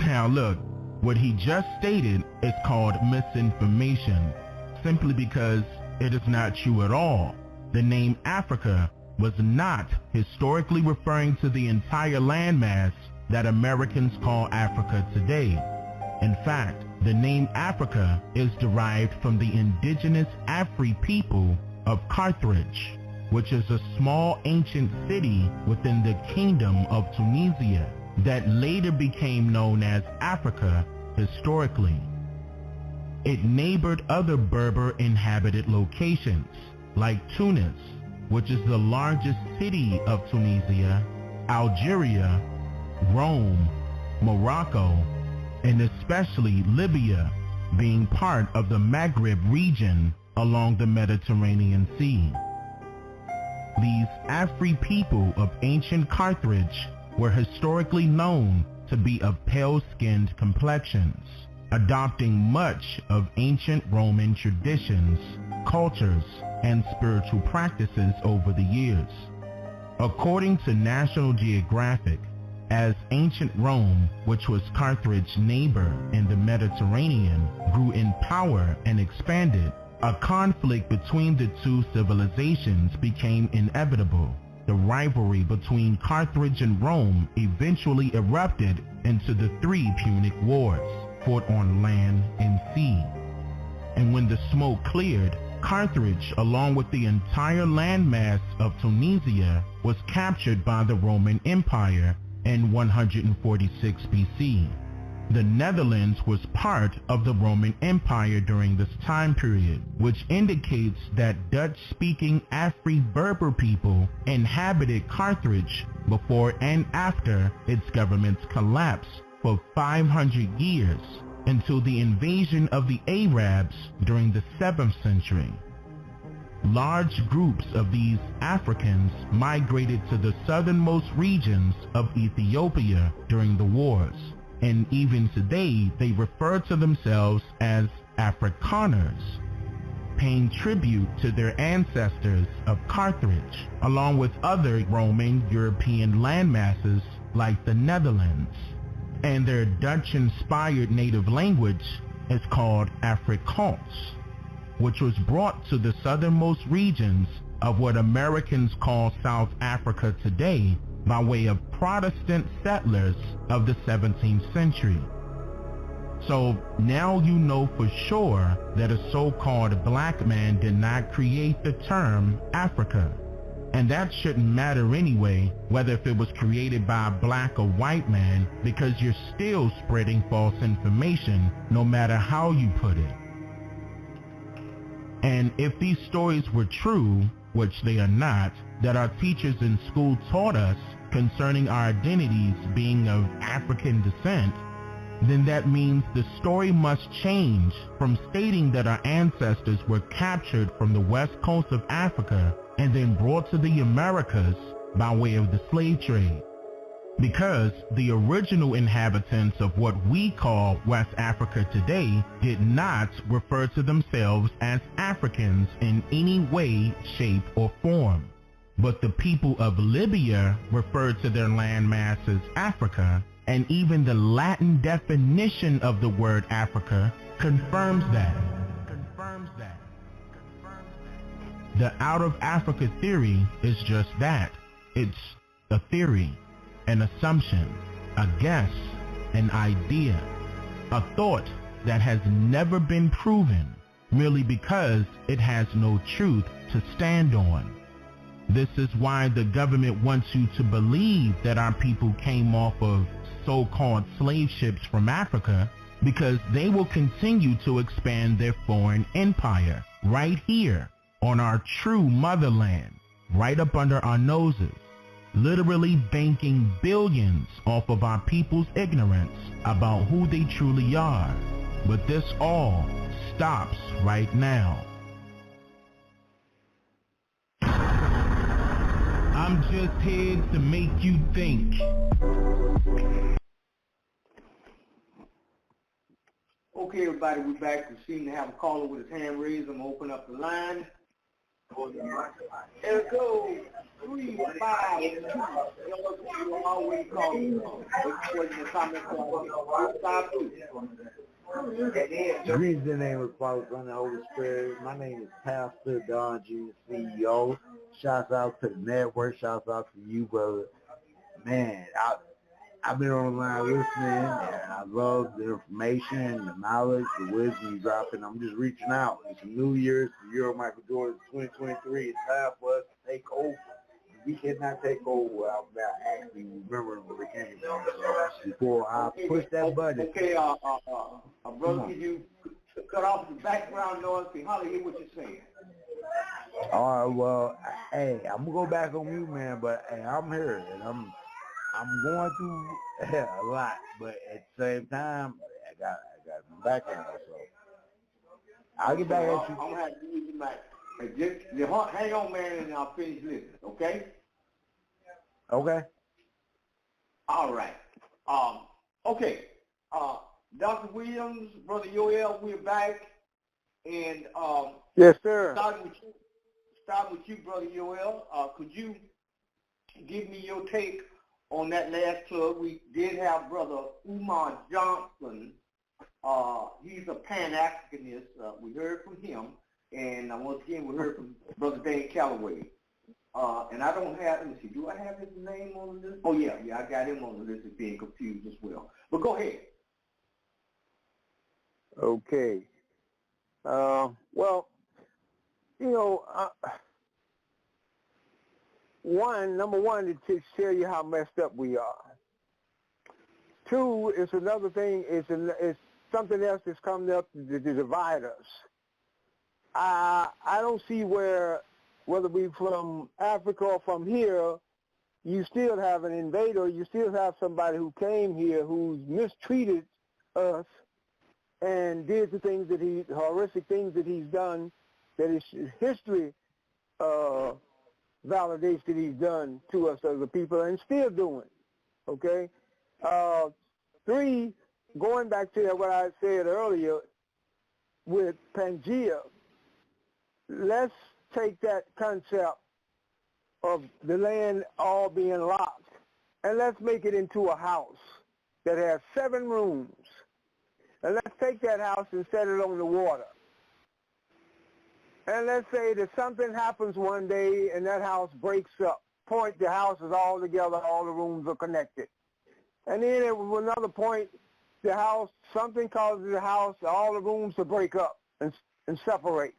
Now look, what he just stated is called misinformation, simply because it is not true at all. The name Africa was not historically referring to the entire landmass that Americans call Africa today. In fact, the name Africa is derived from the indigenous Afri people of Carthage, which is a small ancient city within the Kingdom of Tunisia that later became known as Africa historically. It neighbored other Berber inhabited locations like Tunis, which is the largest city of Tunisia, Algeria, Rome, Morocco, and especially Libya, being part of the Maghreb region along the Mediterranean Sea. These Afri people of ancient Carthage were historically known to be of pale-skinned complexions, adopting much of ancient Roman traditions, cultures, and spiritual practices over the years. According to National Geographic, as ancient Rome, which was Carthage's neighbor in the Mediterranean, grew in power and expanded, a conflict between the two civilizations became inevitable. The rivalry between Carthage and Rome eventually erupted into the three Punic Wars, fought on land and sea. And when the smoke cleared, Carthage, along with the entire landmass of Tunisia, was captured by the Roman Empire in 146 BC. The Netherlands was part of the Roman Empire during this time period, which indicates that Dutch-speaking Afri-Berber people inhabited Carthage before and after its government's collapse for 500 years until the invasion of the Arabs during the 7th century. Large groups of these Africans migrated to the southernmost regions of Ethiopia during the wars, and even today they refer to themselves as Afrikaners, paying tribute to their ancestors of Carthage, along with other Roman European landmasses like the Netherlands. And their Dutch-inspired native language is called Afrikaans, which was brought to the southernmost regions of what Americans call South Africa today by way of Protestant settlers of the 17th century. So now you know for sure that a so-called black man did not create the term Africa. And that shouldn't matter anyway, whether if it was created by a black or white man, because you're still spreading false information no matter how you put it. And if these stories were true, which they are not, that our teachers in school taught us concerning our identities being of African descent, then that means the story must change from stating that our ancestors were captured from the west coast of Africa and then brought to the Americas by way of the slave trade. Because the original inhabitants of what we call West Africa today did not refer to themselves as Africans in any way, shape, or form. But the people of Libya referred to their landmass as Africa, and even the Latin definition of the word Africa confirms that. The out of Africa theory is just that. It's a theory, an assumption, a guess, an idea, a thought that has never been proven, merely because it has no truth to stand on. This is why the government wants you to believe that our people came off of so-called slave ships from Africa, because they will continue to expand their foreign empire right here on our true motherland, right up under our noses, literally banking billions off of our people's ignorance about who they truly are. But this all stops right now. I'm just here to make you think. Okay, everybody, we're back. We seem to have a caller with his hand raised. I'm going to open up the line. There it goes. 352. You always call me. Greetings in the name of the Father, Son, and the Holy Spirit. My name is Pastor Don G, CEO. Shouts out to the network. Shouts out to you, brother. Man, I've been on the line listening, and I love the information, the knowledge, the wisdom you dropping. I'm just reaching out. It's a new year. It's the year of Michael Jordan 2023. It's time for us to take over. We cannot take over without actually remembering where we came from. So before I push that button. Okay, brother, can you cut off the background noise? Can hardly hear what you're saying. All right, well, hey, I'm gonna go back on mute, man. But hey, I'm here, and I'm going through a lot, but at the same time, I got some background, so I'll get back at you. I'm gonna have to use the mic. Just hang on, man, and I'll finish listening. Okay? Okay. All right. Okay. Dr. Williams, Brother Yoel, we're back, and yes, sir. Start with you, Brother Yoel. Could you give me your take on that last plug? We did have Brother Umar Johnson. He's a Pan-Africanist. We heard from him. And once again, we heard from Brother Dane Calloway. And I don't have, let me see, do I have his name on the list? Oh, yeah, I got him on the list of being confused as well. But go ahead. Okay. Well, you know, number one, to tell you how messed up we are. Two, it's another thing, it's something else that's coming up to divide us. I don't see whether we from Africa or from here, you still have an invader, you still have somebody who came here who's mistreated us and did the things that horrific things that he's done, that his history validates that he's done to us as a people and still doing, okay? Three, going back to what I said earlier with Pangea, let's take that concept of the land all being locked and let's make it into a house that has 7 rooms. And let's take that house and set it on the water. And let's say that something happens one day and that house breaks up. Point, the house is all together, all the rooms are connected. And then at another point, the house, something causes the house, all the rooms to break up and separate.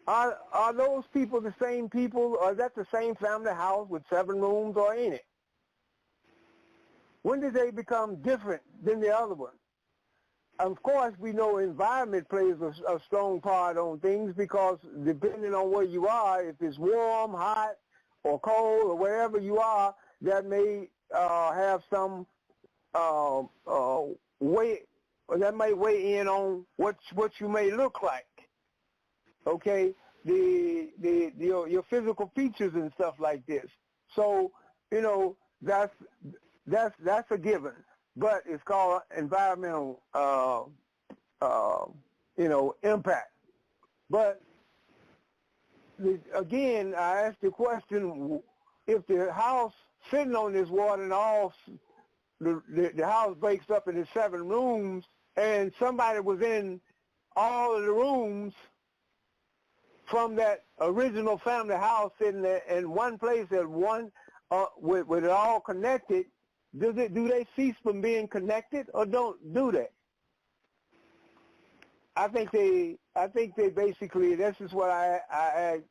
Are those people the same people? Or is that the same family house with 7 rooms, or ain't it? When did they become different than the other one? Of course, we know environment plays a strong part on things because depending on where you are, if it's warm, hot, or cold, or wherever you are, that may have some weight, or that may weigh in on what you may look like. Okay, your physical features and stuff like this. So, you know, that's a given. But it's called environmental, impact. But again, I asked the question: if the house sitting on this water and all, the house breaks up into 7 rooms, and somebody was in all of the rooms from that original family house sitting there in one place at one, with it all connected, do they cease from being connected or don't do that? I think they basically, this is what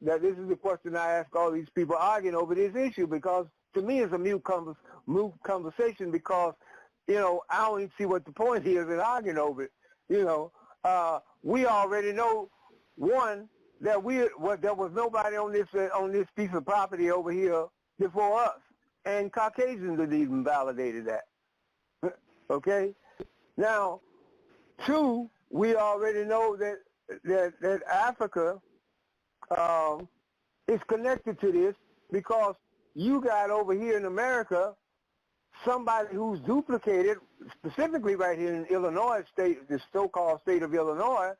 this is the question I ask all these people arguing over this issue, because to me it's a moot conversation because, you know, I don't even see what the point is in arguing over it. You know, we already know one, there was nobody on this piece of property over here before us, and Caucasians had even validated that. Okay. Now, two, we already know that Africa is connected to this because you got over here in America somebody who's duplicated, specifically right here in Illinois state, the so-called state of Illinois.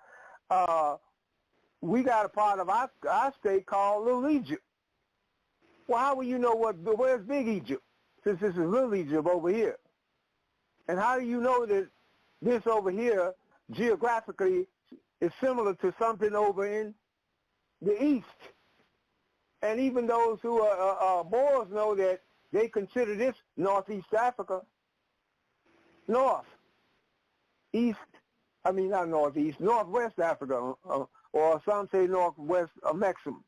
We got a part of our state called Little Egypt. Well, how will you know where's Big Egypt, since this is Little Egypt over here? And how do you know that this over here, geographically, is similar to something over in the east? And even those who are Moors know that they consider this Northeast Africa, Northwest Africa, or some say Northwest of Mexico.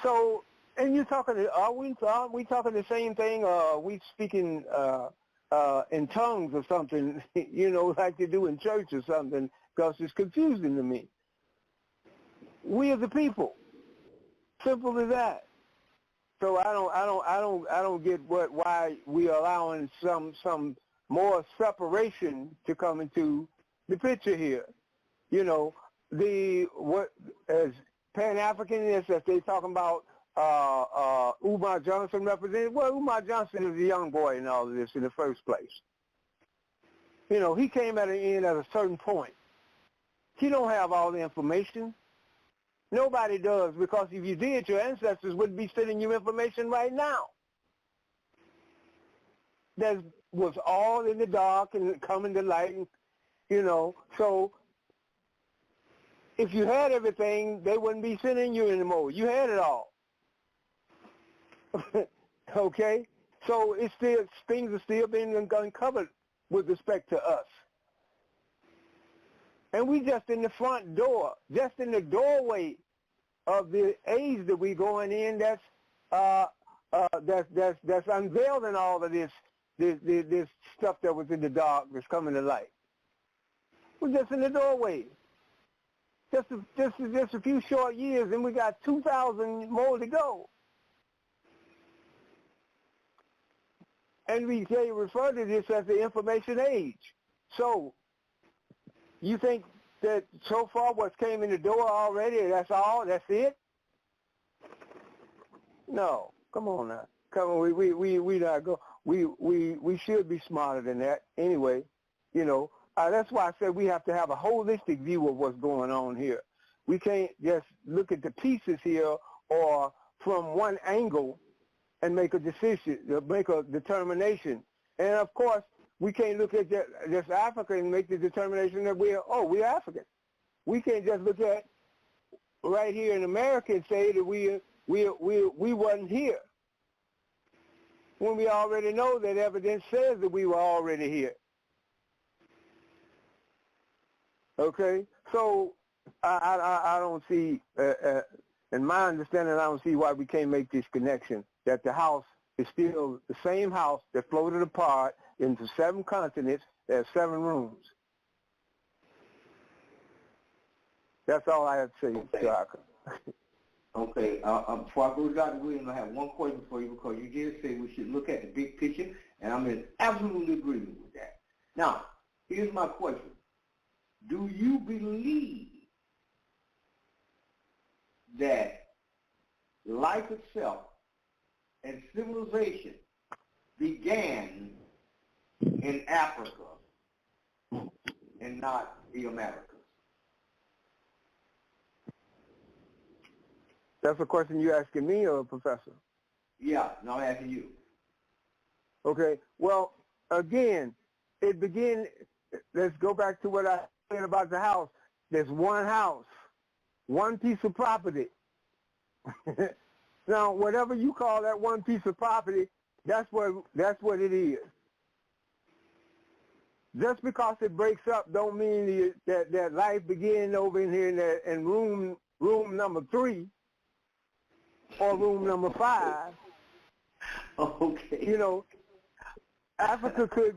So, and you're talking, are we talking the same thing? Are we speaking in tongues or something, like they do in church or something, because it's confusing to me. We are the people. Simple as that. So I don't get why we are allowing some more separation to come into the picture here. As Pan-Africanists, as they talking about Umar Johnson represented. Well, Umar Johnson is a young boy in all of this in the first place. He came at an end at a certain point. He don't have all the information. Nobody does, because if you did, your ancestors wouldn't be sending you information right now. That was all in the dark and coming to light, So if you had everything, they wouldn't be sending you anymore. You had it all. Okay? So things are still being uncovered with respect to us. And we just in the front door, just in the doorway of the age that we going in, that's unveiling all of this stuff that was in the dark that's coming to light. We're just in the doorway. Just a few short years, and we got 2,000 more to go. And they refer to this as the information age. So, you think that so far what's came in the door already, that's all? That's it? No. Come on now. Come on. We not go. We should be smarter than that. Anyway, that's why I said we have to have a holistic view of what's going on here. We can't just look at the pieces here or from one angle and make a decision, make a determination. And of course, we can't look at just Africa and make the determination that we're African. We can't just look at right here in America and say that we wasn't here, when we already know that evidence says that we were already here. Okay, so I don't see, in my understanding, I don't see why we can't make this connection, that the house is still the same house that floated apart into 7 continents. There's 7 rooms. That's all I have to say, Tarhaka. Okay. Before I go to Dr. Williams, I have one question for you, because you did say we should look at the big picture, and I'm in absolute agreement with that. Now, here's my question. Do you believe that life itself and civilization began in Africa and not the Americas? That's a question you asking me or a professor? Yeah, no, I'm asking you. Okay, well, again, it began, let's go back to what I said about the house. There's one house, one piece of property. Now, whatever you call that one piece of property, that's what it is. Just because it breaks up don't mean that life began over in here in room number 3 or room number 5. Okay. Africa could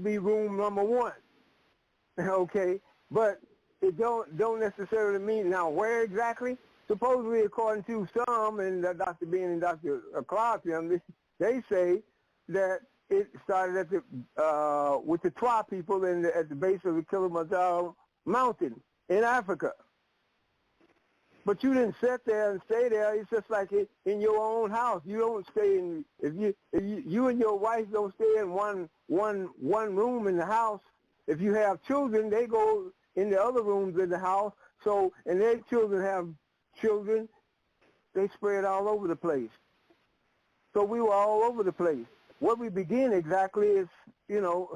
be room number 1. Okay, but it don't necessarily mean now where exactly. Supposedly, according to some, and Dr. Bean and Dr. Clark, they say that it started at the with the Twa people at the base of the Kilimanjaro mountain in Africa. But you didn't sit there and stay there. It's just like in your own house. You don't stay in if you and your wife don't stay in one room in the house. If you have children, they go in the other rooms in the house. So and their children have children. They spread all over the place. So we were all over the place. What we begin exactly is,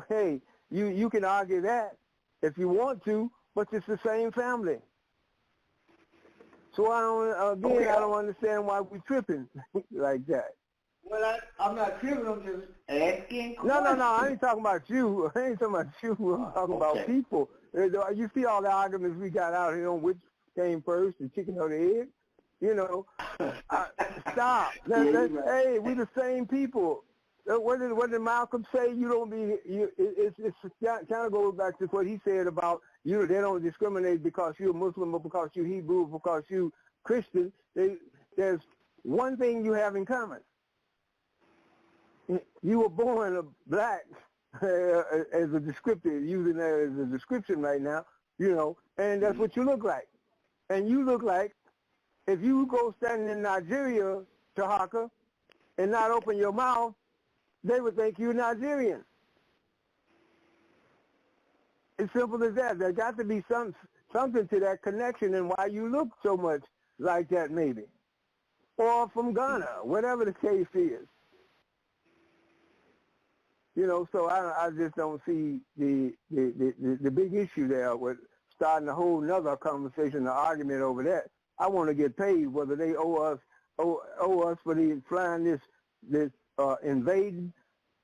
hey, you can argue that if you want to, but it's the same family. So I don't understand why we're tripping like that. Well, I'm not tripping. I'm just asking questions. No. I ain't talking about you. I ain't talking about you. I'm talking about people. You see all the arguments we got out here on which came first, the chicken or the egg? Stop. Hey, we the same people. What did Malcolm say? You don't be. It's kind of goes back to what he said about they don't discriminate because you're Muslim or because you're Hebrew or because you're Christian. There's one thing you have in common. You were born black, as a descriptor, using that as a description right now. And that's what you look like. And you look like if you go standing in Nigeria, Tarhaka, and not open your mouth, they would think you're Nigerian. It's simple as that. There got to be something to that connection and why you look so much like that maybe. Or from Ghana, whatever the case is. So I just don't see the big issue there with starting a whole nother conversation, an argument over that. I want to get paid whether they owe us for flying this invading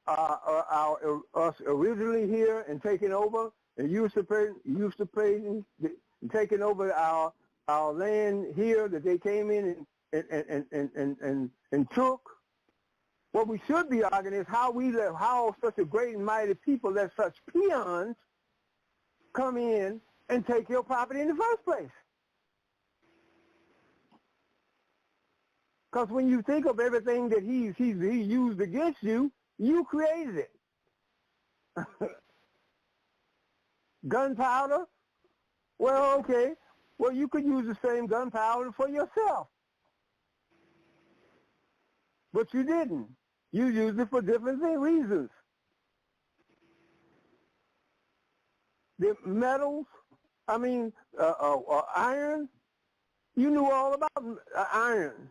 us originally here and taking over and usurpating and taking over our land here that they came in and took. What we should be arguing is how such a great and mighty people that such peons come in and take your property in the first place. Because when you think of everything that he used against you, you created it. Gunpowder? Well, okay. Well, you could use the same gunpowder for yourself. But you didn't. You used it for different reasons. The metals, iron, you knew all about iron.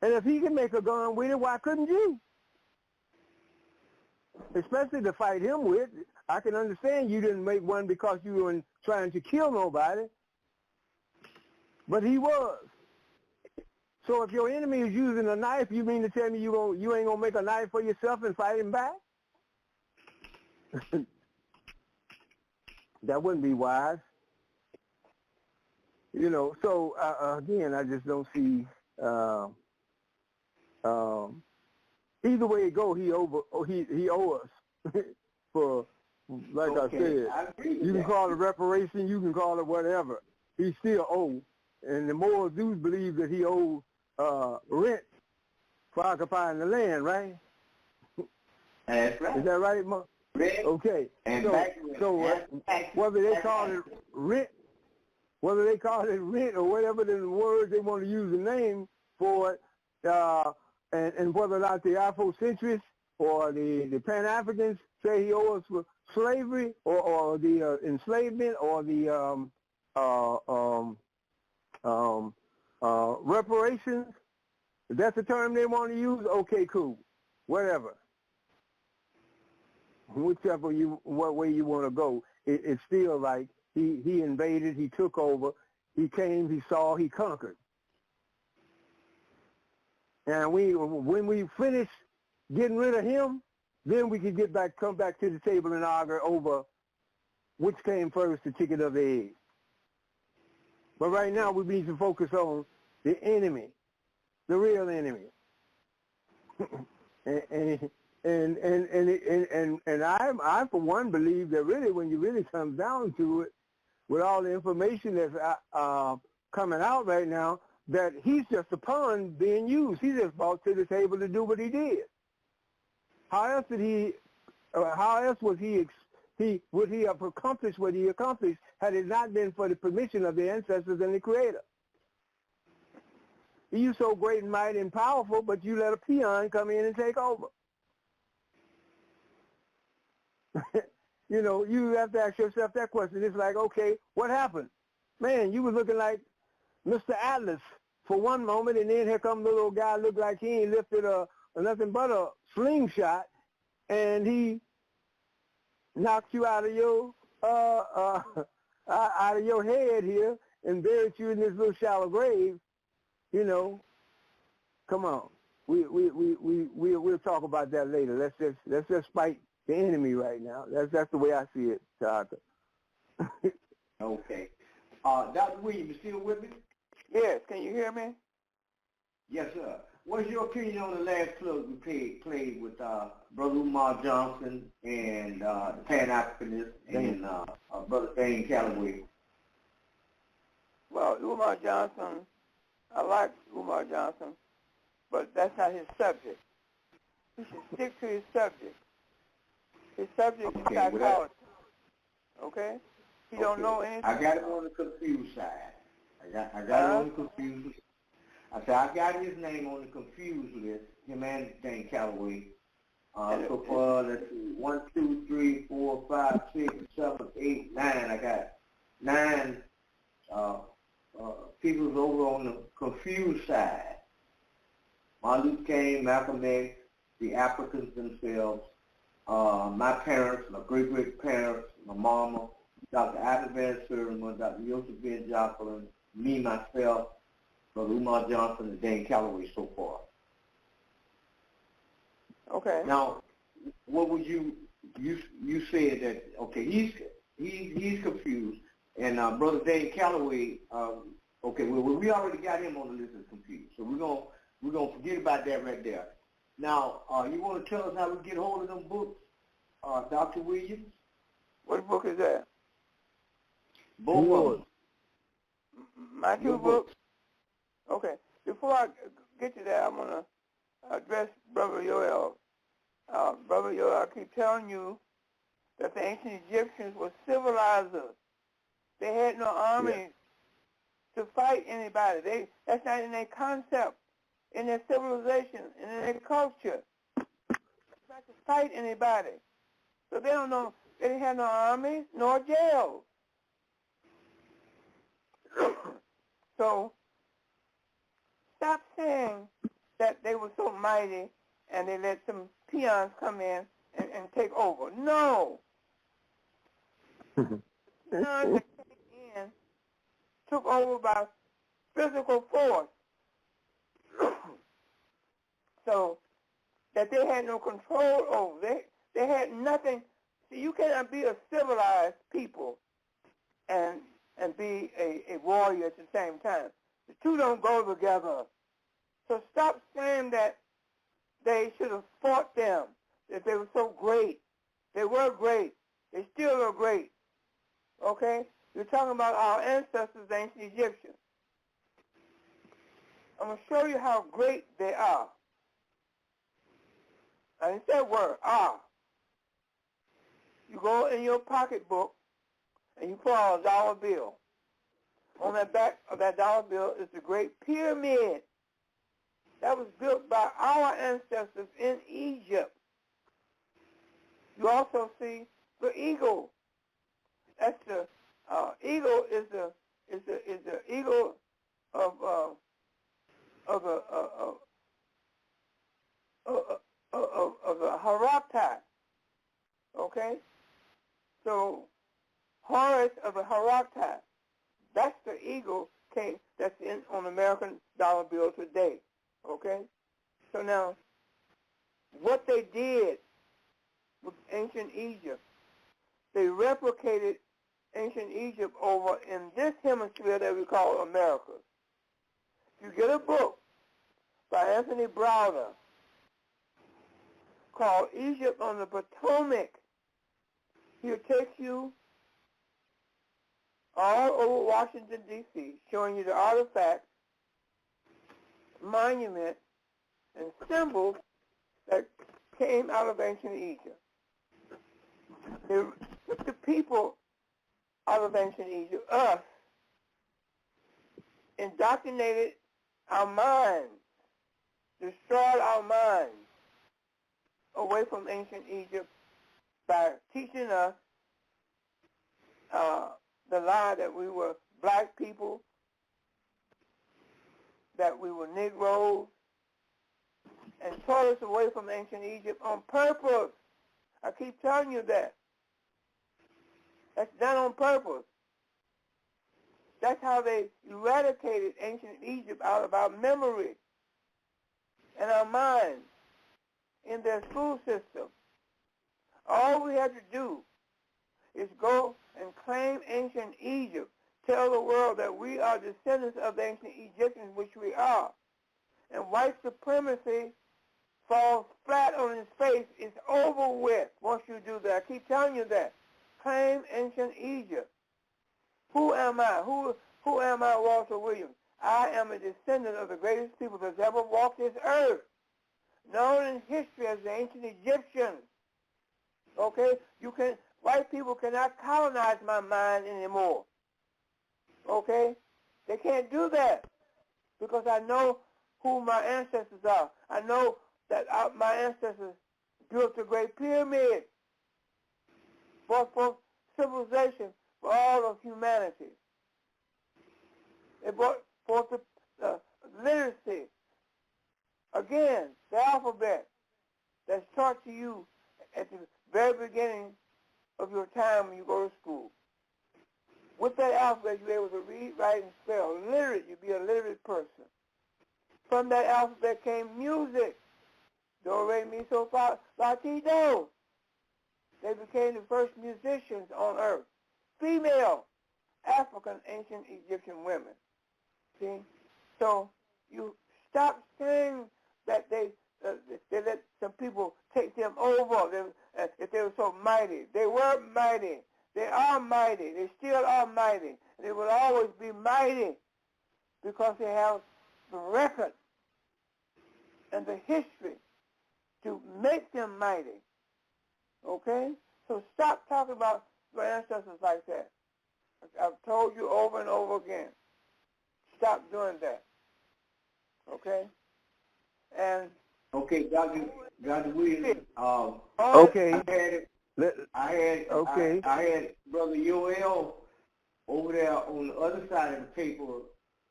And if he can make a gun with it, why couldn't you? Especially to fight him with. I can understand you didn't make one because you were trying to kill nobody. But he was. So if your enemy is using a knife, you mean to tell me you ain't going to make a knife for yourself and fight him back? That wouldn't be wise. So again, I just don't see either way it go, he owe us for, like I said, you can call it reparation, you can call it whatever. He still owe, and the Moors do believe that he owes rent for occupying the land, right? That's right. Is that right, Mo? Okay. And so whether they call it rent, or whatever the words they want to use the name for it, and whether or not the Afrocentrists or the Pan-Africans say he owes us for slavery or the enslavement or the reparations, if that's the term they want to use, okay, cool, whatever. Whichever what way you want to go, it's still like he invaded, he took over, he came, he saw, he conquered. And when we finish getting rid of him, then we can come back to the table and argue over which came first, the chicken or the egg. But right now we need to focus on the enemy, the real enemy. and I for one believe that really when you really come down to it, with all the information that's coming out right now, that he's just a pawn being used. He just brought to the table to do what he did. How else did he? How else would he have accomplished what he accomplished had it not been for the permission of the ancestors and the Creator? You so great and mighty and powerful, but you let a peon come in and take over. You know, you have to ask yourself that question. It's like, okay, what happened? Man, you was looking like Mr. Atlas for one moment, and then here comes the little guy look like he ain't lifted nothing but a slingshot, and he knocked you out of your head here and buried you in this little shallow grave. You know, come on. We'll talk about that later. Let's just fight the enemy right now. That's the way I see it, Tarhaka. Okay. Dr. Williams, you still with me? Yes. Can you hear me? Yes, sir. What's your opinion on the last plug we played with Brother Umar Johnson and the Pan-Africanism and Brother Dane Calloway? Well, Umar Johnson, I like Umar Johnson, but that's not his subject. He should stick to his subject. His subject is psychology. Okay? He don't know anything. I got him on the confused side. I got him on the confused list. I said I got his name on the confused list, him and Dane Calloway. So far, let's see, 1, 2, 3, 4, 5, 6, 7, 8, 9. I got 9 people over on the confused side. Martin Luther King, Malcolm X, the Africans themselves, my parents, my great-great-parents, my mama, Dr. Abby Van Serma, Dr. Joseph Ben Joplin, me, myself, Brother Umar Johnson, and Dane Calloway so far. Okay. Now, what would you said that, okay, he's confused, and Brother Dane Calloway, okay, well, we already got him on the list as confused, so we're gonna forget about that right there. Now, you want to tell us how we get hold of them books, Dr. Williams? What book is that? Both of them. My two books? Okay. Before I get to that, I'm going to address Brother Yoel. Brother Yoel, I keep telling you that the ancient Egyptians were civilizers. They had no armies to fight anybody. That's not in their concept, in their civilization, and in their culture. Not to fight anybody. So they don't know. They didn't have no armies nor jails. So stop saying that they were so mighty and they let some peons come in and take over. No. The peons that came in took over by physical force. So that they had no control over. They had nothing. See, you cannot be a civilized people and be a warrior at the same time. The two don't go together. So stop saying that they should have fought them, that they were so great. They were great. They still are great. Okay? You're talking about our ancestors, the ancient Egyptians. I'm going to show you how great they are. I didn't say word, are. You go in your pocketbook and you pull out a dollar bill. On the back of that dollar bill is the Great Pyramid that was built by our ancestors in Egypt. You also see the eagle. That's the eagle is the eagle of the Tarhaka. Okay, so Horus of the Tarhaka. That's the eagle that's on American dollar bill today, okay? So now, what they did with ancient Egypt, they replicated ancient Egypt over in this hemisphere that we call America. You get a book by Anthony Browder called Egypt on the Potomac. He'll take you all over Washington, D.C., showing you the artifacts, monuments, and symbols that came out of ancient Egypt. The people out of ancient Egypt, us, indoctrinated our minds, destroyed our minds away from ancient Egypt by teaching us the lie that we were black people, that we were Negroes, and taught us away from ancient Egypt on purpose. I keep telling you that. That's done on purpose. That's how they eradicated ancient Egypt out of our memory and our minds in their school system. All we have to do is go and claim ancient Egypt, tell the world that we are descendants of the ancient Egyptians, which we are. And white supremacy falls flat on its face. It's over with once you do that. I keep telling you that. Claim ancient Egypt. Who am I? Who am I, Walter Williams? I am a descendant of the greatest people that's ever walked this earth, known in history as the ancient Egyptians. Okay? White people cannot colonize my mind anymore. Okay? They can't do that because I know who my ancestors are. I know that my ancestors built the Great Pyramid, brought forth civilization for all of humanity. They brought forth the literacy. Again, the alphabet that's taught to you at the very beginning of your time when you go to school. With that alphabet, you're able to read, write, and spell. Literate, you'd be a literate person. From that alphabet came music. Do, re, mi, so, fa, la, ti, do. They became the first musicians on earth. Female, African, ancient Egyptian women. See? So you stop saying that they let some people take them over if they were so mighty. They were mighty. They are mighty. They still are mighty. They will always be mighty because they have the record and the history to make them mighty. Okay? So stop talking about your ancestors like that. I've told you over and over again. Stop doing that. Okay? And okay, Dr. Williams. Okay. I had Brother Yoel over there on the other side of the paper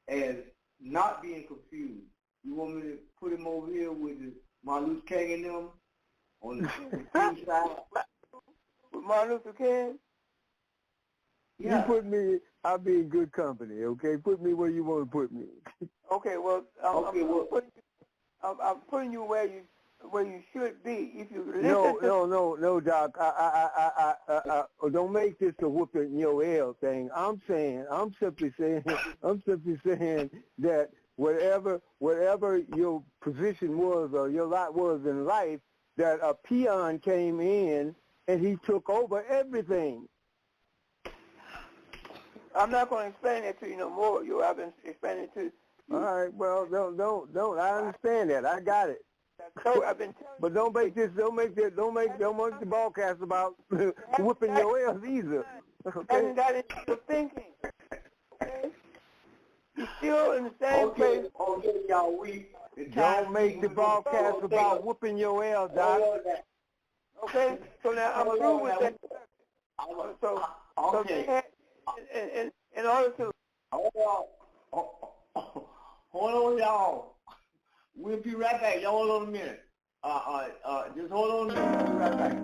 as not being confused. You want me to put him over here with Martin Luther King and them on the confused side? With Martin Luther King? Yeah. You put me, I'll be in good company, okay? Put me where you want to put me. Okay, well, I'm putting you where you should be. If you listen no, Doc. I don't make this a whooping your L thing. I'm simply saying that whatever your position was or your lot was in life, that a peon came in and he took over everything. I'm not going to explain that to you no more. I've been explaining it to you. All right, well, don't. I understand that. I got it. I've been telling but don't make the broadcast about whooping your ass either. Okay? Hasn't got into your thinking. Okay? You're still in the same place. Okay, y'all. Don't make the broadcast about whooping your ass, Doc. Okay? So now I'm through with that. So okay. In order to hold on, y'all. We'll be right back. Y'all hold on a minute. Just hold on a minute. We'll be right back.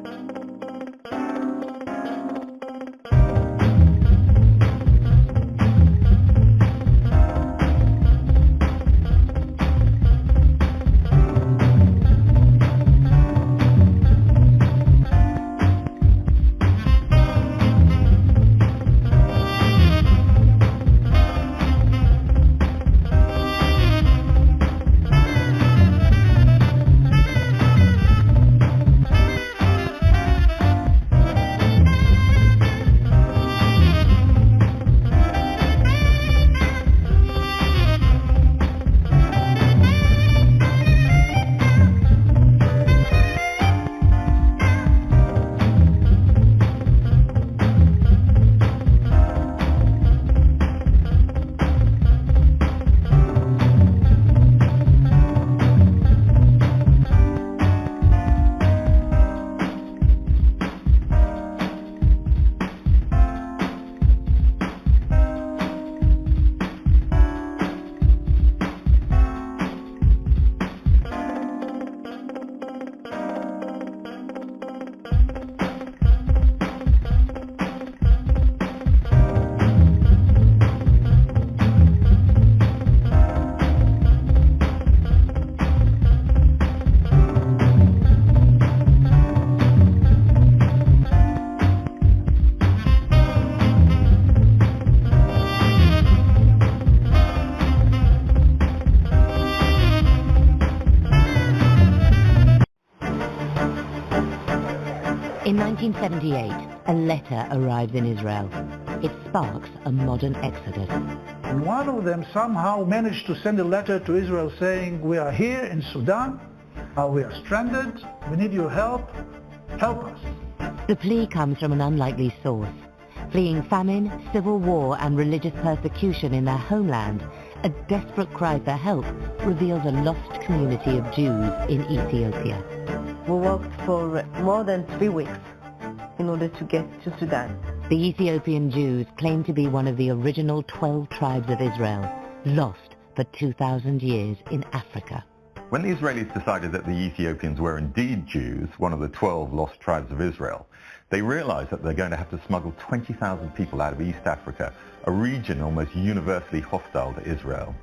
In 1978, a letter arrives in Israel. It sparks a modern exodus. And one of them somehow managed to send a letter to Israel saying, we are here in Sudan, we are stranded, we need your help us. The plea comes from an unlikely source. Fleeing famine, civil war and religious persecution in their homeland, a desperate cry for help reveals a lost community of Jews in Ethiopia. We walked for more than 3 weeks in order to get to Sudan. The Ethiopian Jews claim to be one of the original 12 tribes of Israel, lost for 2,000 years in Africa. When the Israelis decided that the Ethiopians were indeed Jews, one of the 12 lost tribes of Israel, they realized that they're going to have to smuggle 20,000 people out of East Africa, a region almost universally hostile to Israel.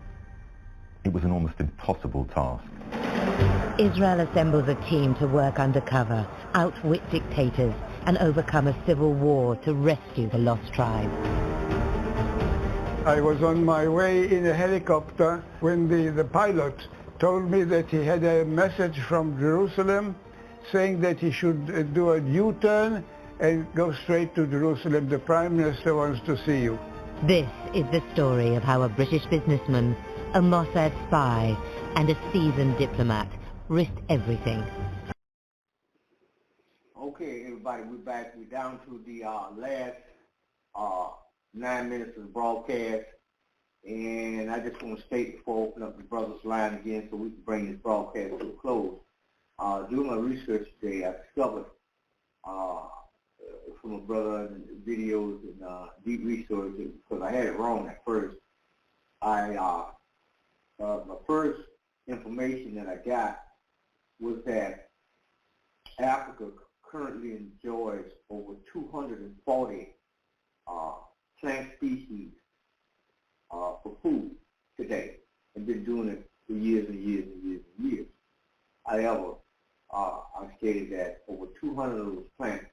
It was an almost impossible task. Israel assembles a team to work undercover, outwit dictators, and overcome a civil war to rescue the lost tribe. I was on my way in a helicopter when the pilot told me that he had a message from Jerusalem saying that he should do a U-turn and go straight to Jerusalem. The Prime Minister wants to see you. This is the story of how a British businessman, a Mossad spy, and a seasoned diplomat risked everything. Okay, everybody, we're back. We're down to the last 9 minutes of the broadcast. And I just want to state before I open up the brother's line again so we can bring this broadcast to a close. Doing my research today, I discovered from a brother and videos and deep research, because I had it wrong at first. My first information that I got was that Africa currently enjoys over 240 plant species for food today, and been doing it for years and years and years and years. However, I stated that over 200 of those plants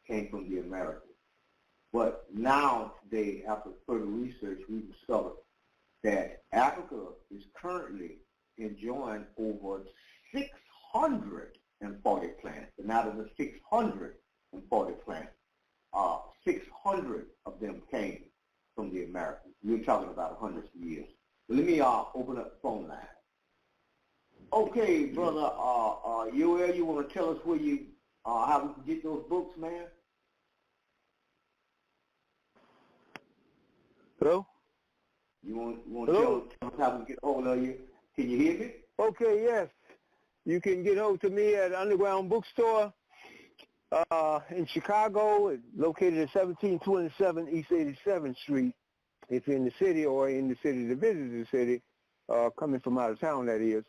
came from the Americas. But now, today, after further research, we discovered that Africa is currently enjoying over 640 plants. And out of the 640 plants, 600 of them came from the Americas. We're talking about hundreds of years. But let me open up the phone line. Okay, brother, Yoel, you want to tell us where you, how we can get those books, man? Hello? You want to tell us how we can get hold of you? Can you hear me? Okay, yes. You can get hold to me at Underground Bookstore in Chicago, located at 1727 East 87th Street. If you're in the city or in the city to visit the city, coming from out of town, that is,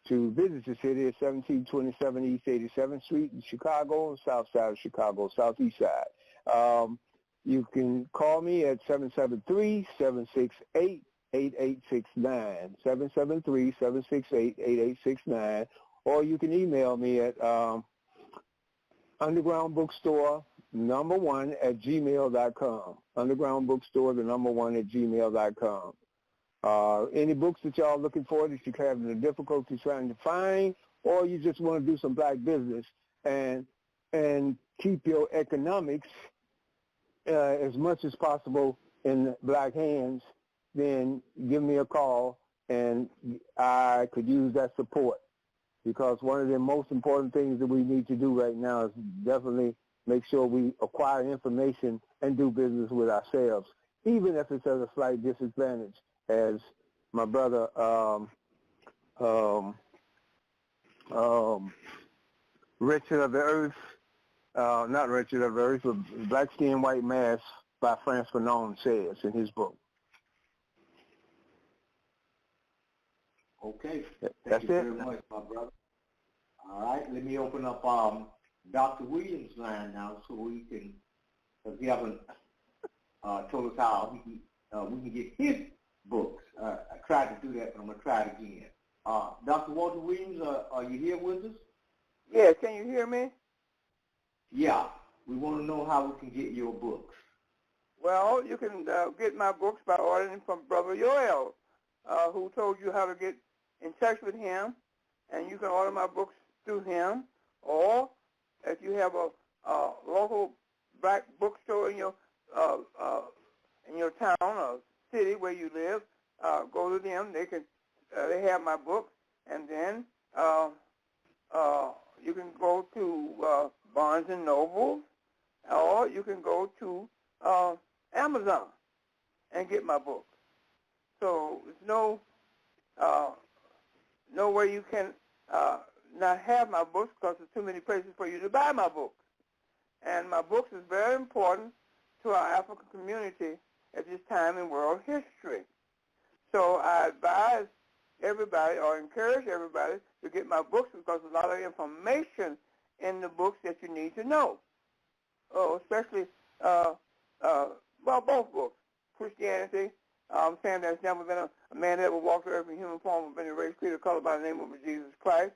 to visit the city at 1727 East 87th Street in Chicago, south side of Chicago, southeast side. You can call me at 773-768-8869, 773-768-8869, or you can email me at undergroundbookstore1@gmail.com. Undergroundbookstore1@gmail.com. Any books that y'all looking for that you're having a difficulty trying to find, or you just want to do some black business and keep your economics as much as possible in black hands, then give me a call and I could use that support. Because one of the most important things that we need to do right now is definitely make sure we acquire information and do business with ourselves, even if it's at a slight disadvantage, as my brother Richard of the Earth, not Richard of the Earth, but Black Skin, White Mask by Frantz Fanon says in his book. Okay. Thank you very much, my brother. All right, let me open up Dr. Williams' line now so we can, because he haven't told us how we can get his books. I tried to do that, but I'm going to try it again. Dr. Walter Williams, are you here with us? Yeah, can you hear me? Yeah, we want to know how we can get your books. Well, you can get my books by ordering from Brother Yoel, who told you how to get in touch with him, and you can order my books through him. Or if you have a local black bookstore in your town or city where you live. Go to them. They can they have my books, and then you can go to Barnes and Noble, or you can go to Amazon and get my books. So there's no way you can not have my books because there's too many places for you to buy my books. And my books is very important to our African community at this time in world history. So I advise everybody or encourage everybody to get my books because there's a lot of information in the books that you need to know. Especially, both books. Christianity. I'm saying there's never been a man that ever walked the earth in human form of any race, creed, or color by the name of Jesus Christ.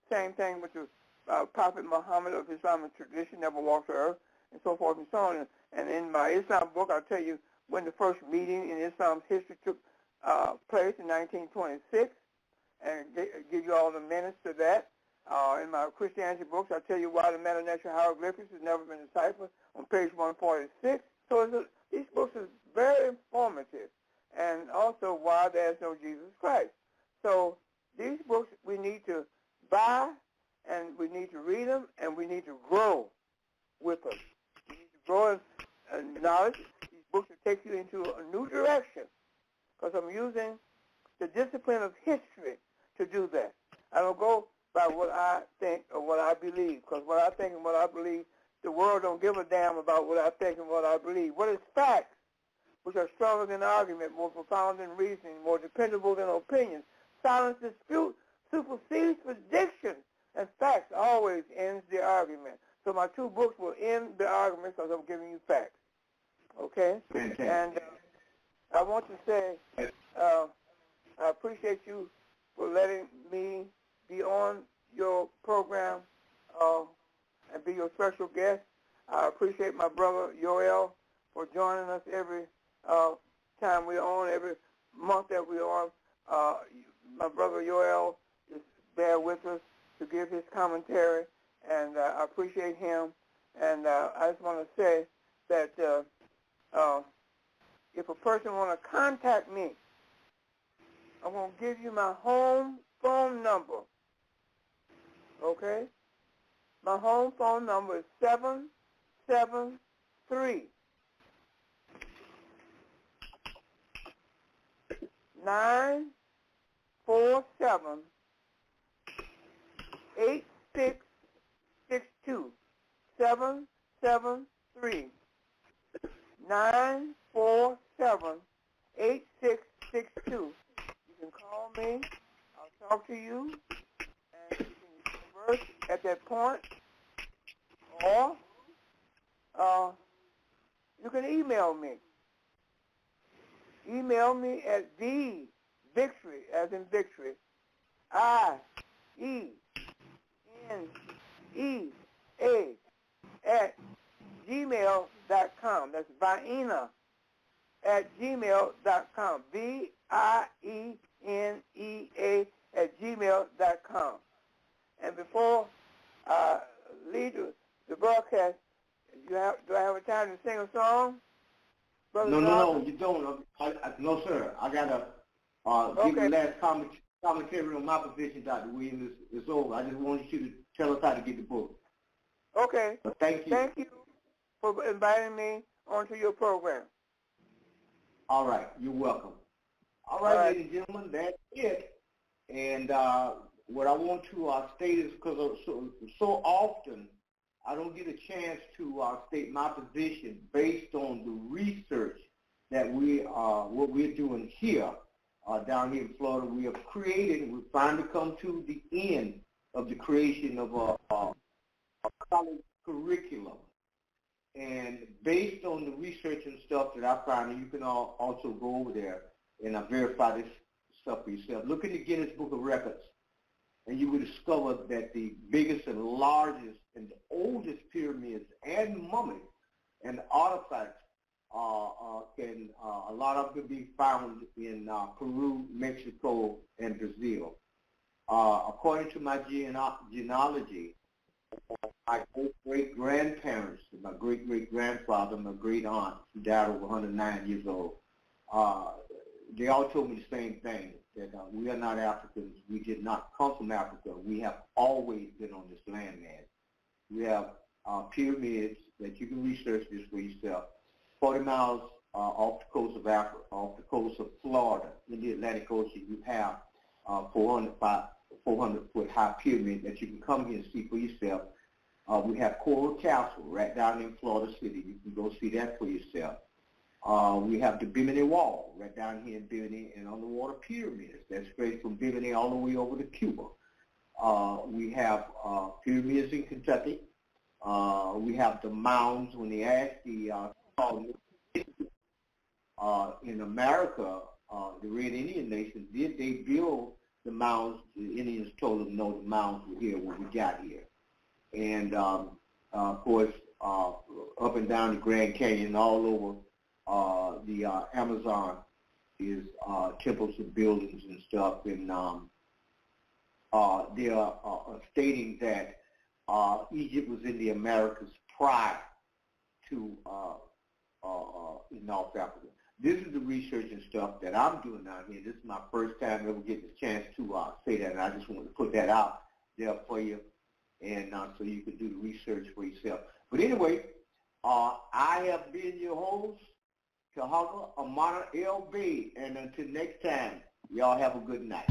Same thing with the Prophet Muhammad of Islamic tradition, never walked the earth, and so forth and so on. And in my Islam book, I'll tell you when the first meeting in Islam's history took place in 1926, and give you all the minutes to that. In my Christianity books, I'll tell you why the Metanatural hieroglyphics has never been deciphered on page 146. So these books are very informative, and also why there's no Jesus Christ. So these books we need to buy, and we need to read them, and we need to grow with them. We need to grow in knowledge. These books will take you into a new direction because I'm using the discipline of history to do that. I don't go by what I think or what I believe, because what I think and what I believe, the world don't give a damn about what I think and what I believe. What is facts, which are stronger than argument, more profound than reasoning, more dependable than opinion. Silence dispute supersedes prediction, and facts always ends the argument. So my two books will end the argument because I'm giving you facts. Okay? And I want to say I appreciate you for letting me be on your program and be your special guest. I appreciate my brother Yoel for joining us every time we're on, every month that we're on. My brother Yoel is there with us to give his commentary, and I appreciate him. And I just want to say that if a person want to contact me, I'm going to give you my home phone number. Okay? My home phone number is 773 947 8662 773 947 8662. You can call me. I'll talk to you, and you can converse at that point, or you can email me. Email me at victory, as in victory, IENEA at gmail.com. That's Vienna at gmail.com. VIENEA at gmail.com. And before I lead the broadcast, do I have a time to sing a song? Brother No, you don't. No, sir. I got to give you last commentary on my position, Dr. Williams. It's over. I just wanted you to tell us how to get the book. Okay. But thank you. Thank you for inviting me onto your program. All right. You're welcome. All right, ladies and gentlemen, that's it. And what I want to state is because so often I don't get a chance to state my position based on the research that what we're doing here down here in Florida. We have created, we finally come to the end of the creation of a college curriculum. And based on the research and stuff that I found, and you can also go over there and verify this stuff for yourself. Look in the Guinness Book of Records, and you will discover that the biggest and largest and the oldest pyramids and mummies and artifacts a lot of them be found in Peru, Mexico, and Brazil. According to my genealogy, my great-great-grandparents, my great-great-grandfather, my great-aunt, who died over 109 years old, they all told me the same thing, that we are not Africans. We did not come from Africa. We have always been on this landmass. We have pyramids that you can research this for yourself. 40 miles off the coast of Africa, off the coast of Florida, in the Atlantic Ocean, you have 400-foot high pyramid that you can come here and see for yourself. We have Coral Castle right down in Florida City. You can go see that for yourself. We have the Bimini Wall right down here in Bimini, and underwater pyramids that's straight from Bimini all the way over to Cuba. We have pyramids in Kentucky. We have the mounds. When they asked the in America, the Red Indian Nation, did they build the mounds? The Indians told them no, the mounds were here when we got here. And of course, up and down the Grand Canyon, all over the Amazon is temples and buildings and stuff. And they are stating that Egypt was in the Americas prior to North Africa. This is the research and stuff that I'm doing down here. This is my first time ever getting a chance to say that, and I just wanted to put that out there for you, and so you can do the research for yourself. But anyway, I have been your host, Tarhaka Amana LB, and until next time, y'all have a good night.